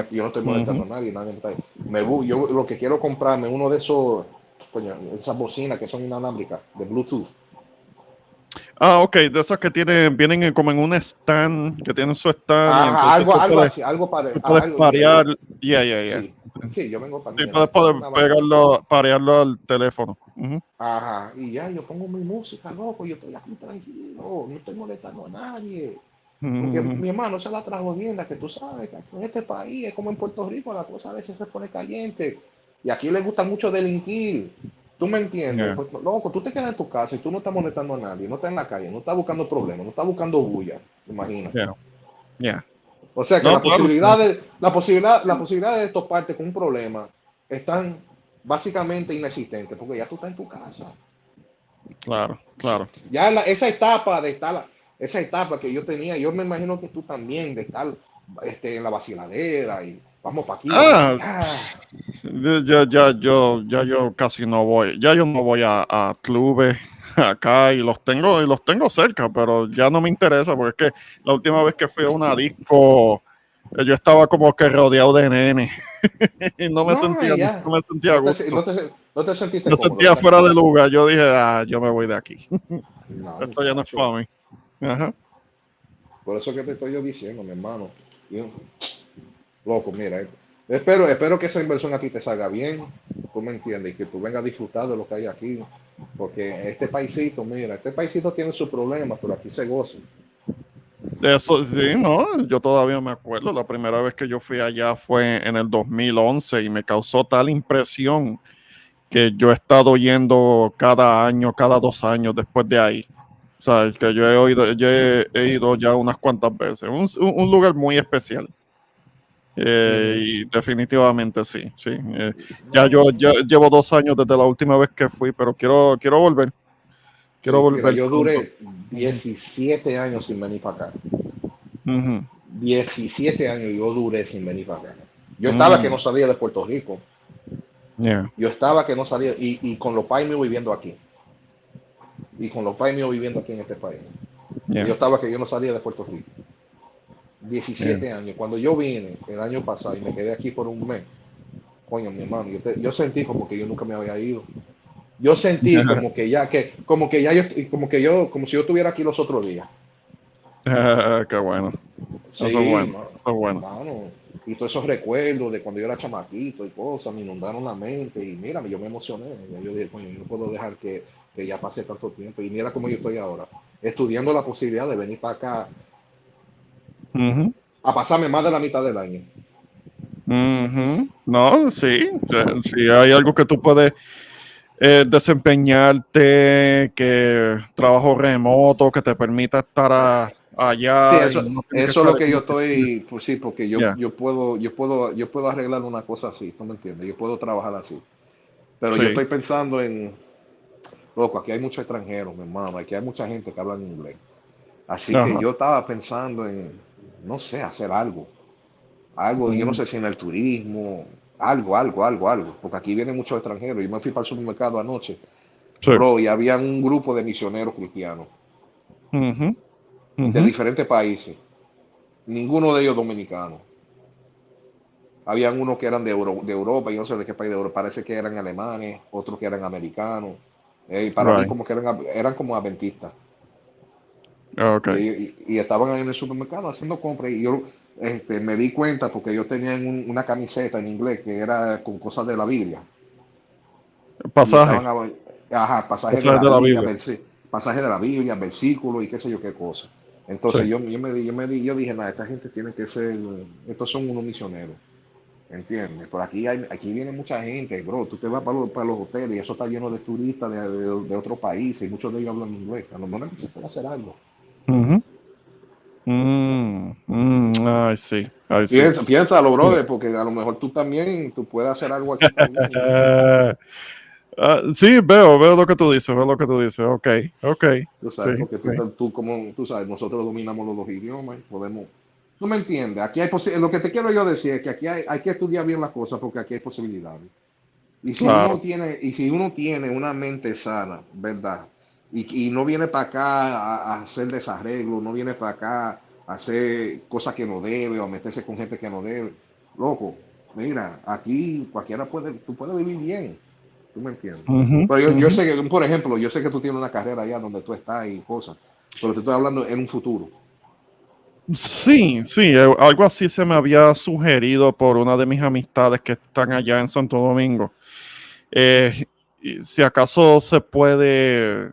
Yo no estoy molestando Ujú. a nadie, nadie me está. Yo lo que quiero comprarme uno de esos, coño, esas bocinas que son inalámbricas, de Bluetooth. Ah, ok, de esas que vienen como en un stand, que tienen su stand y Ajá, entonces algo así, algo para, tú puedes algo, mira, parear, ya. sí, sí, yo vengo para, Sí, mira, puedes poder una vaina. parearlo al teléfono. Ujú. Ajá, y ya yo pongo mi música, loco, yo estoy aquí tranquilo, no estoy molestando a nadie. Porque Ujú. mi hermano, esa es la trasjodienda que tú sabes, que aquí en este país es como en Puerto Rico, la cosa a veces se pone caliente. Y aquí le gusta mucho delinquir. ¿Tú me entiendes? Yeah, Pues, loco, tú te quedas en tu casa y tú no estás molestando a nadie, no estás en la calle, no estás buscando problemas, no estás buscando bulla, imagínate. yeah, yeah. O sea que No, claro, claro. la posibilidad de toparte con un problema están básicamente inexistentes, porque ya tú estás en tu casa. Claro, claro. Ya esa etapa que yo tenía, yo me imagino que tú también, de estar en la vaciladera y vamos para aquí, vamos para Ah, allá. ya yo casi no voy, ya yo no voy a clubes acá y los tengo cerca, pero ya no me interesa porque es que la última vez que fui a una disco yo estaba como que rodeado de nenes. Y no me No, sentía, ya. no me sentía a No gusto. te, no te- no te sentiste Me cómodo, sentía ¿verdad? fuera de lugar. Yo dije, yo me voy de aquí. No, Esto ya no es muchacho. para mí. Ajá. Por eso que te estoy yo diciendo, mi hermano. Yo- loco, mira, espero que esa inversión a ti te salga bien, tú me entiendes, y que tú vengas a disfrutar de lo que hay aquí. Porque este paisito, mira, este paisito tiene sus problemas, pero aquí se goza. Eso sí, no, yo todavía me acuerdo. La primera vez que yo fui allá fue en el 2011 y me causó tal impresión que yo he estado yendo cada año, cada 2 años después de ahí. O sea, que he ido ya unas cuantas veces. Un lugar muy especial. Y definitivamente sí, sí. Ya No, yo llevo 2 años desde la última vez que fui, pero quiero volver. Quiero sí, mira, volver yo pronto. duré 17 años sin venir para acá. Ujú, 17 años yo duré sin venir para acá. Yo estaba que mm, no salía de Puerto Rico. yeah, Yo estaba que no salía, y con los pais míos viviendo aquí. Y con los pais míos viviendo aquí en este país. Y yo yeah, estaba que yo no salía de Puerto Rico. yeah. 17 años. Cuando yo vine el año pasado y me quedé aquí por un mes, coño, mi hermano, yo sentí como que yo nunca me había ido. Yo sentí como si yo estuviera aquí los otros días. Qué bueno. Eso es Sí, bueno. Eso es bueno. mano. Y todos esos recuerdos de cuando yo era chamaquito y cosas me inundaron la mente. Y mira, yo me emocioné. Y yo dije, coño, yo no puedo dejar que ya pase tanto tiempo. Y mira cómo yo estoy ahora, estudiando la posibilidad de venir para acá Ujú, a pasarme más de la mitad del año. ujú. No, sí. Si hay algo que tú puedes desempeñarte, que trabajo remoto, que te permita estar Sí, allá y eso, no tienes que eso es estar lo que en yo la oficina. estoy, pues sí, porque Ya, yo puedo arreglar una cosa así, ¿tú me entiendes? Yo puedo trabajar así. Pero yo sí. estoy pensando en, loco, aquí hay muchos extranjeros, mi hermano, aquí hay mucha gente que habla en inglés. Así que Ajá. yo estaba pensando en, no sé, hacer algo. Algo, yo no Mm, sé si en el turismo, algo. Porque aquí vienen muchos extranjeros. Yo me fui para el supermercado anoche, sí. bro, y había un grupo de misioneros cristianos Ujú, de ujú. diferentes países. Ninguno de ellos dominicanos. Habían unos que eran de Europa, yo no sé de qué país de Europa, parece que eran alemanes, otros que eran americanos. Para mí Right. como que eran como adventistas. Okay. Y estaban ahí en el supermercado haciendo compras y yo me di cuenta porque ellos tenían una camiseta en inglés que era con cosas de la Biblia y Pasaje. estaban ajá, pasajes de Pasaje la de la Biblia, Biblia. pasajes de la Biblia, versículos y qué sé yo qué cosa. Sí. Entonces yo dije, nada, esta gente tiene que ser, estos son unos misioneros, ¿entiendes? Por aquí viene mucha gente, bro, tú te vas para los hoteles y eso está lleno de turistas de otros países y muchos de ellos hablan inglés. A lo mejor aquí se puede hacer algo. Ujú. Ay, sí. Ay, sí. Piénsalo, brother, porque a lo mejor tú también, tú puedes hacer algo aquí también. Sí, veo lo que tú dices, veo lo que tú dices. Ok, ok. Tú Sí, sabes, porque sí. tú como tú sabes, nosotros dominamos los dos idiomas, podemos. Tú me entiendes, aquí hay lo que te quiero yo decir es que aquí hay que estudiar bien las cosas porque aquí hay posibilidades. Claro. Y si uno tiene una mente sana, ¿verdad? Y no viene para acá a hacer desarreglo, no viene para acá a hacer cosas que no debe o a meterse con gente que no debe. Loco, mira, aquí cualquiera tú puedes vivir bien, ¿tú me entiendes? Ujú, Pero yo ujú. sé que, por ejemplo, yo sé que tú tienes una carrera allá donde tú estás y cosas, pero te estoy hablando en un futuro. Sí, sí, algo así se me había sugerido por una de mis amistades que están allá en Santo Domingo. Eh, y si acaso se puede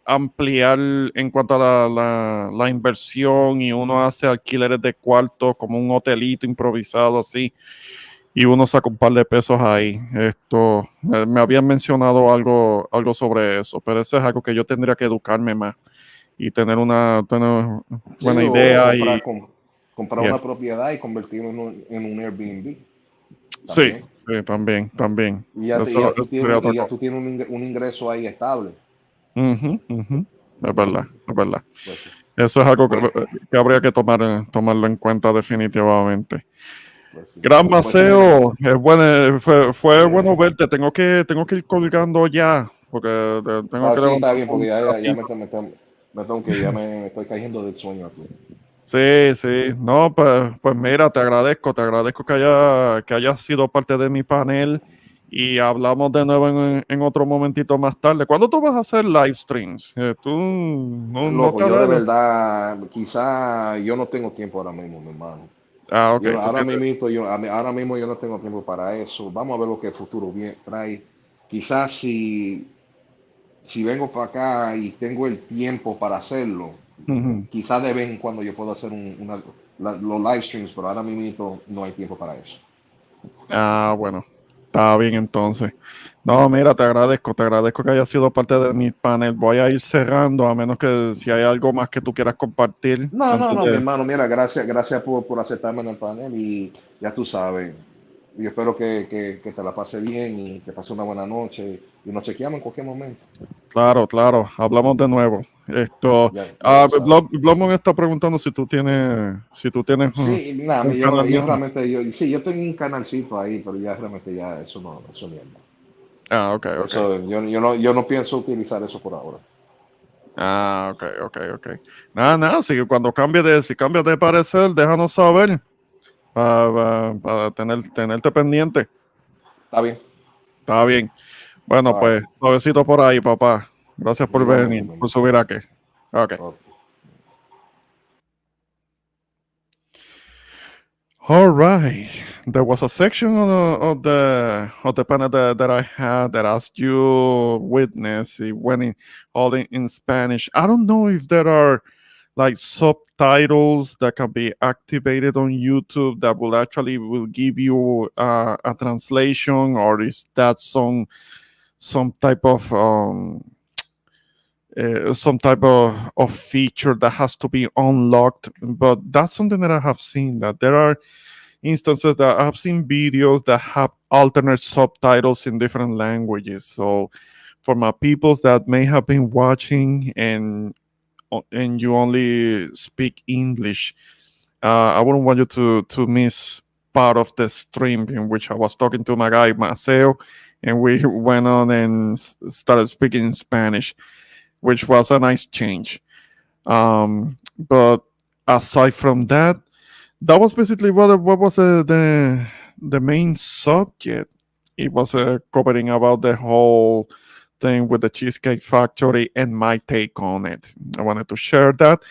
ampliar en cuanto a la inversión y uno hace alquileres de cuartos como un hotelito improvisado así y uno saca un par de pesos ahí. Me habían mencionado algo sobre eso, pero eso es algo que yo tendría que educarme más y tener Sí, buena o idea y comprar yeah. una propiedad y convertirlo en un Airbnb Sí, también. sí, también. Y Eso sería otra ya cosa. tú tienes un ingreso ahí estable. Ujú, ujú. Es verdad, es verdad. Pues, sí, Eso es algo pues, que habría que tomarlo en cuenta definitivamente. pues sí. Gran Pues mira, Maceo, fue bueno verte. Tengo que ir colgando ya, porque tengo que sí, está levantar bien, porque un ya ratito. me tengo que, ya me estoy cayendo del sueño aquí. Sí, sí. No, pues mira, te agradezco que hayas sido parte de mi panel y hablamos de nuevo en otro momentito más tarde. ¿Cuándo tú vas a hacer live streams? Tú no Loco, te yo de arreglas. verdad, quizá yo no tengo tiempo ahora mismo, mi hermano. Ah, ok, Yo tú ahora tienes. mismo, ahora mismo yo no tengo tiempo para eso. Vamos a ver lo que el futuro trae. Quizás si vengo para acá y tengo el tiempo para hacerlo, Ujú. quizás de vez en cuando yo puedo hacer los live streams, pero ahora mismo no hay tiempo para eso. Ah, bueno, está bien entonces. No, mira, te agradezco que hayas sido parte de mi panel. Voy a ir cerrando, a menos que si hay algo más que tú quieras compartir No, no, antes no, mi de. hermano, mira, gracias por aceptarme en el panel y ya tú sabes, yo espero que te la pase bien y que pase una buena noche y nos chequeamos en cualquier momento. Claro, claro, hablamos de nuevo. Esto, Ya tú sabes. Blogman está preguntando si tú tienes Sí, nada, un canal yo mío. realmente, sí, yo tengo un canalcito ahí, pero ya realmente ya eso no, eso mierda. Ah, ok, ok. Eso, yo no pienso utilizar eso por ahora. Ah, ok, ok, ok. Nada, nada, si cambias de parecer, déjanos saber para tenerte pendiente. Está bien, Está bien. Bueno, all right, pues, suavecito por ahí, papá. Gracias por igualmente, venir, mi por hermano. subir aquí. Ok. Ok. All right. There was a section of the panel that I had that asked you witness. It went all in Spanish. I don't know if there are like subtitles that can be activated on YouTube that will give you a translation, or is that some type of some type of feature that has to be unlocked. But that's something that I have seen, that there are instances that I've seen videos that have alternate subtitles in different languages. So for my peoples that may have been watching and you only speak English, I wouldn't want you to miss part of the stream in which I was talking to my guy Maceo, and we went on and started speaking Spanish, which was a nice change. But aside from that, that was basically what was the main subject. It was covering about the whole thing with the Cheesecake Factory and my take on it. I wanted to share that,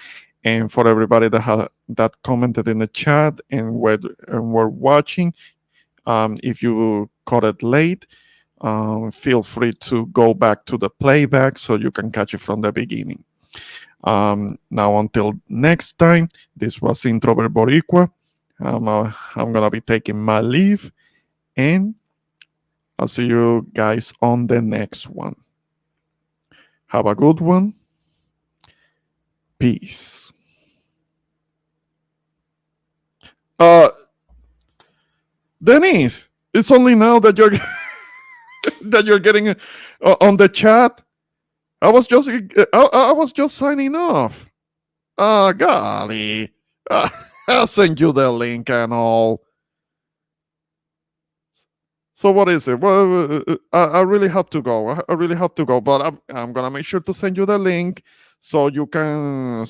and for everybody that commented in the chat and were watching, if you caught it late, feel free to go back to the playback so you can catch it from the beginning. Now, until next time, this was Introvert Boricua. I'm gonna be taking my leave, and I'll see you guys on the next one. Have a good one. Peace. Denise, it's only now that you're that you're getting on the chat. I was just signing off. Golly. I'll send you the link and all. So what is it? Well, I really have to go. I really have to go, but I'm gonna make sure to send you the link so you can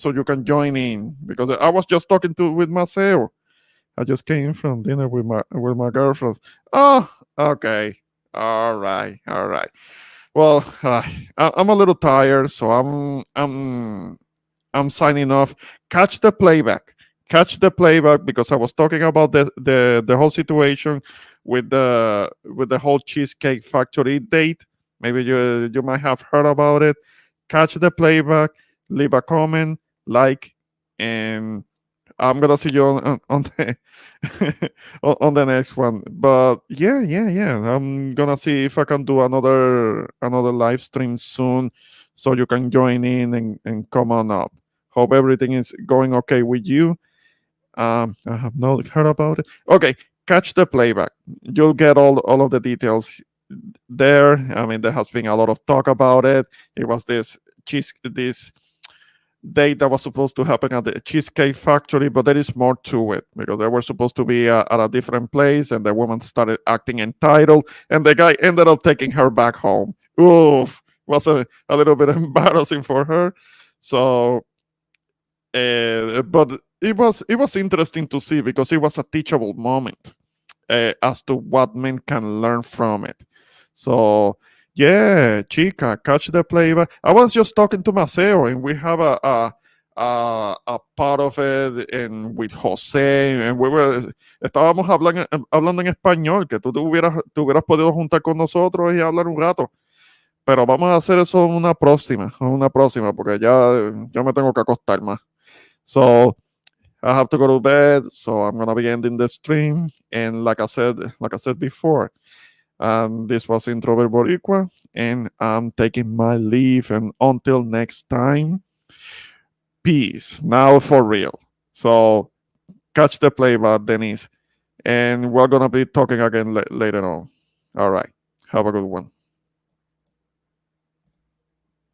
join in, because I was just talking with Maceo. I just came from dinner with my girlfriend. Oh, okay. All right. All right. Well, I'm a little tired, so I'm signing off. Catch the playback. Catch the playback, because I was talking about the whole situation with the whole Cheesecake Factory date. Maybe you might have heard about it. Catch the playback. Leave a comment, like, and I'm gonna see you on the on the next one. But yeah. I'm gonna see if I can do another live stream soon, so you can join in and come on up. Hope everything is going okay with you. I have not heard about it. Okay, catch the playback. You'll get all of the details there. I mean, there has been a lot of talk about it. It was this date that was supposed to happen at the Cheesecake Factory, but there is more to it, because they were supposed to be at a different place, and the woman started acting entitled, and the guy ended up taking her back home. Oof, was a little bit embarrassing for her. So, but it was interesting to see because it was a teachable moment as to what men can learn from it. So yeah, chica, catch the play. I was just talking to Maceo, and we have a part of it with José, and estábamos hablando en español, que tú te hubieras podido juntar con nosotros y hablar un rato. Pero vamos a hacer eso en una próxima, porque ya yo me tengo que acostar más. So I have to go to bed, so I'm gonna be ending the stream. And like I said before, this was Introvert Boricua, and I'm taking my leave. And until next time, peace. Now for real. So catch the play, Denise, and we're gonna be talking again later on. All right. Have a good one.